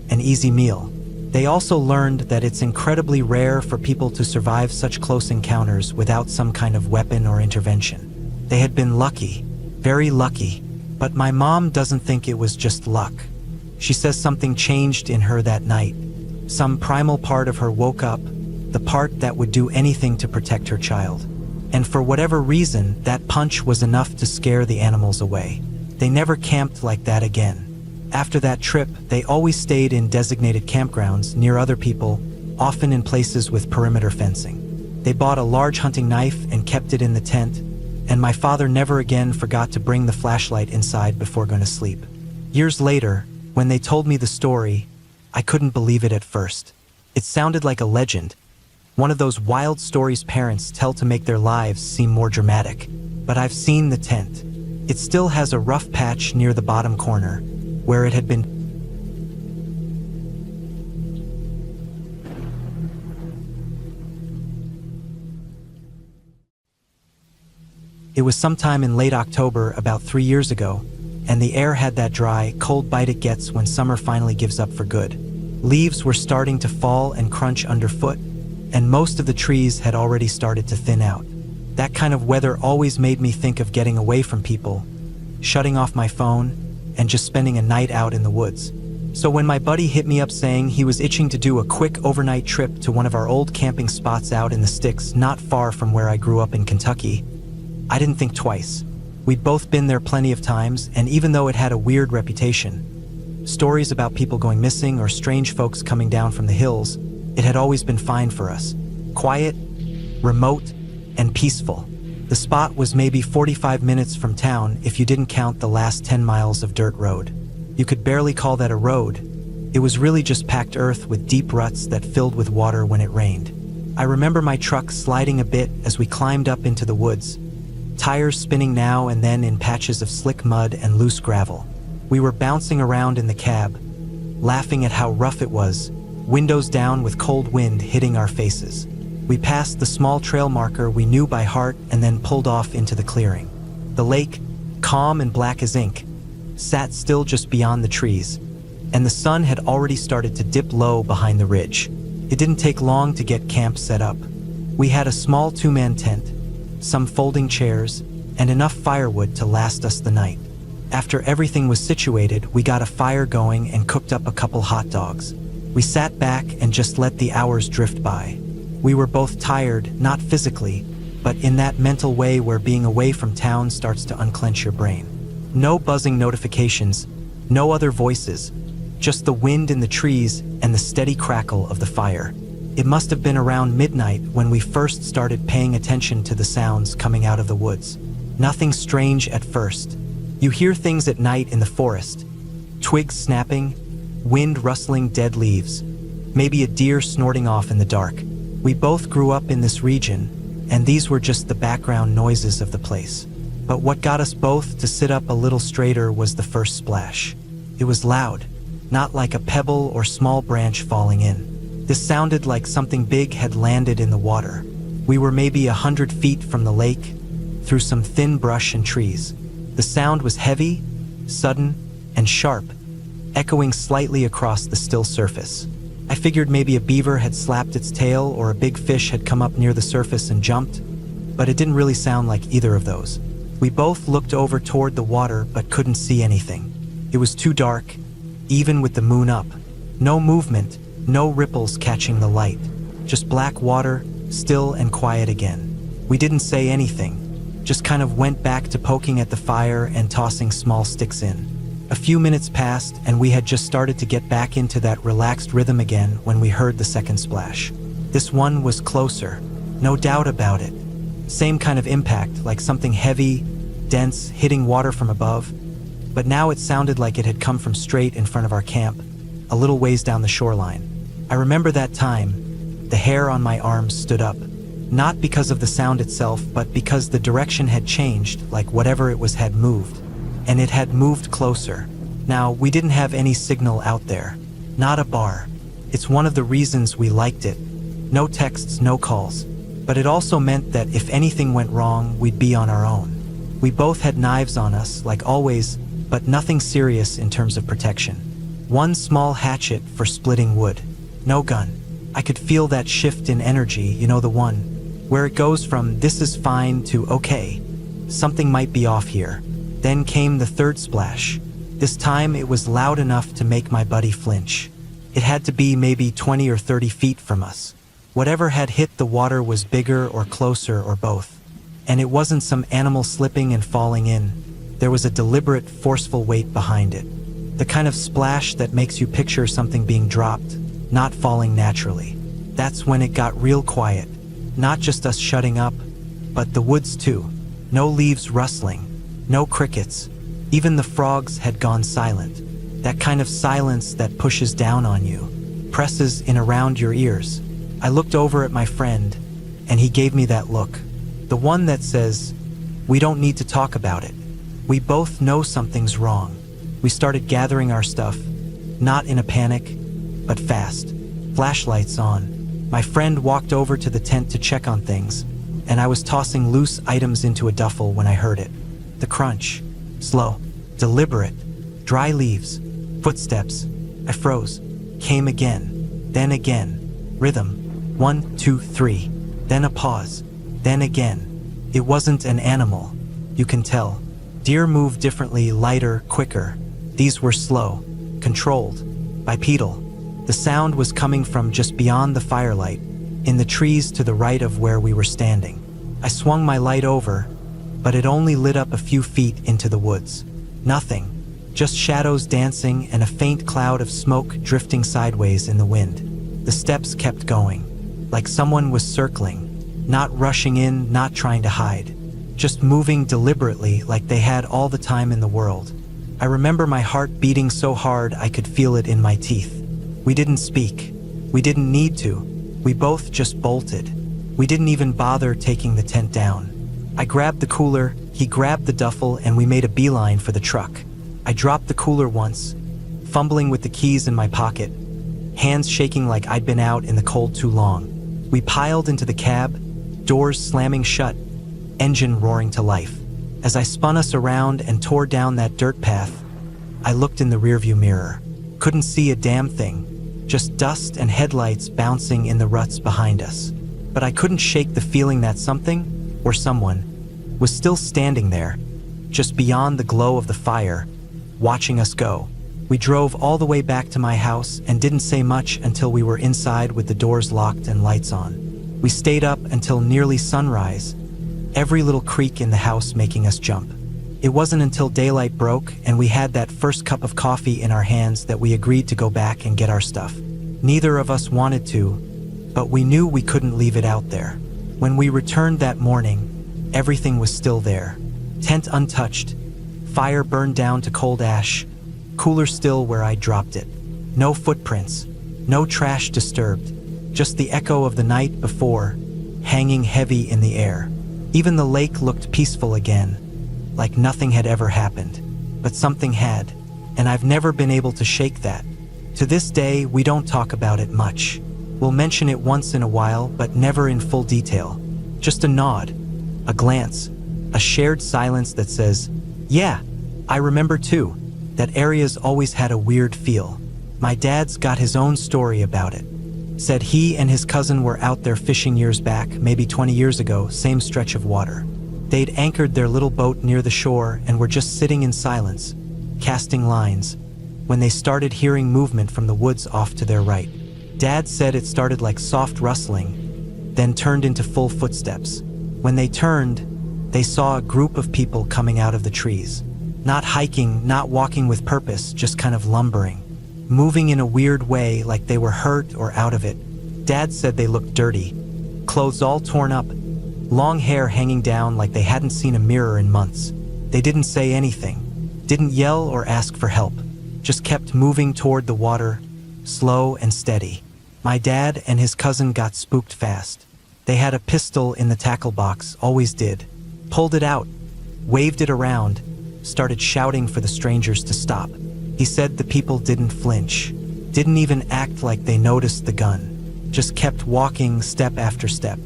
an easy meal. They also learned that it's incredibly rare for people to survive such close encounters without some kind of weapon or intervention. They had been lucky, very lucky, but my mom doesn't think it was just luck. She says something changed in her that night. Some primal part of her woke up, the part that would do anything to protect her child. And for whatever reason, that punch was enough to scare the animals away. They never camped like that again. After that trip, they always stayed in designated campgrounds near other people, often in places with perimeter fencing. They bought a large hunting knife and kept it in the tent, and my father never again forgot to bring the flashlight inside before going to sleep. Years later, when they told me the story, I couldn't believe it at first. It sounded like a legend, one of those wild stories parents tell to make their lives seem more dramatic. But I've seen the tent. It still has a rough patch near the bottom corner, where it had been. It was sometime in late October, about 3 years ago, and the air had that dry, cold bite it gets when summer finally gives up for good. Leaves were starting to fall and crunch underfoot, and most of the trees had already started to thin out. That kind of weather always made me think of getting away from people, shutting off my phone, and just spending a night out in the woods. So when my buddy hit me up saying he was itching to do a quick overnight trip to one of our old camping spots out in the sticks not far from where I grew up in Kentucky, I didn't think twice. We'd both been there plenty of times, and even though it had a weird reputation, stories about people going missing or strange folks coming down from the hills, it had always been fine for us. Quiet, remote, and peaceful. The spot was maybe 45 minutes from town if you didn't count the last 10 miles of dirt road. You could barely call that a road. It was really just packed earth with deep ruts that filled with water when it rained. I remember my truck sliding a bit as we climbed up into the woods, tires spinning now and then in patches of slick mud and loose gravel. We were bouncing around in the cab, laughing at how rough it was, windows down with cold wind hitting our faces. We passed the small trail marker we knew by heart and then pulled off into the clearing. The lake, calm and black as ink, sat still just beyond the trees, and the sun had already started to dip low behind the ridge. It didn't take long to get camp set up. We had a small 2-man tent, some folding chairs, and enough firewood to last us the night. After everything was situated, we got a fire going and cooked up a couple hot dogs. We sat back and just let the hours drift by. We were both tired, not physically, but in that mental way where being away from town starts to unclench your brain. No buzzing notifications, no other voices, just the wind in the trees and the steady crackle of the fire. It must have been around midnight when we first started paying attention to the sounds coming out of the woods. Nothing strange at first. You hear things at night in the forest. Twigs snapping, wind rustling dead leaves, maybe a deer snorting off in the dark. We both grew up in this region, and these were just the background noises of the place. But what got us both to sit up a little straighter was the first splash. It was loud, not like a pebble or small branch falling in. This sounded like something big had landed in the water. We were maybe 100 feet from the lake, through some thin brush and trees. The sound was heavy, sudden, and sharp, echoing slightly across the still surface. I figured maybe a beaver had slapped its tail or a big fish had come up near the surface and jumped, but it didn't really sound like either of those. We both looked over toward the water but couldn't see anything. It was too dark, even with the moon up. No movement, No ripples catching the light. Just black water, still and quiet again. We didn't say anything, just kind of went back to poking at the fire and tossing small sticks in. A few minutes passed and we had just started to get back into that relaxed rhythm again when we heard the second splash. This one was closer, no doubt about it. Same kind of impact, like something heavy, dense, hitting water from above. But now it sounded like it had come from straight in front of our camp, a little ways down the shoreline. I remember that time, the hair on my arms stood up. Not because of the sound itself, but because the direction had changed, like whatever it was had moved. And it had moved closer. Now, we didn't have any signal out there. Not a bar. It's one of the reasons we liked it. No texts, no calls. But it also meant that if anything went wrong, we'd be on our own. We both had knives on us, like always, but nothing serious in terms of protection. One small hatchet for splitting wood. No gun. I could feel that shift in energy, you know, the one where it goes from this is fine to okay, something might be off here. Then came the third splash. This time it was loud enough to make my buddy flinch. It had to be maybe 20 or 30 feet from us. Whatever had hit the water was bigger or closer or both. And it wasn't some animal slipping and falling in. There was a deliberate, forceful weight behind it. The kind of splash that makes you picture something being dropped, not falling naturally. That's when it got real quiet. Not just us shutting up, but the woods too. No leaves rustling, no crickets. Even the frogs had gone silent. That kind of silence that pushes down on you, presses in around your ears. I looked over at my friend, and he gave me that look. The one that says, "We don't need to talk about it. We both know something's wrong." We started gathering our stuff, not in a panic, but fast. Flashlights on. My friend walked over to the tent to check on things, and I was tossing loose items into a duffel when I heard it. The crunch. Slow. Deliberate. Dry leaves. Footsteps. I froze. Came again. Then again. Rhythm. 1, 2, 3. Then a pause. Then again. It wasn't an animal. You can tell. Deer move differently, lighter, quicker. These were slow. Controlled. Bipedal. The sound was coming from just beyond the firelight, in the trees to the right of where we were standing. I swung my light over, but it only lit up a few feet into the woods. Nothing, just shadows dancing and a faint cloud of smoke drifting sideways in the wind. The steps kept going, like someone was circling, not rushing in, not trying to hide, just moving deliberately like they had all the time in the world. I remember my heart beating so hard I could feel it in my teeth. We didn't speak. We didn't need to. We both just bolted. We didn't even bother taking the tent down. I grabbed the cooler, he grabbed the duffel, and we made a beeline for the truck. I dropped the cooler once, fumbling with the keys in my pocket, hands shaking like I'd been out in the cold too long. We piled into the cab, doors slamming shut, engine roaring to life. As I spun us around and tore down that dirt path, I looked in the rearview mirror. Couldn't see a damn thing. Just dust and headlights bouncing in the ruts behind us. But I couldn't shake the feeling that something, or someone, was still standing there, just beyond the glow of the fire, watching us go. We drove all the way back to my house and didn't say much until we were inside with the doors locked and lights on. We stayed up until nearly sunrise, every little creak in the house making us jump. It wasn't until daylight broke and we had that first cup of coffee in our hands that we agreed to go back and get our stuff. Neither of us wanted to, but we knew we couldn't leave it out there. When we returned that morning, everything was still there. Tent untouched, fire burned down to cold ash, cooler still where I dropped it. No footprints, no trash disturbed, just the echo of the night before, hanging heavy in the air. Even the lake looked peaceful again, like nothing had ever happened. But something had, and I've never been able to shake that. To this day, we don't talk about it much. We'll mention it once in a while, but never in full detail. Just a nod, a glance, a shared silence that says, "Yeah, I remember too." That area's always had a weird feel. My dad's got his own story about it. Said he and his cousin were out there fishing years back, maybe 20 years ago, same stretch of water. They'd anchored their little boat near the shore and were just sitting in silence, casting lines, when they started hearing movement from the woods off to their right. Dad said it started like soft rustling, then turned into full footsteps. When they turned, they saw a group of people coming out of the trees. Not hiking, not walking with purpose, just kind of lumbering. Moving in a weird way, like they were hurt or out of it. Dad said they looked dirty. Clothes all torn up. Long hair hanging down like they hadn't seen a mirror in months. They didn't say anything. Didn't yell or ask for help. Just kept moving toward the water, slow and steady. My dad and his cousin got spooked fast. They had a pistol in the tackle box, always did. Pulled it out, waved it around, started shouting for the strangers to stop. He said the people didn't flinch, didn't even act like they noticed the gun, just kept walking step after step.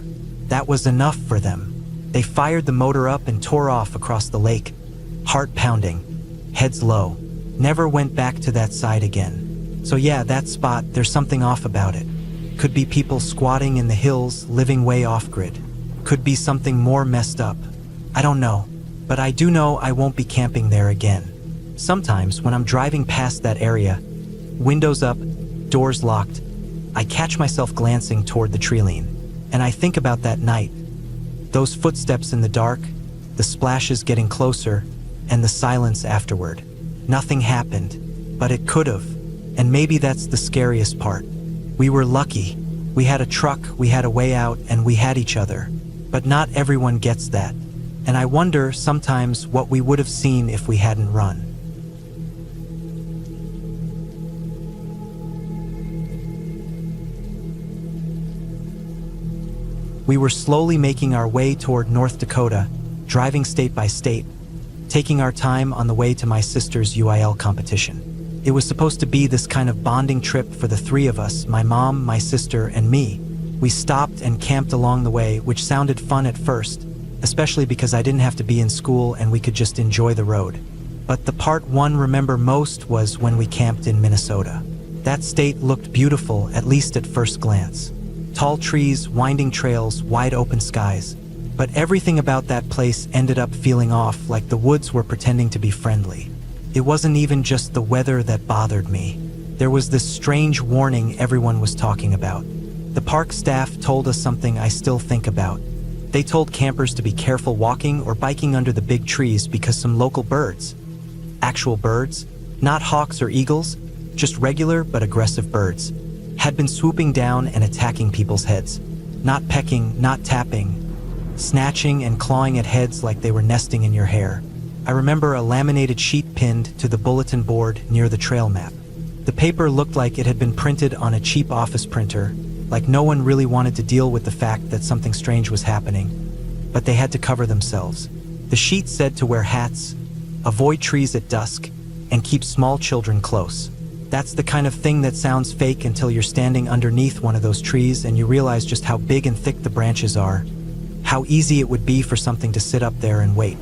That was enough for them. They fired the motor up and tore off across the lake, heart pounding, heads low. Never went back to that side again. So yeah, that spot, there's something off about it. Could be people squatting in the hills, living way off-grid. Could be something more messed up. I don't know, but I do know I won't be camping there again. Sometimes when I'm driving past that area, windows up, doors locked, I catch myself glancing toward the treeline, and I think about that night. Those footsteps in the dark, the splashes getting closer, and the silence afterward. Nothing happened, but it could have, and maybe that's the scariest part. We were lucky. We had a truck, we had a way out, and we had each other. But not everyone gets that. And I wonder sometimes what we would have seen if we hadn't run. We were slowly making our way toward North Dakota, driving state by state, taking our time on the way to my sister's UIL competition. It was supposed to be this kind of bonding trip for the three of us, my mom, my sister, and me. We stopped and camped along the way, which sounded fun at first, especially because I didn't have to be in school and we could just enjoy the road. But the part one remember most was when we camped in Minnesota. That state looked beautiful, at least at first glance. Tall trees, winding trails, wide open skies. But everything about that place ended up feeling off, like the woods were pretending to be friendly. It wasn't even just the weather that bothered me. There was this strange warning everyone was talking about. The park staff told us something I still think about. They told campers to be careful walking or biking under the big trees because some local birds, actual birds, not hawks or eagles, just regular but aggressive birds, had been swooping down and attacking people's heads. Not pecking, not tapping, snatching and clawing at heads like they were nesting in your hair. I remember a laminated sheet pinned to the bulletin board near the trail map. The paper looked like it had been printed on a cheap office printer, like no one really wanted to deal with the fact that something strange was happening, but they had to cover themselves. The sheet said to wear hats, avoid trees at dusk, and keep small children close. That's the kind of thing that sounds fake until you're standing underneath one of those trees and you realize just how big and thick the branches are, how easy it would be for something to sit up there and wait.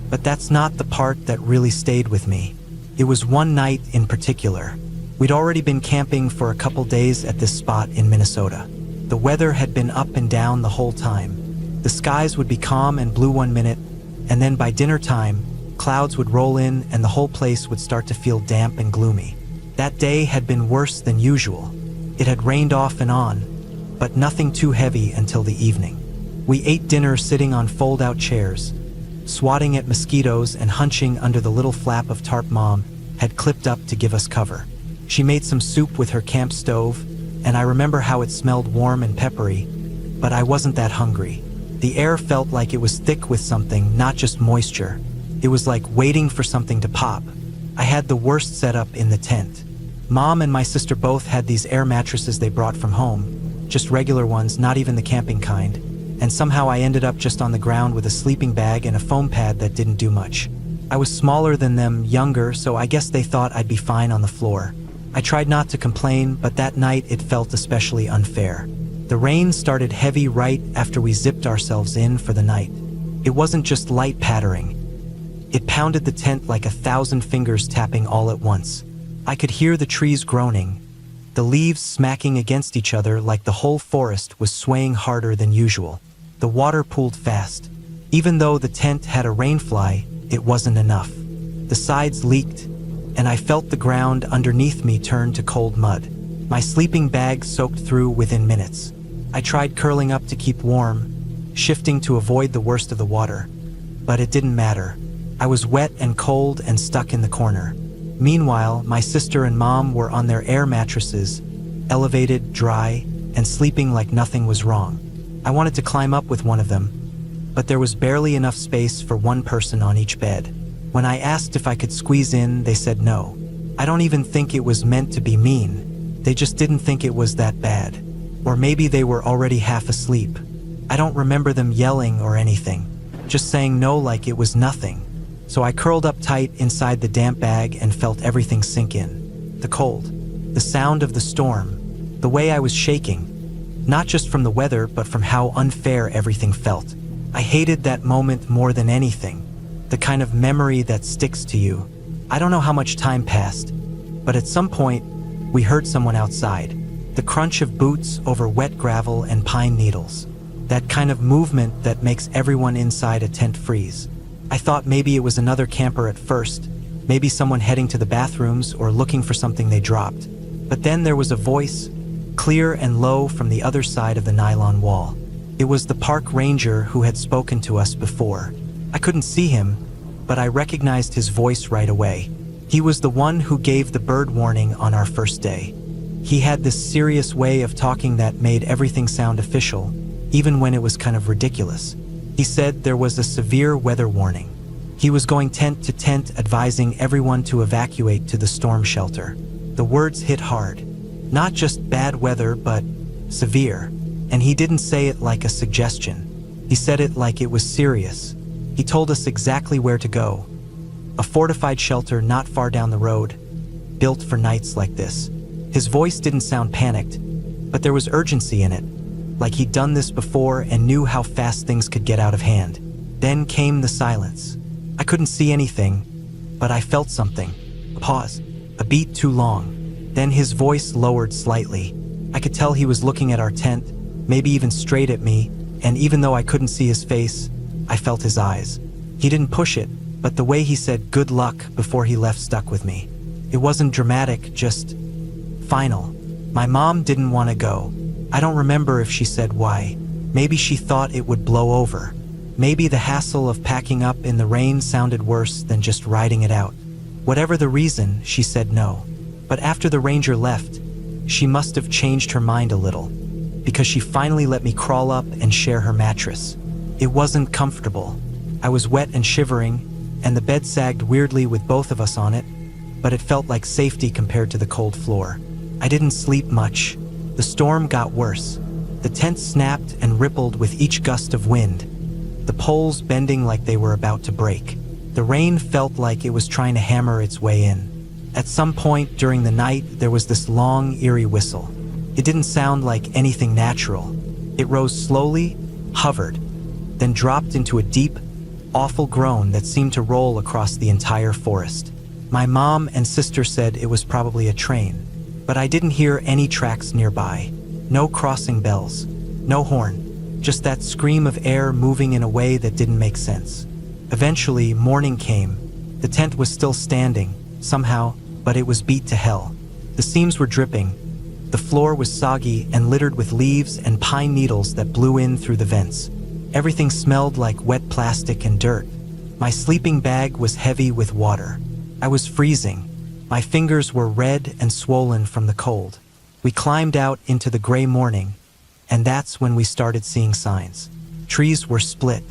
But that's not the part that really stayed with me. It was one night in particular. We'd already been camping for a couple days at this spot in Minnesota. The weather had been up and down the whole time. The skies would be calm and blue one minute, and then by dinner time, clouds would roll in and the whole place would start to feel damp and gloomy. That day had been worse than usual. It had rained off and on, but nothing too heavy until the evening. We ate dinner sitting on fold-out chairs, swatting at mosquitoes and hunching under the little flap of tarp Mom had clipped up to give us cover. She made some soup with her camp stove, and I remember how it smelled warm and peppery, but I wasn't that hungry. The air felt like it was thick with something, not just moisture. It was like waiting for something to pop. I had the worst setup in the tent. Mom and my sister both had these air mattresses they brought from home, just regular ones, not even the camping kind, and somehow I ended up just on the ground with a sleeping bag and a foam pad that didn't do much. I was smaller than them, younger, so I guess they thought I'd be fine on the floor. I tried not to complain, but that night it felt especially unfair. The rain started heavy right after we zipped ourselves in for the night. It wasn't just light pattering. It pounded the tent like 1,000 fingers tapping all at once. I could hear the trees groaning, the leaves smacking against each other like the whole forest was swaying harder than usual. The water pooled fast. Even though the tent had a rainfly, it wasn't enough. The sides leaked, and I felt the ground underneath me turn to cold mud. My sleeping bag soaked through within minutes. I tried curling up to keep warm, shifting to avoid the worst of the water. But it didn't matter. I was wet and cold and stuck in the corner. Meanwhile, my sister and mom were on their air mattresses, elevated, dry, and sleeping like nothing was wrong. I wanted to climb up with one of them, but there was barely enough space for one person on each bed. When I asked if I could squeeze in, they said no. I don't even think it was meant to be mean. They just didn't think it was that bad. Or maybe they were already half asleep. I don't remember them yelling or anything, just saying no like it was nothing. So I curled up tight inside the damp bag and felt everything sink in. The cold, the sound of the storm, the way I was shaking, not just from the weather but from how unfair everything felt. I hated that moment more than anything, the kind of memory that sticks to you. I don't know how much time passed, but at some point, we heard someone outside. The crunch of boots over wet gravel and pine needles. That kind of movement that makes everyone inside a tent freeze. I thought maybe it was another camper at first, maybe someone heading to the bathrooms or looking for something they dropped. But then there was a voice, clear and low from the other side of the nylon wall. It was the park ranger who had spoken to us before. I couldn't see him, but I recognized his voice right away. He was the one who gave the bird warning on our first day. He had this serious way of talking that made everything sound official, even when it was kind of ridiculous. He said there was a severe weather warning. He was going tent to tent advising everyone to evacuate to the storm shelter. The words hit hard. Not just bad weather, but severe. And he didn't say it like a suggestion. He said it like it was serious. He told us exactly where to go. A fortified shelter not far down the road, built for nights like this. His voice didn't sound panicked, but there was urgency in it, like he'd done this before and knew how fast things could get out of hand. Then came the silence. I couldn't see anything, but I felt something. A pause, a beat too long. Then his voice lowered slightly. I could tell he was looking at our tent, maybe even straight at me, and even though I couldn't see his face, I felt his eyes. He didn't push it, but the way he said good luck before he left stuck with me. It wasn't dramatic, just final. My mom didn't want to go. I don't remember if she said why. Maybe she thought it would blow over. Maybe the hassle of packing up in the rain sounded worse than just riding it out. Whatever the reason, she said no. But after the ranger left, she must have changed her mind a little, because she finally let me crawl up and share her mattress. It wasn't comfortable. I was wet and shivering, and the bed sagged weirdly with both of us on it, but it felt like safety compared to the cold floor. I didn't sleep much. The storm got worse. The tent snapped and rippled with each gust of wind, the poles bending like they were about to break. The rain felt like it was trying to hammer its way in. At some point during the night, there was this long, eerie whistle. It didn't sound like anything natural. It rose slowly, hovered, then dropped into a deep, awful groan that seemed to roll across the entire forest. My mom and sister said it was probably a train, but I didn't hear any tracks nearby. No crossing bells, no horn, just that scream of air moving in a way that didn't make sense. Eventually, morning came. The tent was still standing, somehow, but it was beat to hell. The seams were dripping. The floor was soggy and littered with leaves and pine needles that blew in through the vents. Everything smelled like wet plastic and dirt. My sleeping bag was heavy with water. I was freezing. My fingers were red and swollen from the cold. We climbed out into the gray morning, and that's when we started seeing signs. Trees were split.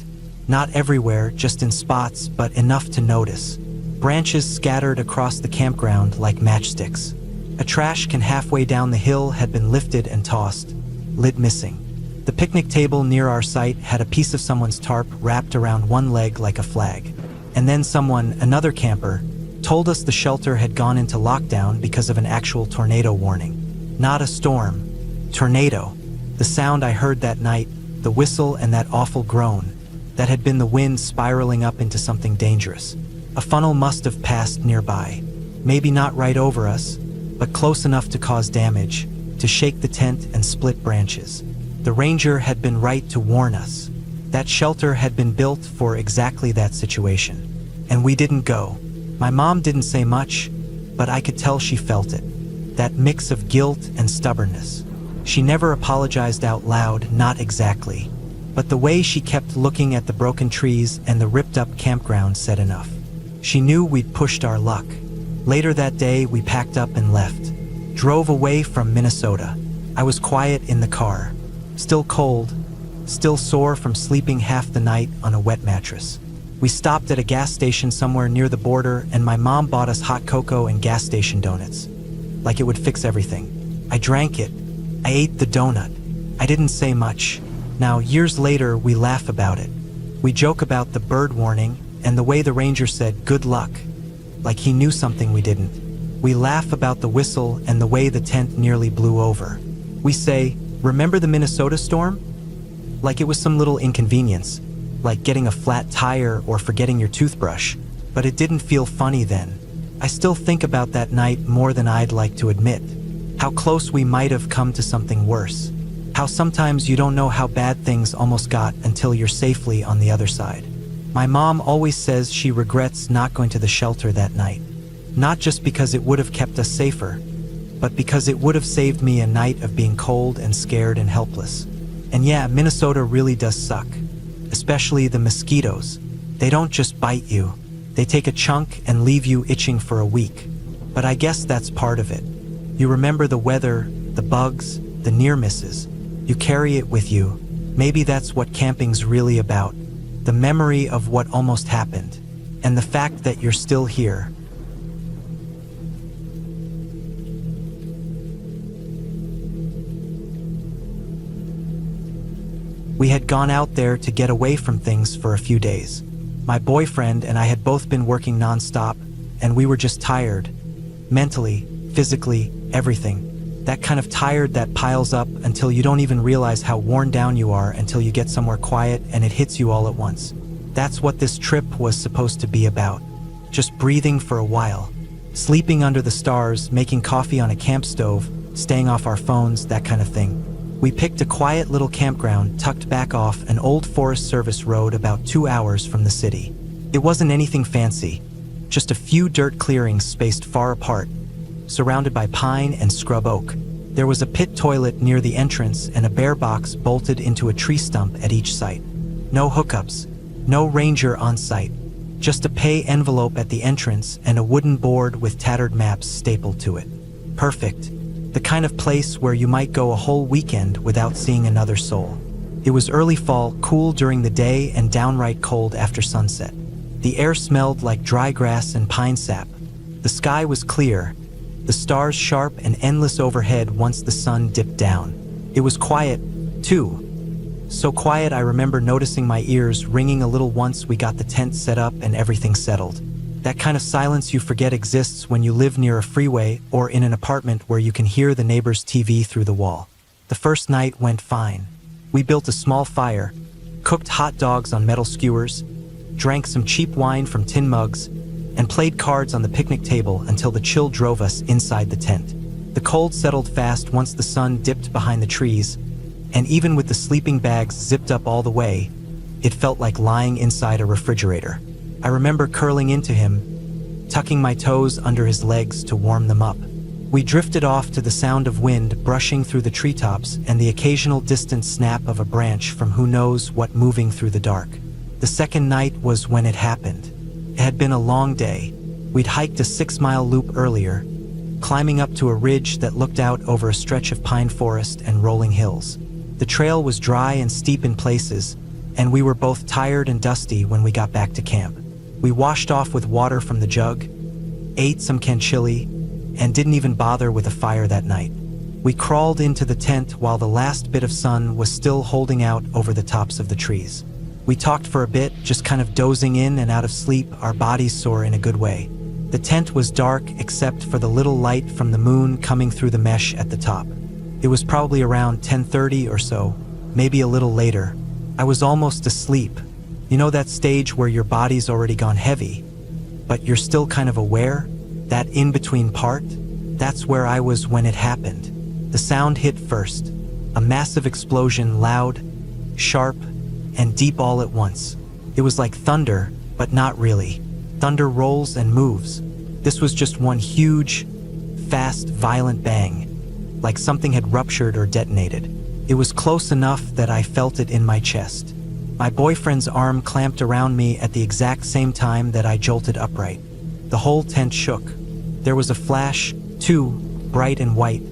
Not everywhere, just in spots, but enough to notice. Branches scattered across the campground like matchsticks. A trash can halfway down the hill had been lifted and tossed, lid missing. The picnic table near our site had a piece of someone's tarp wrapped around one leg like a flag. And then someone, another camper, told us the shelter had gone into lockdown because of an actual tornado warning. Not a storm. Tornado. The sound I heard that night, the whistle and that awful groan, that had been the wind spiraling up into something dangerous. A funnel must have passed nearby. Maybe not right over us, but close enough to cause damage, to shake the tent and split branches. The ranger had been right to warn us. That shelter had been built for exactly that situation. And we didn't go. My mom didn't say much, but I could tell she felt it. that mix of guilt and stubbornness. She never apologized out loud, not exactly. But the way she kept looking at the broken trees and the ripped-up campground said enough. She knew we'd pushed our luck. Later that day, we packed up and left. Drove away from Minnesota. I was quiet in the car. Still cold, still sore from sleeping half the night on a wet mattress. We stopped at a gas station somewhere near the border, and my mom bought us hot cocoa and gas station donuts. Like it would fix everything. I drank it. I ate the donut. I didn't say much. Now, years later, we laugh about it. We joke about the bird warning and the way the ranger said, "Good luck," like he knew something we didn't. We laugh about the whistle and the way the tent nearly blew over. We say, "Remember the Minnesota storm?" Like it was some little inconvenience, like getting a flat tire or forgetting your toothbrush. But it didn't feel funny then. I still think about that night more than I'd like to admit. How close we might have come to something worse. How sometimes you don't know how bad things almost got until you're safely on the other side. My mom always says she regrets not going to the shelter that night. Not just because it would have kept us safer, but because it would have saved me a night of being cold and scared and helpless. And yeah, Minnesota really does suck. Especially the mosquitoes. They don't just bite you. They take a chunk and leave you itching for a week. But I guess that's part of it. You remember the weather, the bugs, the near misses. You carry it with you. Maybe that's what camping's really about. The memory of what almost happened. And the fact that you're still here. We had gone out there to get away from things for a few days. My boyfriend and I had both been working nonstop, and we were just tired. Mentally, physically, everything. That kind of tired that piles up until you don't even realize how worn down you are until you get somewhere quiet and it hits you all at once. That's what this trip was supposed to be about. Just breathing for a while. Sleeping under the stars, making coffee on a camp stove, staying off our phones, that kind of thing. We picked a quiet little campground tucked back off an old Forest Service road about 2 hours from the city. It wasn't anything fancy, just a few dirt clearings spaced far apart, surrounded by pine and scrub oak. There was a pit toilet near the entrance and a bear box bolted into a tree stump at each site. No hookups, no ranger on site, just a pay envelope at the entrance and a wooden board with tattered maps stapled to it. Perfect. The kind of place where you might go a whole weekend without seeing another soul. It was early fall, cool during the day and downright cold after sunset. The air smelled like dry grass and pine sap. The sky was clear, the stars sharp and endless overhead once the sun dipped down. It was quiet, too. So quiet I remember noticing my ears ringing a little once we got the tent set up and everything settled. That kind of silence you forget exists when you live near a freeway or in an apartment where you can hear the neighbor's TV through the wall. The first night went fine. We built a small fire, cooked hot dogs on metal skewers, drank some cheap wine from tin mugs, and played cards on the picnic table until the chill drove us inside the tent. The cold settled fast once the sun dipped behind the trees, and even with the sleeping bags zipped up all the way, it felt like lying inside a refrigerator. I remember curling into him, tucking my toes under his legs to warm them up. We drifted off to the sound of wind brushing through the treetops and the occasional distant snap of a branch from who knows what moving through the dark. The second night was when it happened. It had been a long day. We'd hiked a 6-mile loop earlier, climbing up to a ridge that looked out over a stretch of pine forest and rolling hills. The trail was dry and steep in places, and we were both tired and dusty when we got back to camp. We washed off with water from the jug, ate some canned chili, and didn't even bother with a fire that night. We crawled into the tent while the last bit of sun was still holding out over the tops of the trees. We talked for a bit, just kind of dozing in and out of sleep, our bodies sore in a good way. The tent was dark except for the little light from the moon coming through the mesh at the top. It was probably around 10:30 or so, maybe a little later. I was almost asleep. You know that stage where your body's already gone heavy, but you're still kind of aware? That in-between part? That's where I was when it happened. The sound hit first. A massive explosion, loud, sharp, and deep all at once. It was like thunder, but not really. Thunder rolls and moves. This was just one huge, fast, violent bang, like something had ruptured or detonated. It was close enough that I felt it in my chest. My boyfriend's arm clamped around me at the exact same time that I jolted upright. The whole tent shook. There was a flash, too, bright and white,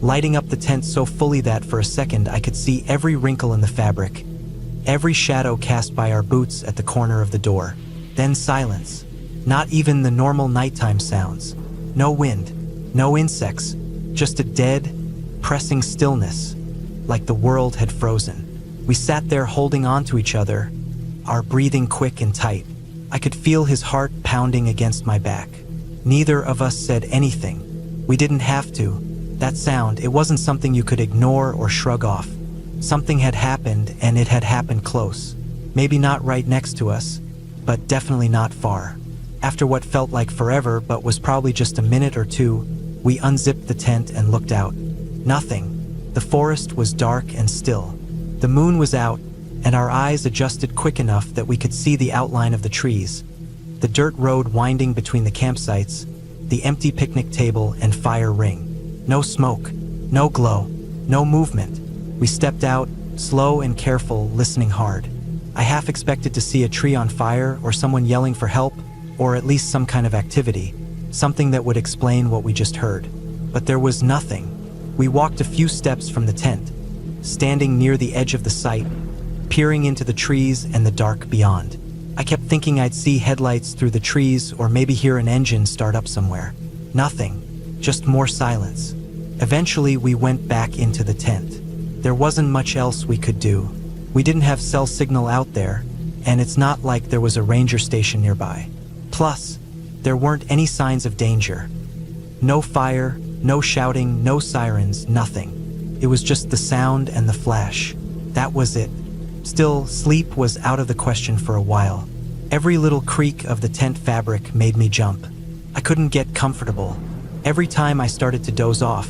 lighting up the tent so fully that for a second I could see every wrinkle in the fabric, every shadow cast by our boots at the corner of the door. Then silence. Not even the normal nighttime sounds. No wind, no insects, just a dead, pressing stillness, like the world had frozen. We sat there holding on to each other, our breathing quick and tight. I could feel his heart pounding against my back. Neither of us said anything. We didn't have to. That sound, it wasn't something you could ignore or shrug off. Something had happened, and it had happened close. Maybe not right next to us, but definitely not far. After what felt like forever, but was probably just a minute or two, we unzipped the tent and looked out. Nothing. The forest was dark and still. The moon was out, and our eyes adjusted quick enough that we could see the outline of the trees, the dirt road winding between the campsites, the empty picnic table and fire ring. No smoke, no glow, no movement. We stepped out, slow and careful, listening hard. I half expected to see a tree on fire or someone yelling for help, or at least some kind of activity, something that would explain what we just heard. But there was nothing. We walked a few steps from the tent, standing near the edge of the site, peering into the trees and the dark beyond. I kept thinking I'd see headlights through the trees or maybe hear an engine start up somewhere. Nothing, just more silence. Eventually, we went back into the tent. There wasn't much else we could do. We didn't have cell signal out there, and it's not like there was a ranger station nearby. Plus, there weren't any signs of danger. No fire, no shouting, no sirens, nothing. It was just the sound and the flash. That was it. Still, sleep was out of the question for a while. Every little creak of the tent fabric made me jump. I couldn't get comfortable. Every time I started to doze off,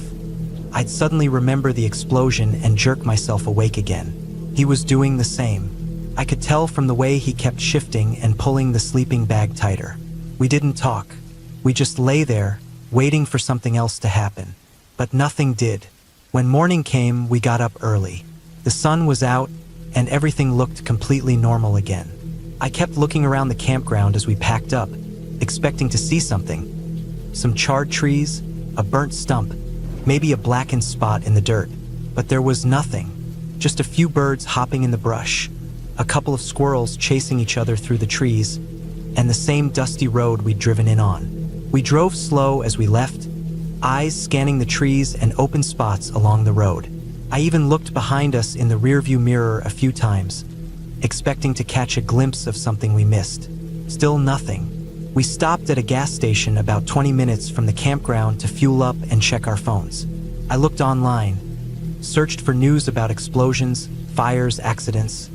I'd suddenly remember the explosion and jerk myself awake again. He was doing the same. I could tell from the way he kept shifting and pulling the sleeping bag tighter. We didn't talk. We just lay there, waiting for something else to happen. But nothing did. When morning came, we got up early. The sun was out, and everything looked completely normal again. I kept looking around the campground as we packed up, expecting to see something. Some charred trees, a burnt stump, maybe a blackened spot in the dirt. But there was nothing. Just a few birds hopping in the brush, a couple of squirrels chasing each other through the trees, and the same dusty road we'd driven in on. We drove slow as we left, eyes scanning the trees and open spots along the road. I even looked behind us in the rearview mirror a few times, expecting to catch a glimpse of something we missed. Still nothing. We stopped at a gas station about 20 minutes from the campground to fuel up and check our phones. I looked online, searched for news about explosions, fires, accidents,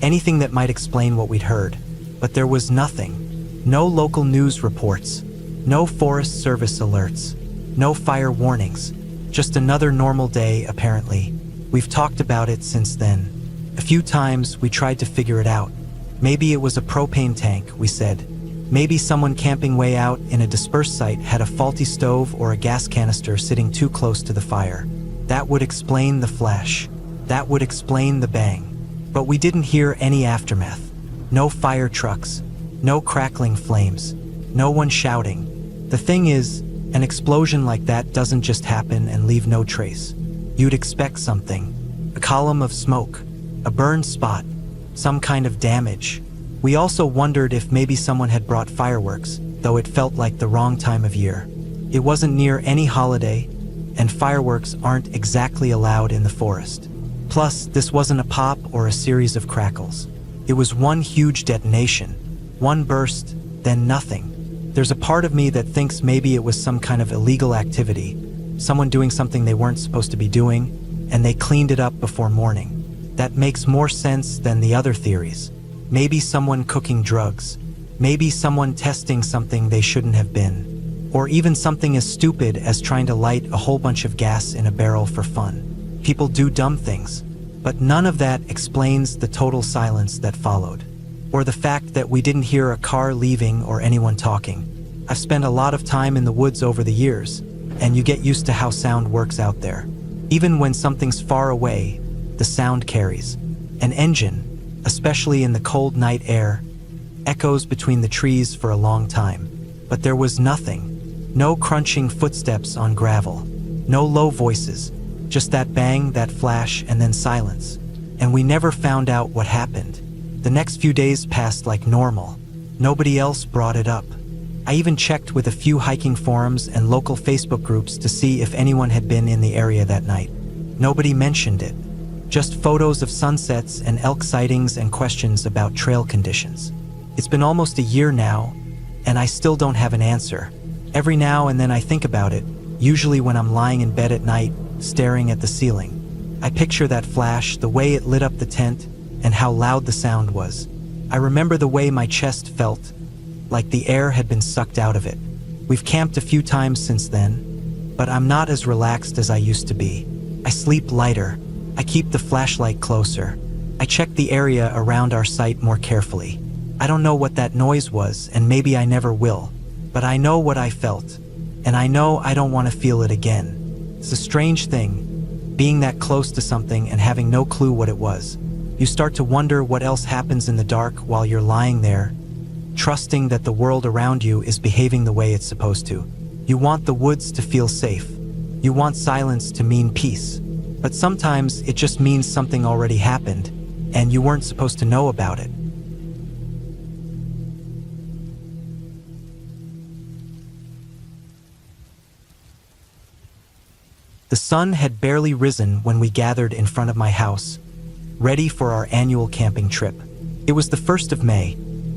anything that might explain what we'd heard. But there was nothing. No local news reports, no Forest Service alerts, no fire warnings. Just another normal day, apparently. We've talked about it since then. A few times we tried to figure it out. Maybe it was a propane tank, we said. Maybe someone camping way out in a dispersed site had a faulty stove or a gas canister sitting too close to the fire. That would explain the flash. That would explain the bang. But we didn't hear any aftermath. No fire trucks, no crackling flames, no one shouting. The thing is, an explosion like that doesn't just happen and leave no trace. You'd expect something. A column of smoke, a burned spot, some kind of damage. We also wondered if maybe someone had brought fireworks, though it felt like the wrong time of year. It wasn't near any holiday, and fireworks aren't exactly allowed in the forest. Plus, this wasn't a pop or a series of crackles. It was one huge detonation, one burst, then nothing. There's a part of me that thinks maybe it was some kind of illegal activity, someone doing something they weren't supposed to be doing, and they cleaned it up before morning. That makes more sense than the other theories. Maybe someone cooking drugs, maybe someone testing something they shouldn't have been, or even something as stupid as trying to light a whole bunch of gas in a barrel for fun. People do dumb things, but none of that explains the total silence that followed, or the fact that we didn't hear a car leaving or anyone talking. I've spent a lot of time in the woods over the years, and you get used to how sound works out there. Even when something's far away, the sound carries. An engine, especially in the cold night air, echoes between the trees for a long time. But there was nothing. No crunching footsteps on gravel. No low voices. Just that bang, that flash, and then silence. And we never found out what happened. The next few days passed like normal. Nobody else brought it up. I even checked with a few hiking forums and local Facebook groups to see if anyone had been in the area that night. Nobody mentioned it. Just photos of sunsets and elk sightings and questions about trail conditions. It's been almost a year now, and I still don't have an answer. Every now and then I think about it, usually when I'm lying in bed at night, staring at the ceiling. I picture that flash, the way it lit up the tent, and how loud the sound was. I remember the way my chest felt, like the air had been sucked out of it. We've camped a few times since then, but I'm not as relaxed as I used to be. I sleep lighter. I keep the flashlight closer. I check the area around our site more carefully. I don't know what that noise was, and maybe I never will, but I know what I felt, and I know I don't want to feel it again. It's a strange thing, being that close to something and having no clue what it was. You start to wonder what else happens in the dark while you're lying there, trusting that the world around you is behaving the way it's supposed to. You want the woods to feel safe. You want silence to mean peace. But sometimes it just means something already happened, and you weren't supposed to know about it. The sun had barely risen when we gathered in front of my house, ready for our annual camping trip. It was the 1st of May,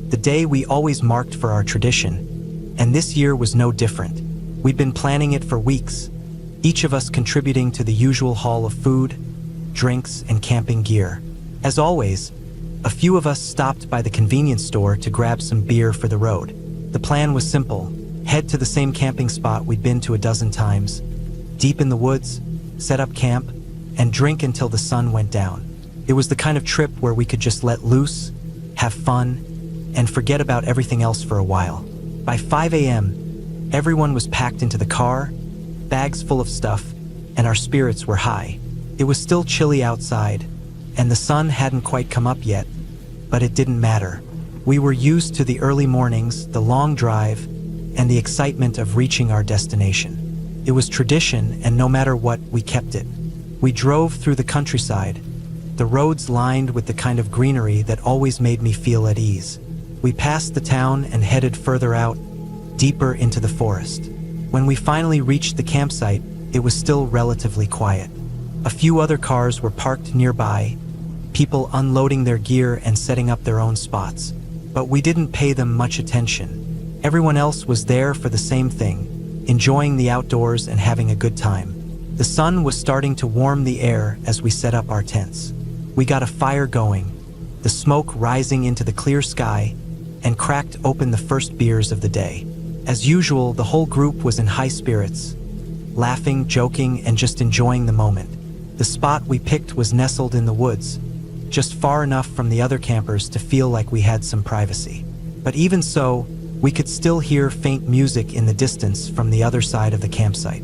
the day we always marked for our tradition, and this year was no different. We'd been planning it for weeks, each of us contributing to the usual haul of food, drinks, and camping gear. As always, a few of us stopped by the convenience store to grab some beer for the road. The plan was simple: head to the same camping spot we'd been to a dozen times, deep in the woods, set up camp, and drink until the sun went down. It was the kind of trip where we could just let loose, have fun, and forget about everything else for a while. By 5 a.m., everyone was packed into the car, bags full of stuff, and our spirits were high. It was still chilly outside, and the sun hadn't quite come up yet, but it didn't matter. We were used to the early mornings, the long drive, and the excitement of reaching our destination. It was tradition, and no matter what, we kept it. We drove through the countryside, the roads lined with the kind of greenery that always made me feel at ease. We passed the town and headed further out, deeper into the forest. When we finally reached the campsite, it was still relatively quiet. A few other cars were parked nearby, people unloading their gear and setting up their own spots. But we didn't pay them much attention. Everyone else was there for the same thing, enjoying the outdoors and having a good time. The sun was starting to warm the air as we set up our tents. We got a fire going, the smoke rising into the clear sky, and cracked open the first beers of the day. As usual, the whole group was in high spirits, laughing, joking, and just enjoying the moment. The spot we picked was nestled in the woods, just far enough from the other campers to feel like we had some privacy. But even so, we could still hear faint music in the distance from the other side of the campsite.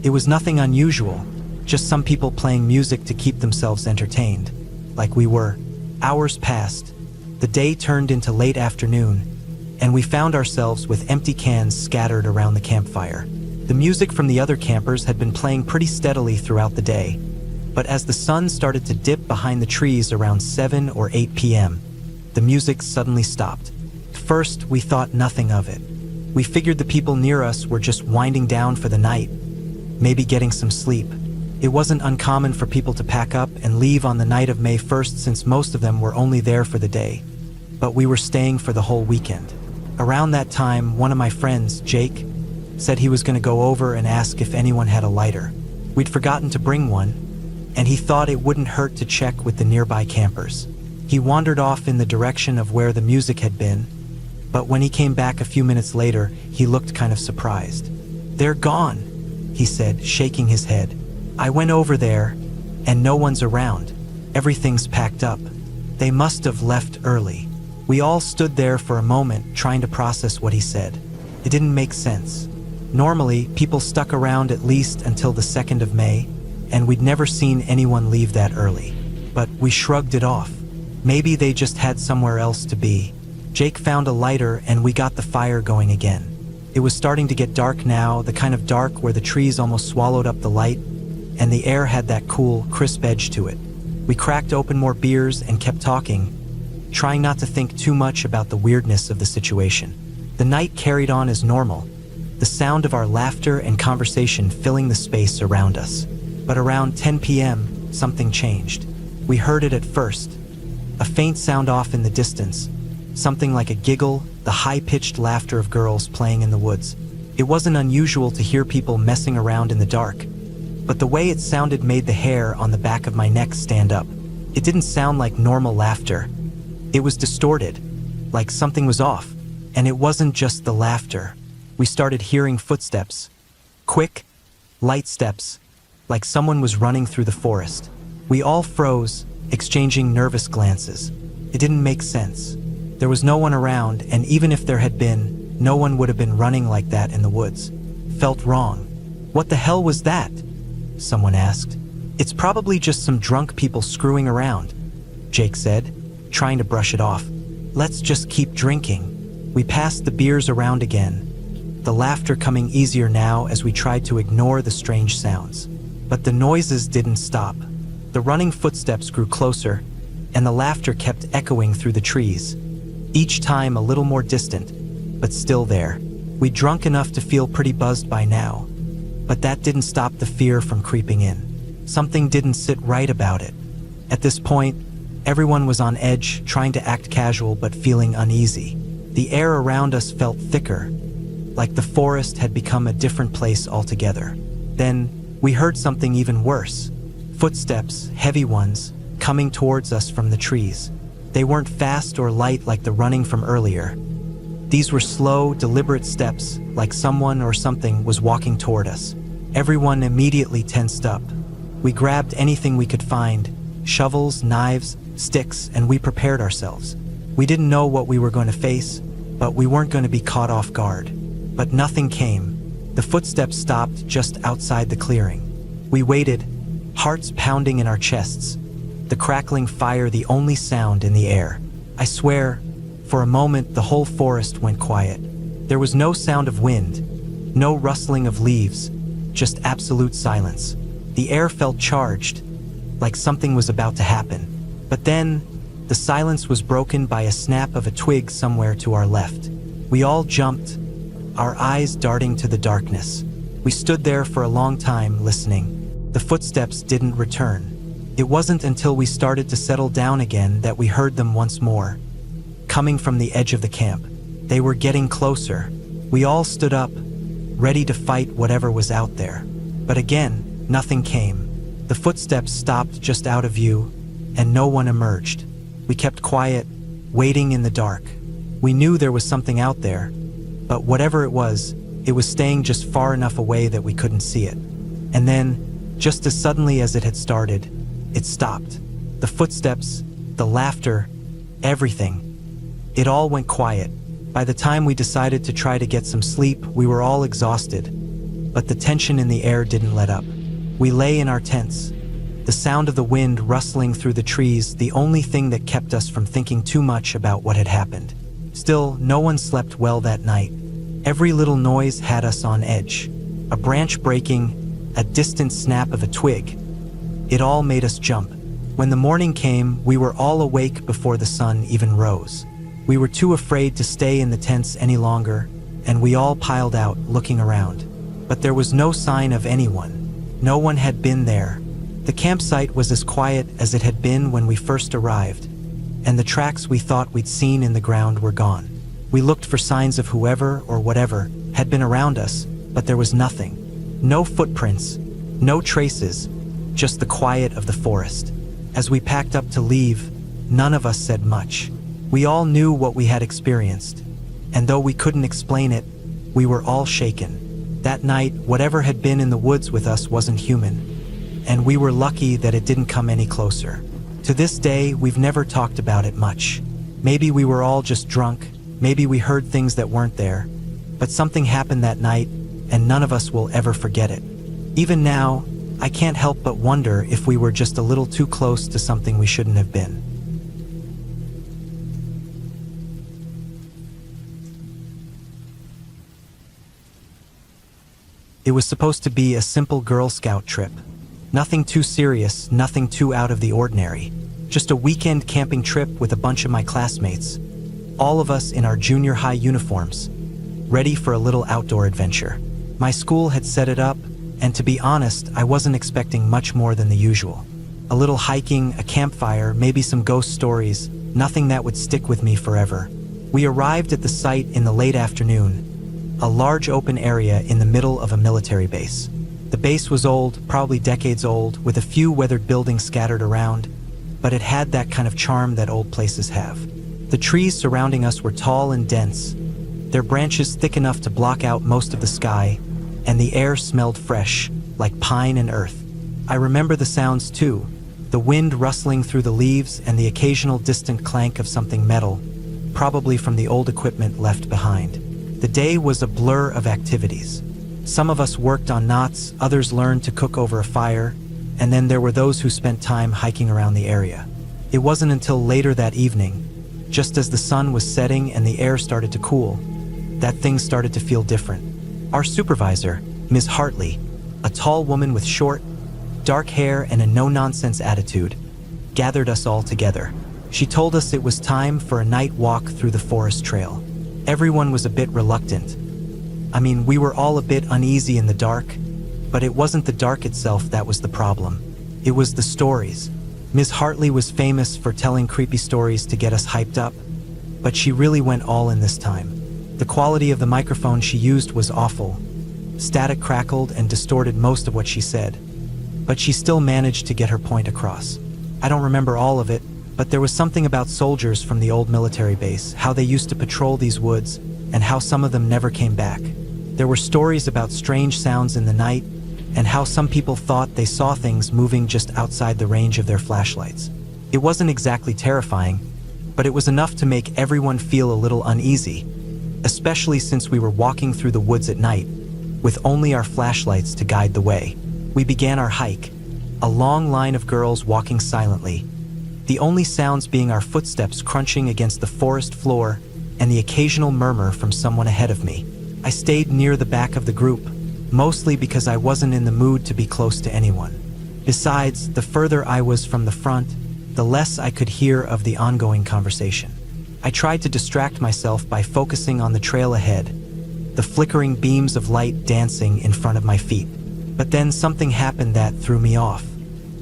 It was nothing unusual, just some people playing music to keep themselves entertained, like we were. Hours passed, the day turned into late afternoon, and we found ourselves with empty cans scattered around the campfire. The music from the other campers had been playing pretty steadily throughout the day, but as the sun started to dip behind the trees around 7 or 8 p.m., the music suddenly stopped. At first, we thought nothing of it. We figured the people near us were just winding down for the night, maybe getting some sleep. It wasn't uncommon for people to pack up and leave on the night of May 1st since most of them were only there for the day. But we were staying for the whole weekend. Around that time, one of my friends, Jake, said he was going to go over and ask if anyone had a lighter. We'd forgotten to bring one, and he thought it wouldn't hurt to check with the nearby campers. He wandered off in the direction of where the music had been, but when he came back a few minutes later, he looked kind of surprised. "They're gone," he said, shaking his head. "I went over there, and no one's around. Everything's packed up. They must have left early." We all stood there for a moment, trying to process what he said. It didn't make sense. Normally, people stuck around at least until the 2nd of May, and we'd never seen anyone leave that early. But we shrugged it off. Maybe they just had somewhere else to be. Jake found a lighter and we got the fire going again. It was starting to get dark now, the kind of dark where the trees almost swallowed up the light, and the air had that cool, crisp edge to it. We cracked open more beers and kept talking, trying not to think too much about the weirdness of the situation. The night carried on as normal, the sound of our laughter and conversation filling the space around us. But around 10 p.m., something changed. We heard it at first, a faint sound off in the distance, something like a giggle, the high-pitched laughter of girls playing in the woods. It wasn't unusual to hear people messing around in the dark, but the way it sounded made the hair on the back of my neck stand up. It didn't sound like normal laughter. It was distorted, like something was off. And it wasn't just the laughter. We started hearing footsteps. Quick, light steps, like someone was running through the forest. We all froze, exchanging nervous glances. It didn't make sense. There was no one around, and even if there had been, no one would have been running like that in the woods. Felt wrong. What the hell was that? Someone asked. It's probably just some drunk people screwing around, Jake said, trying to brush it off. Let's just keep drinking. We passed the beers around again, the laughter coming easier now as we tried to ignore the strange sounds. But the noises didn't stop. The running footsteps grew closer, and the laughter kept echoing through the trees, each time a little more distant, but still there. We'd drunk enough to feel pretty buzzed by now, but that didn't stop the fear from creeping in. Something didn't sit right about it. At this point, everyone was on edge, trying to act casual but feeling uneasy. The air around us felt thicker, like the forest had become a different place altogether. Then, we heard something even worse. Footsteps, heavy ones, coming towards us from the trees. They weren't fast or light like the running from earlier. These were slow, deliberate steps, like someone or something was walking toward us. Everyone immediately tensed up. We grabbed anything we could find, shovels, knives, sticks, and we prepared ourselves. We didn't know what we were going to face, but we weren't going to be caught off guard. But nothing came. The footsteps stopped just outside the clearing. We waited, hearts pounding in our chests, the crackling fire the only sound in the air. I swear, for a moment the whole forest went quiet. There was no sound of wind, no rustling of leaves, just absolute silence. The air felt charged, like something was about to happen. But then, the silence was broken by a snap of a twig somewhere to our left. We all jumped, our eyes darting to the darkness. We stood there for a long time, listening. The footsteps didn't return. It wasn't until we started to settle down again that we heard them once more, coming from the edge of the camp. They were getting closer. We all stood up, ready to fight whatever was out there. But again, nothing came. The footsteps stopped just out of view, and no one emerged. We kept quiet, waiting in the dark. We knew there was something out there, but whatever it was staying just far enough away that we couldn't see it. And then, just as suddenly as it had started, it stopped. The footsteps, the laughter, everything. It all went quiet. By the time we decided to try to get some sleep, we were all exhausted, but the tension in the air didn't let up. We lay in our tents, the sound of the wind rustling through the trees, the only thing that kept us from thinking too much about what had happened. Still, no one slept well that night. Every little noise had us on edge. A branch breaking, a distant snap of a twig. It all made us jump. When the morning came, we were all awake before the sun even rose. We were too afraid to stay in the tents any longer, and we all piled out, looking around. But there was no sign of anyone. No one had been there. The campsite was as quiet as it had been when we first arrived, and the tracks we thought we'd seen in the ground were gone. We looked for signs of whoever or whatever had been around us, but there was nothing. No footprints, no traces, just the quiet of the forest. As we packed up to leave, none of us said much. We all knew what we had experienced, and though we couldn't explain it, we were all shaken. That night, whatever had been in the woods with us wasn't human, and we were lucky that it didn't come any closer. To this day, we've never talked about it much. Maybe we were all just drunk, maybe we heard things that weren't there, but something happened that night, and none of us will ever forget it. Even now, I can't help but wonder if we were just a little too close to something we shouldn't have been. It was supposed to be a simple Girl Scout trip. Nothing too serious, nothing too out of the ordinary. Just a weekend camping trip with a bunch of my classmates. All of us in our junior high uniforms, ready for a little outdoor adventure. My school had set it up, and to be honest, I wasn't expecting much more than the usual. A little hiking, a campfire, maybe some ghost stories, nothing that would stick with me forever. We arrived at the site in the late afternoon, a large open area in the middle of a military base. The base was old, probably decades old, with a few weathered buildings scattered around, but it had that kind of charm that old places have. The trees surrounding us were tall and dense, their branches thick enough to block out most of the sky, and the air smelled fresh, like pine and earth. I remember the sounds too, the wind rustling through the leaves and the occasional distant clank of something metal, probably from the old equipment left behind. The day was a blur of activities. Some of us worked on knots, others learned to cook over a fire, and then there were those who spent time hiking around the area. It wasn't until later that evening, just as the sun was setting and the air started to cool, that things started to feel different. Our supervisor, Ms. Hartley, a tall woman with short, dark hair and a no-nonsense attitude, gathered us all together. She told us it was time for a night walk through the forest trail. Everyone was a bit reluctant. I mean, we were all a bit uneasy in the dark, but it wasn't the dark itself that was the problem. It was the stories. Ms. Hartley was famous for telling creepy stories to get us hyped up, but she really went all in this time. The quality of the microphone she used was awful. Static crackled and distorted most of what she said, but she still managed to get her point across. I don't remember all of it, but there was something about soldiers from the old military base, how they used to patrol these woods, and how some of them never came back. There were stories about strange sounds in the night, and how some people thought they saw things moving just outside the range of their flashlights. It wasn't exactly terrifying, but it was enough to make everyone feel a little uneasy, especially since we were walking through the woods at night, with only our flashlights to guide the way. We began our hike, a long line of girls walking silently, the only sounds being our footsteps crunching against the forest floor and the occasional murmur from someone ahead of me. I stayed near the back of the group, mostly because I wasn't in the mood to be close to anyone. Besides, the further I was from the front, the less I could hear of the ongoing conversation. I tried to distract myself by focusing on the trail ahead, the flickering beams of light dancing in front of my feet. But then something happened that threw me off.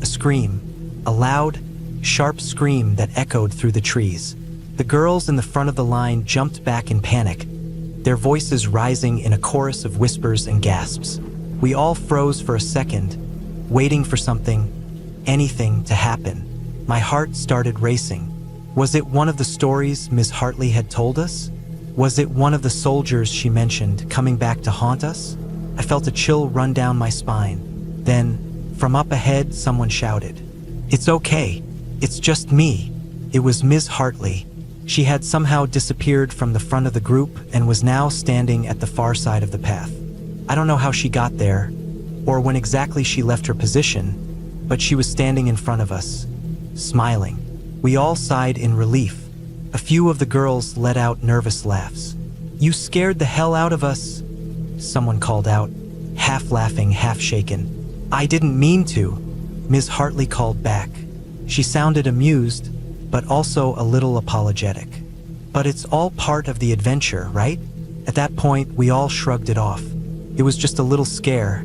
A scream, a loud, sharp scream that echoed through the trees. The girls in the front of the line jumped back in panic, their voices rising in a chorus of whispers and gasps. We all froze for a second, waiting for something, anything to happen. My heart started racing. Was it one of the stories Ms. Hartley had told us? Was it one of the soldiers she mentioned coming back to haunt us? I felt a chill run down my spine. Then, from up ahead, someone shouted, "It's okay. It's just me." It was Ms. Hartley. She had somehow disappeared from the front of the group and was now standing at the far side of the path. I don't know how she got there, or when exactly she left her position, but she was standing in front of us, smiling. We all sighed in relief. A few of the girls let out nervous laughs. "You scared the hell out of us," someone called out, half laughing, half shaken. "I didn't mean to," Ms. Hartley called back. She sounded amused, but also a little apologetic. "But it's all part of the adventure, right?" At that point, we all shrugged it off. It was just a little scare,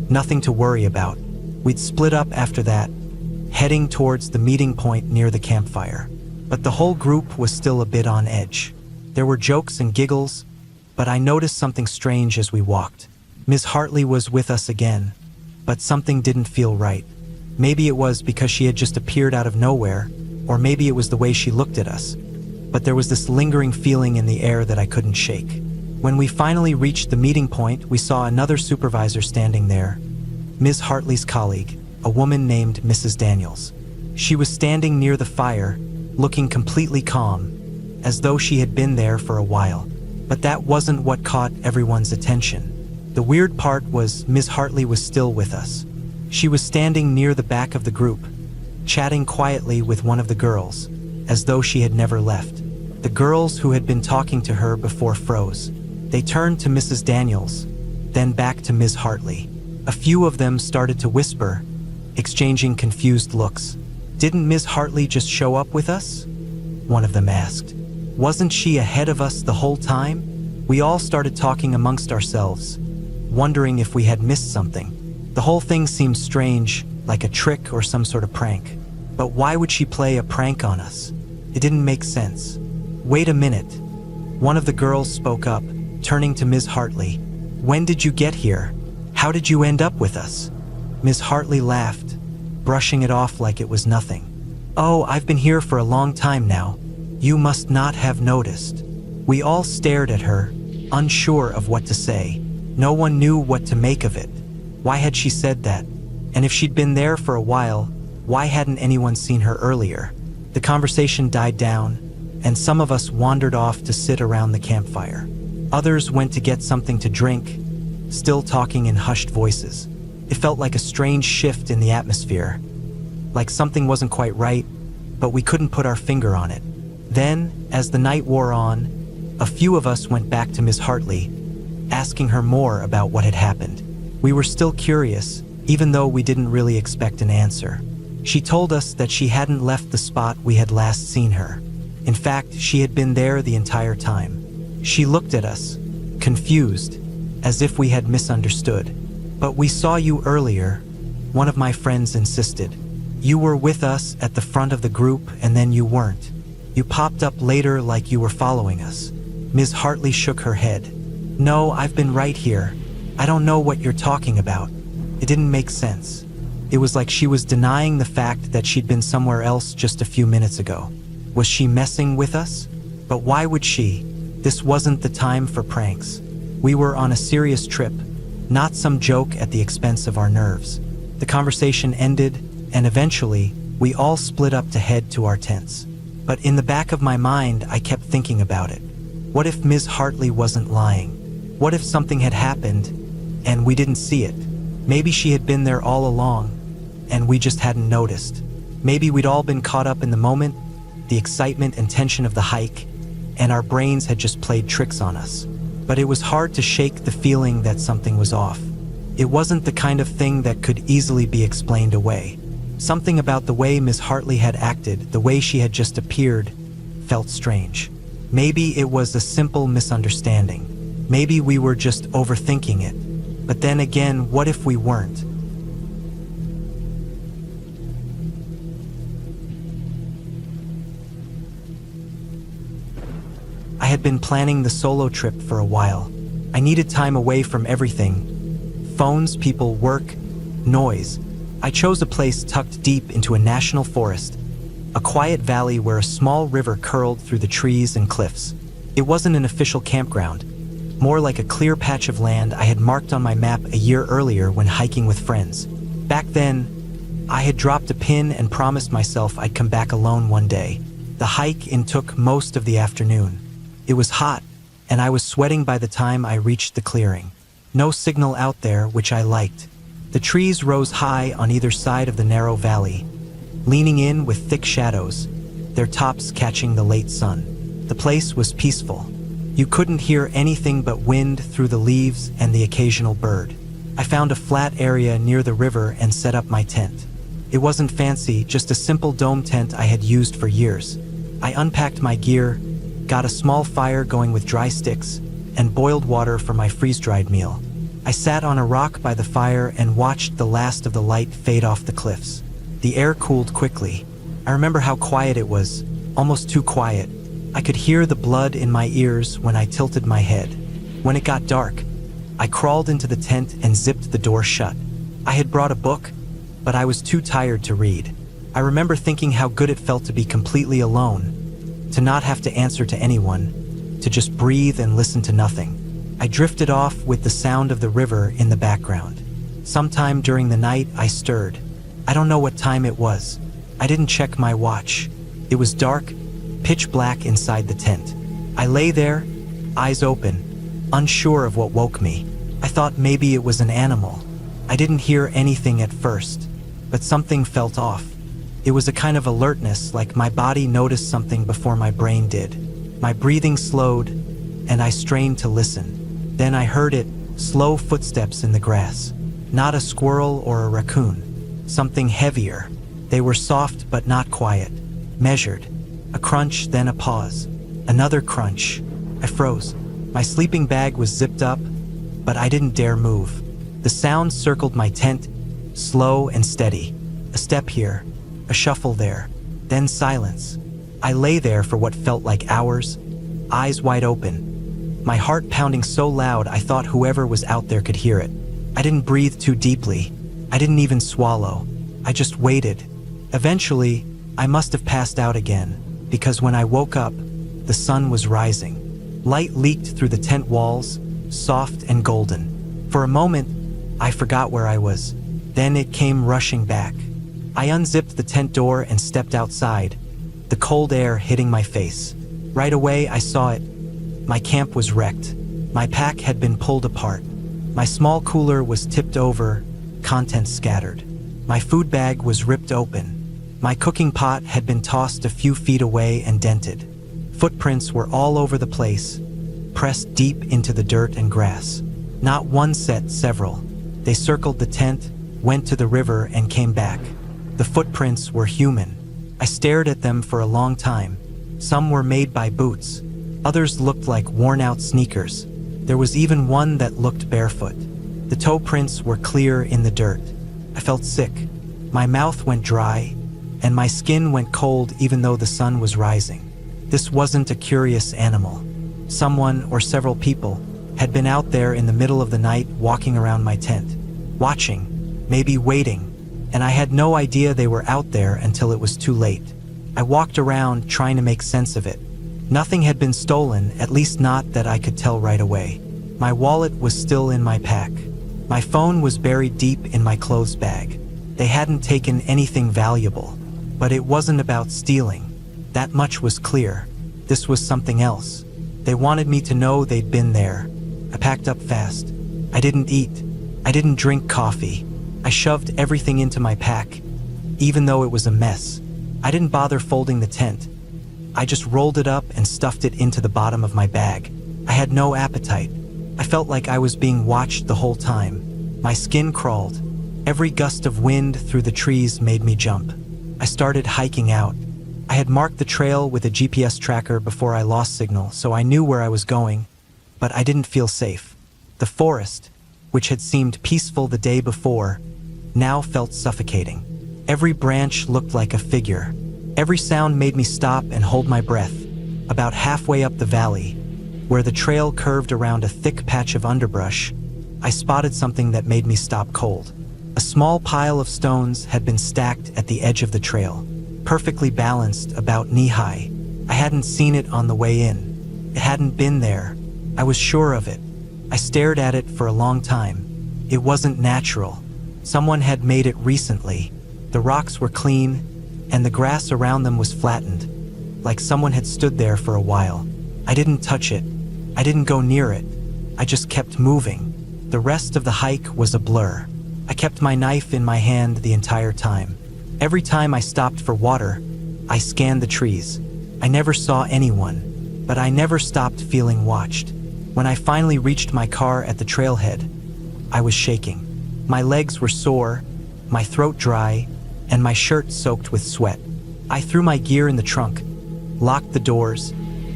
nothing to worry about. We'd split up after that, heading towards the meeting point near the campfire. But the whole group was still a bit on edge. There were jokes and giggles, but I noticed something strange as we walked. Ms. Hartley was with us again, but something didn't feel right. Maybe it was because she had just appeared out of nowhere, or maybe it was the way she looked at us. But there was this lingering feeling in the air that I couldn't shake. When we finally reached the meeting point, we saw another supervisor standing there, Ms. Hartley's colleague, a woman named Mrs. Daniels. She was standing near the fire, looking completely calm, as though she had been there for a while. But that wasn't what caught everyone's attention. The weird part was Ms. Hartley was still with us. She was standing near the back of the group, chatting quietly with one of the girls, as though she had never left. The girls who had been talking to her before froze. They turned to Mrs. Daniels, then back to Ms. Hartley. A few of them started to whisper, exchanging confused looks. "Didn't Ms. Hartley just show up with us?" one of them asked. "Wasn't she ahead of us the whole time?" We all started talking amongst ourselves, wondering if we had missed something. The whole thing seemed strange, like a trick or some sort of prank. But why would she play a prank on us? It didn't make sense. "Wait a minute." One of the girls spoke up, turning to Ms. Hartley. "When did you get here? How did you end up with us?" Ms. Hartley laughed, brushing it off like it was nothing. "Oh, I've been here for a long time now. You must not have noticed." We all stared at her, unsure of what to say. No one knew what to make of it. Why had she said that? And if she'd been there for a while, why hadn't anyone seen her earlier? The conversation died down, and some of us wandered off to sit around the campfire. Others went to get something to drink, still talking in hushed voices. It felt like a strange shift in the atmosphere, like something wasn't quite right, but we couldn't put our finger on it. Then, as the night wore on, a few of us went back to Miss Hartley, asking her more about what had happened. We were still curious, even though we didn't really expect an answer. She told us that she hadn't left the spot we had last seen her. In fact, she had been there the entire time. She looked at us, confused, as if we had misunderstood. "But we saw you earlier," one of my friends insisted. "You were with us at the front of the group and then you weren't. You popped up later like you were following us." Ms. Hartley shook her head. "No, I've been right here. I don't know what you're talking about." It didn't make sense. It was like she was denying the fact that she'd been somewhere else just a few minutes ago. Was she messing with us? But why would she? This wasn't the time for pranks. We were on a serious trip, not some joke at the expense of our nerves. The conversation ended, and eventually, we all split up to head to our tents. But in the back of my mind, I kept thinking about it. What if Ms. Hartley wasn't lying? What if something had happened, and we didn't see it? Maybe she had been there all along, and we just hadn't noticed. Maybe we'd all been caught up in the moment, the excitement and tension of the hike, and our brains had just played tricks on us. But it was hard to shake the feeling that something was off. It wasn't the kind of thing that could easily be explained away. Something about the way Miss Hartley had acted, the way she had just appeared, felt strange. Maybe it was a simple misunderstanding. Maybe we were just overthinking it. But then again, what if we weren't? I had been planning the solo trip for a while. I needed time away from everything. Phones, people, work, noise. I chose a place tucked deep into a national forest, a quiet valley where a small river curled through the trees and cliffs. It wasn't an official campground, more like a clear patch of land I had marked on my map a year earlier when hiking with friends. Back then, I had dropped a pin and promised myself I'd come back alone one day. The hike took most of the afternoon. It was hot, and I was sweating by the time I reached the clearing. No signal out there, which I liked. The trees rose high on either side of the narrow valley, leaning in with thick shadows, their tops catching the late sun. The place was peaceful. You couldn't hear anything but wind through the leaves and the occasional bird. I found a flat area near the river and set up my tent. It wasn't fancy, just a simple dome tent I had used for years. I unpacked my gear, got a small fire going with dry sticks, and boiled water for my freeze-dried meal. I sat on a rock by the fire and watched the last of the light fade off the cliffs. The air cooled quickly. I remember how quiet it was, almost too quiet. I could hear the blood in my ears when I tilted my head. When it got dark, I crawled into the tent and zipped the door shut. I had brought a book, but I was too tired to read. I remember thinking how good it felt to be completely alone, to not have to answer to anyone, to just breathe and listen to nothing. I drifted off with the sound of the river in the background. Sometime during the night, I stirred. I don't know what time it was. I didn't check my watch. It was dark, pitch black inside the tent. I lay there, eyes open, unsure of what woke me. I thought maybe it was an animal. I didn't hear anything at first, but something felt off. It was a kind of alertness, like my body noticed something before my brain did. My breathing slowed, and I strained to listen. Then I heard it, slow footsteps in the grass. Not a squirrel or a raccoon. Something heavier. They were soft but not quiet. Measured. A crunch, then a pause. Another crunch. I froze. My sleeping bag was zipped up, but I didn't dare move. The sound circled my tent, slow and steady. A step here, a shuffle there, then silence. I lay there for what felt like hours, eyes wide open. My heart pounding so loud I thought whoever was out there could hear it. I didn't breathe too deeply. I didn't even swallow. I just waited. Eventually, I must have passed out again, because when I woke up, the sun was rising. Light leaked through the tent walls, soft and golden. For a moment, I forgot where I was. Then it came rushing back. I unzipped the tent door and stepped outside, the cold air hitting my face. Right away, I saw it. My camp was wrecked. My pack had been pulled apart. My small cooler was tipped over, contents scattered. My food bag was ripped open. My cooking pot had been tossed a few feet away and dented. Footprints were all over the place, pressed deep into the dirt and grass. Not one set, several. They circled the tent, went to the river, and came back. The footprints were human. I stared at them for a long time. Some were made by boots. Others looked like worn-out sneakers. There was even one that looked barefoot. The toe prints were clear in the dirt. I felt sick. My mouth went dry, and my skin went cold even though the sun was rising. This wasn't a curious animal. Someone, or several people, had been out there in the middle of the night walking around my tent. Watching, maybe waiting, and I had no idea they were out there until it was too late. I walked around trying to make sense of it. Nothing had been stolen, at least not that I could tell right away. My wallet was still in my pack. My phone was buried deep in my clothes bag. They hadn't taken anything valuable, but it wasn't about stealing. That much was clear. This was something else. They wanted me to know they'd been there. I packed up fast. I didn't eat. I didn't drink coffee. I shoved everything into my pack, even though it was a mess. I didn't bother folding the tent. I just rolled it up and stuffed it into the bottom of my bag. I had no appetite. I felt like I was being watched the whole time. My skin crawled. Every gust of wind through the trees made me jump. I started hiking out. I had marked the trail with a GPS tracker before I lost signal, so I knew where I was going, but I didn't feel safe. The forest, which had seemed peaceful the day before, now felt suffocating. Every branch looked like a figure. Every sound made me stop and hold my breath. About halfway up the valley, where the trail curved around a thick patch of underbrush, I spotted something that made me stop cold. A small pile of stones had been stacked at the edge of the trail, perfectly balanced, about knee-high. I hadn't seen it on the way in. It hadn't been there. I was sure of it. I stared at it for a long time. It wasn't natural. Someone had made it recently. The rocks were clean, and the grass around them was flattened, like someone had stood there for a while. I didn't touch it. I didn't go near it. I just kept moving. The rest of the hike was a blur. I kept my knife in my hand the entire time. Every time I stopped for water, I scanned the trees. I never saw anyone, but I never stopped feeling watched. When I finally reached my car at the trailhead, I was shaking. My legs were sore, my throat dry, and my shirt soaked with sweat. I threw my gear in the trunk, locked the doors,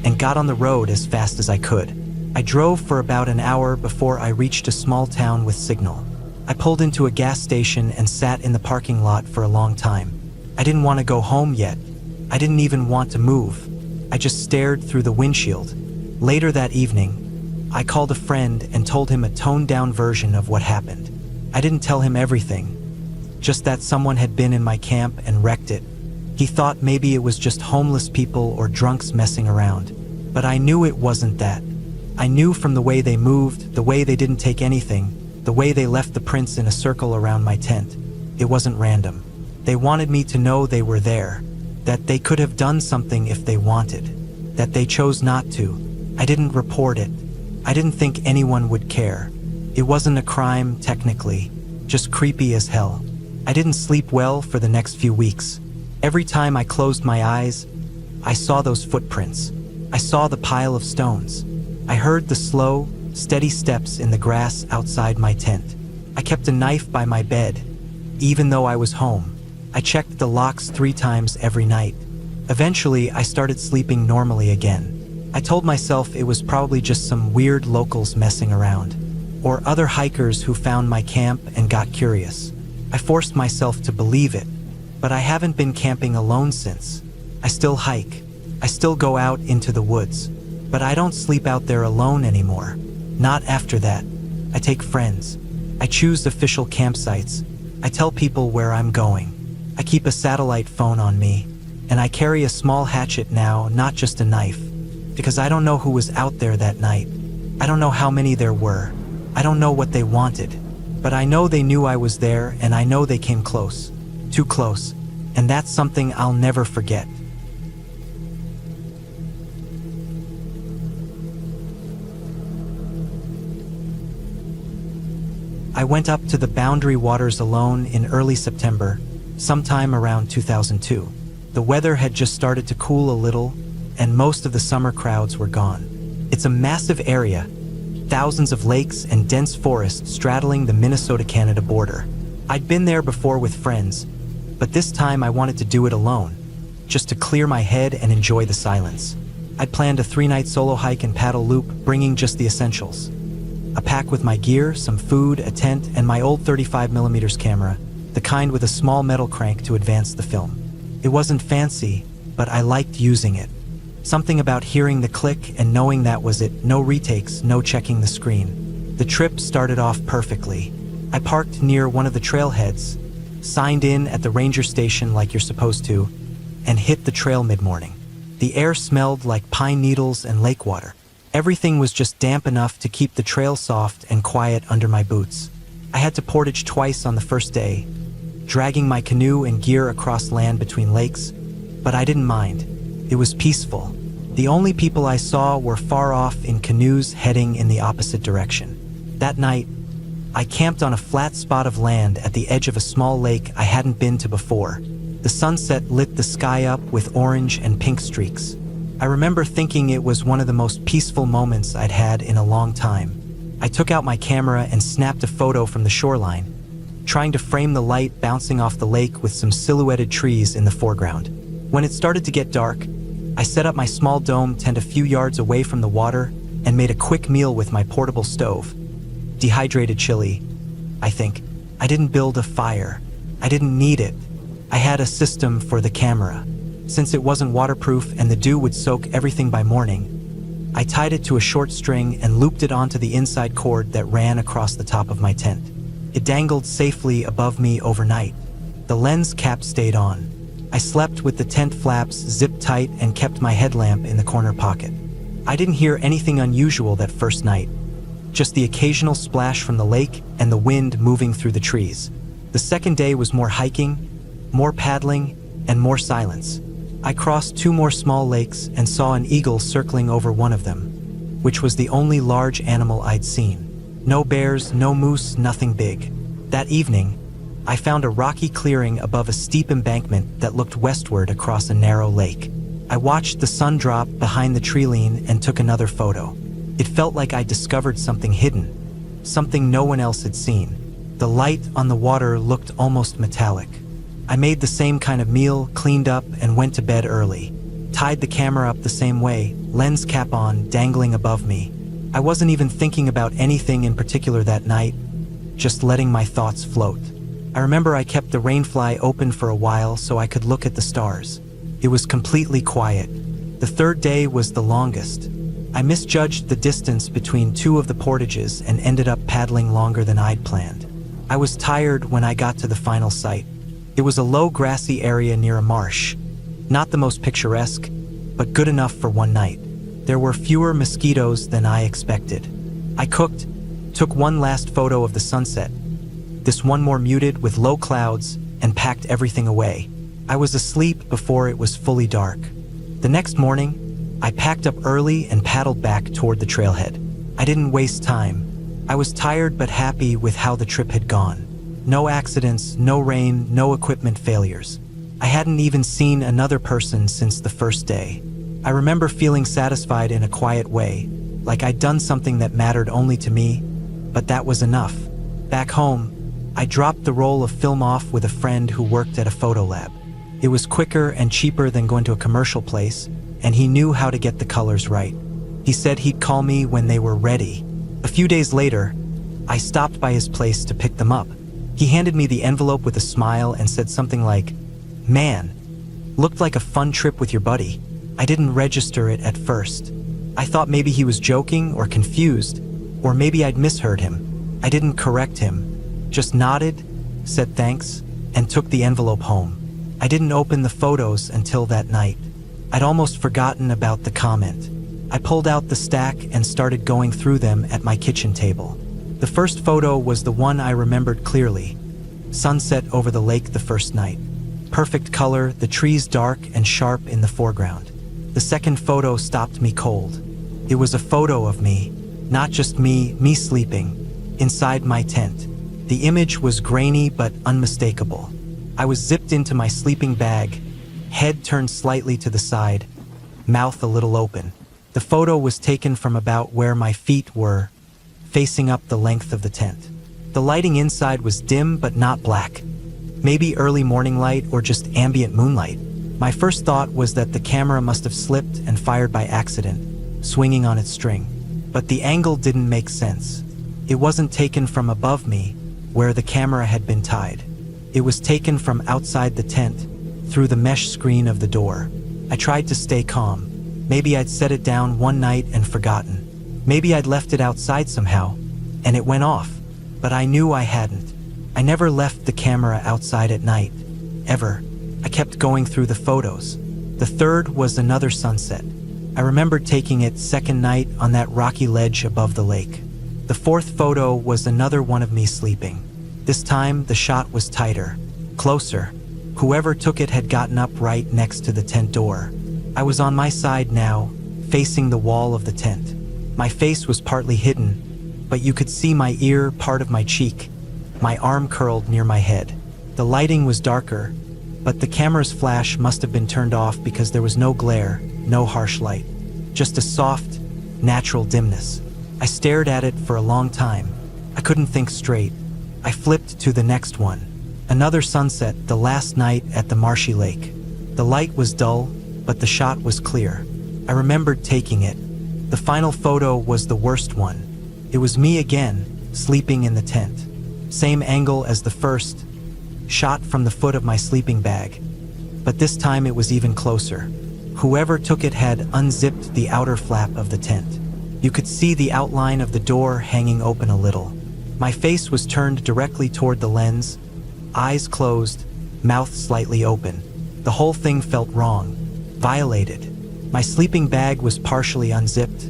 and got on the road as fast as I could. I drove for about an hour before I reached a small town with signal. I pulled into a gas station and sat in the parking lot for a long time. I didn't want to go home yet. I didn't even want to move. I just stared through the windshield. Later that evening, I called a friend and told him a toned-down version of what happened. I didn't tell him everything, just that someone had been in my camp and wrecked it. He thought maybe it was just homeless people or drunks messing around, but I knew it wasn't that. I knew from the way they moved, the way they didn't take anything, the way they left the prints in a circle around my tent. It wasn't random. They wanted me to know they were there, that they could have done something if they wanted, that they chose not to. I didn't report it. I didn't think anyone would care. It wasn't a crime, technically, just creepy as hell. I didn't sleep well for the next few weeks. Every time I closed my eyes, I saw those footprints. I saw the pile of stones. I heard the slow, steady steps in the grass outside my tent. I kept a knife by my bed. Even though I was home, I checked the locks 3 times every night. Eventually, I started sleeping normally again. I told myself it was probably just some weird locals messing around, or other hikers who found my camp and got curious. I forced myself to believe it, but I haven't been camping alone since. I still hike. I still go out into the woods, but I don't sleep out there alone anymore. Not after that. I take friends. I choose official campsites. I tell people where I'm going. I keep a satellite phone on me, and I carry a small hatchet now, not just a knife, because I don't know who was out there that night. I don't know how many there were. I don't know what they wanted, but I know they knew I was there, and I know they came close. Too close, and that's something I'll never forget. I went up to the Boundary Waters alone in early September, sometime around 2002. The weather had just started to cool a little, and most of the summer crowds were gone. It's a massive area, thousands of lakes and dense forests straddling the Minnesota-Canada border. I'd been there before with friends, but this time I wanted to do it alone, just to clear my head and enjoy the silence. I'd planned a 3-night solo hike and paddle loop, bringing just the essentials. A pack with my gear, some food, a tent, and my old 35mm camera, the kind with a small metal crank to advance the film. It wasn't fancy, but I liked using it. Something about hearing the click and knowing that was it, no retakes, no checking the screen. The trip started off perfectly. I parked near one of the trailheads, signed in at the ranger station like you're supposed to, and hit the trail mid-morning. The air smelled like pine needles and lake water. Everything was just damp enough to keep the trail soft and quiet under my boots. I had to portage twice on the first day, dragging my canoe and gear across land between lakes, but I didn't mind. It was peaceful. The only people I saw were far off in canoes heading in the opposite direction. That night, I camped on a flat spot of land at the edge of a small lake I hadn't been to before. The sunset lit the sky up with orange and pink streaks. I remember thinking it was one of the most peaceful moments I'd had in a long time. I took out my camera and snapped a photo from the shoreline, trying to frame the light bouncing off the lake with some silhouetted trees in the foreground. When it started to get dark, I set up my small dome tent a few yards away from the water and made a quick meal with my portable stove. Dehydrated chili, I think. I didn't build a fire. I didn't need it. I had a system for the camera. Since it wasn't waterproof and the dew would soak everything by morning, I tied it to a short string and looped it onto the inside cord that ran across the top of my tent. It dangled safely above me overnight. The lens cap stayed on. I slept with the tent flaps zipped tight and kept my headlamp in the corner pocket. I didn't hear anything unusual that first night, just the occasional splash from the lake and the wind moving through the trees. The second day was more hiking, more paddling, and more silence. I crossed 2 more small lakes and saw an eagle circling over one of them, which was the only large animal I'd seen. No bears, no moose, nothing big. That evening, I found a rocky clearing above a steep embankment that looked westward across a narrow lake. I watched the sun drop behind the treeline and took another photo. It felt like I discovered something hidden, something no one else had seen. The light on the water looked almost metallic. I made the same kind of meal, cleaned up, and went to bed early. Tied the camera up the same way, lens cap on, dangling above me. I wasn't even thinking about anything in particular that night, just letting my thoughts float. I remember I kept the rainfly open for a while so I could look at the stars. It was completely quiet. The third day was the longest. I misjudged the distance between 2 of the portages and ended up paddling longer than I'd planned. I was tired when I got to the final site. It was a low grassy area near a marsh. Not the most picturesque, but good enough for one night. There were fewer mosquitoes than I expected. I cooked, took one last photo of the sunset, this one more muted with low clouds, and packed everything away. I was asleep before it was fully dark. The next morning, I packed up early and paddled back toward the trailhead. I didn't waste time. I was tired but happy with how the trip had gone. No accidents, no rain, no equipment failures. I hadn't even seen another person since the first day. I remember feeling satisfied in a quiet way, like I'd done something that mattered only to me, but that was enough. Back home, I dropped the roll of film off with a friend who worked at a photo lab. It was quicker and cheaper than going to a commercial place, and he knew how to get the colors right. He said he'd call me when they were ready. A few days later, I stopped by his place to pick them up. He handed me the envelope with a smile and said something like, "Man, looked like a fun trip with your buddy." I didn't register it at first. I thought maybe he was joking or confused, or maybe I'd misheard him. I didn't correct him, just nodded, said thanks, and took the envelope home. I didn't open the photos until that night. I'd almost forgotten about the comment. I pulled out the stack and started going through them at my kitchen table. The first photo was the one I remembered clearly. Sunset over the lake the first night. Perfect color, the trees dark and sharp in the foreground. The second photo stopped me cold. It was a photo of me, not just me sleeping, inside my tent. The image was grainy but unmistakable. I was zipped into my sleeping bag, head turned slightly to the side, mouth a little open. The photo was taken from about where my feet were, facing up the length of the tent. The lighting inside was dim but not black. Maybe early morning light or just ambient moonlight. My first thought was that the camera must have slipped and fired by accident, swinging on its string. But the angle didn't make sense. It wasn't taken from above me, where the camera had been tied. It was taken from outside the tent, through the mesh screen of the door. I tried to stay calm. Maybe I'd set it down one night and forgotten. Maybe I'd left it outside somehow, and it went off. But I knew I hadn't. I never left the camera outside at night, ever. I kept going through the photos. The third was another sunset. I remembered taking it second night on that rocky ledge above the lake. The fourth photo was another one of me sleeping. This time, the shot was tighter, closer. Whoever took it had gotten up right next to the tent door. I was on my side now, facing the wall of the tent. My face was partly hidden, but you could see my ear, part of my cheek. My arm curled near my head. The lighting was darker, but the camera's flash must have been turned off because there was no glare, no harsh light. Just a soft, natural dimness. I stared at it for a long time. I couldn't think straight. I flipped to the next one. Another sunset, the last night at the marshy lake. The light was dull, but the shot was clear. I remembered taking it. The final photo was the worst one. It was me again, sleeping in the tent. Same angle as the first, shot from the foot of my sleeping bag. But this time it was even closer. Whoever took it had unzipped the outer flap of the tent. You could see the outline of the door hanging open a little. My face was turned directly toward the lens, eyes closed, mouth slightly open. The whole thing felt wrong, violated. My sleeping bag was partially unzipped,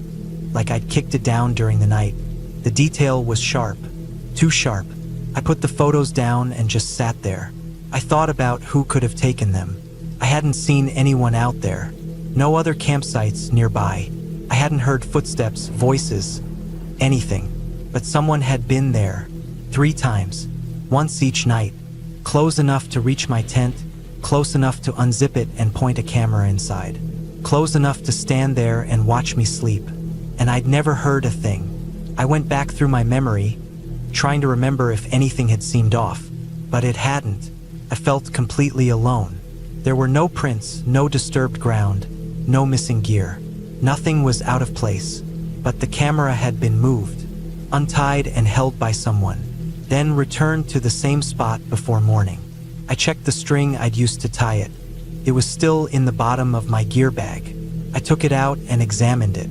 like I'd kicked it down during the night. The detail was sharp, too sharp. I put the photos down and just sat there. I thought about who could have taken them. I hadn't seen anyone out there. No other campsites nearby. I hadn't heard footsteps, voices, anything. But someone had been there 3 times, once each night. Close enough to reach my tent, close enough to unzip it and point a camera inside. Close enough to stand there and watch me sleep. And I'd never heard a thing. I went back through my memory, trying to remember if anything had seemed off. But it hadn't. I felt completely alone. There were no prints, no disturbed ground, no missing gear. Nothing was out of place. But the camera had been moved, untied and held by someone, then returned to the same spot before morning. I checked the string I'd used to tie it. It was still in the bottom of my gear bag. I took it out and examined it.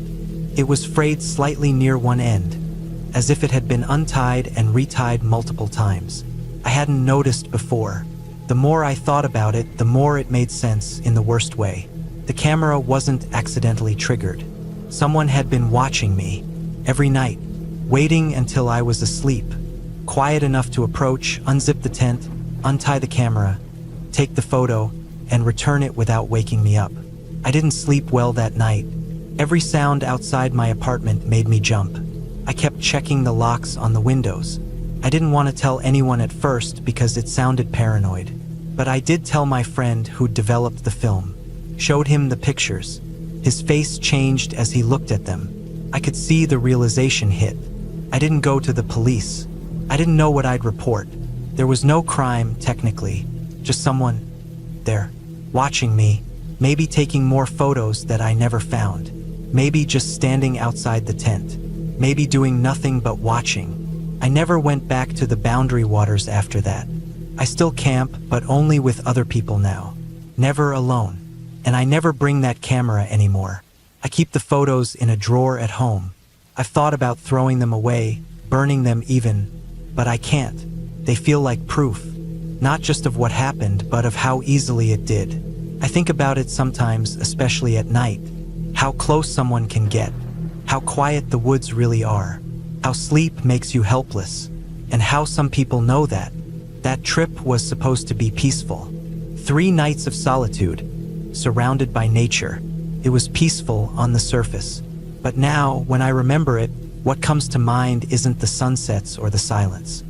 It was frayed slightly near one end, as if it had been untied and retied multiple times. I hadn't noticed before. The more I thought about it, the more it made sense in the worst way. The camera wasn't accidentally triggered. Someone had been watching me every night, waiting until I was asleep, quiet enough to approach, unzip the tent, untie the camera, take the photo, and return it without waking me up. I didn't sleep well that night. Every sound outside my apartment made me jump. I kept checking the locks on the windows. I didn't want to tell anyone at first because it sounded paranoid. But I did tell my friend who developed the film. Showed him the pictures. His face changed as he looked at them. I could see the realization hit. I didn't go to the police. I didn't know what I'd report. There was no crime, technically. Just someone there, watching me, maybe taking more photos that I never found. Maybe just standing outside the tent. Maybe doing nothing but watching. I never went back to the Boundary Waters after that. I still camp, but only with other people now. Never alone. And I never bring that camera anymore. I keep the photos in a drawer at home. I've thought about throwing them away, burning them even, but I can't. They feel like proof, not just of what happened, but of how easily it did. I think about it sometimes, especially at night. How close someone can get. How quiet the woods really are. How sleep makes you helpless. And how some people know that. That trip was supposed to be peaceful. 3 nights of solitude, surrounded by nature. It was peaceful on the surface. But now, when I remember it, what comes to mind isn't the sunsets or the silence.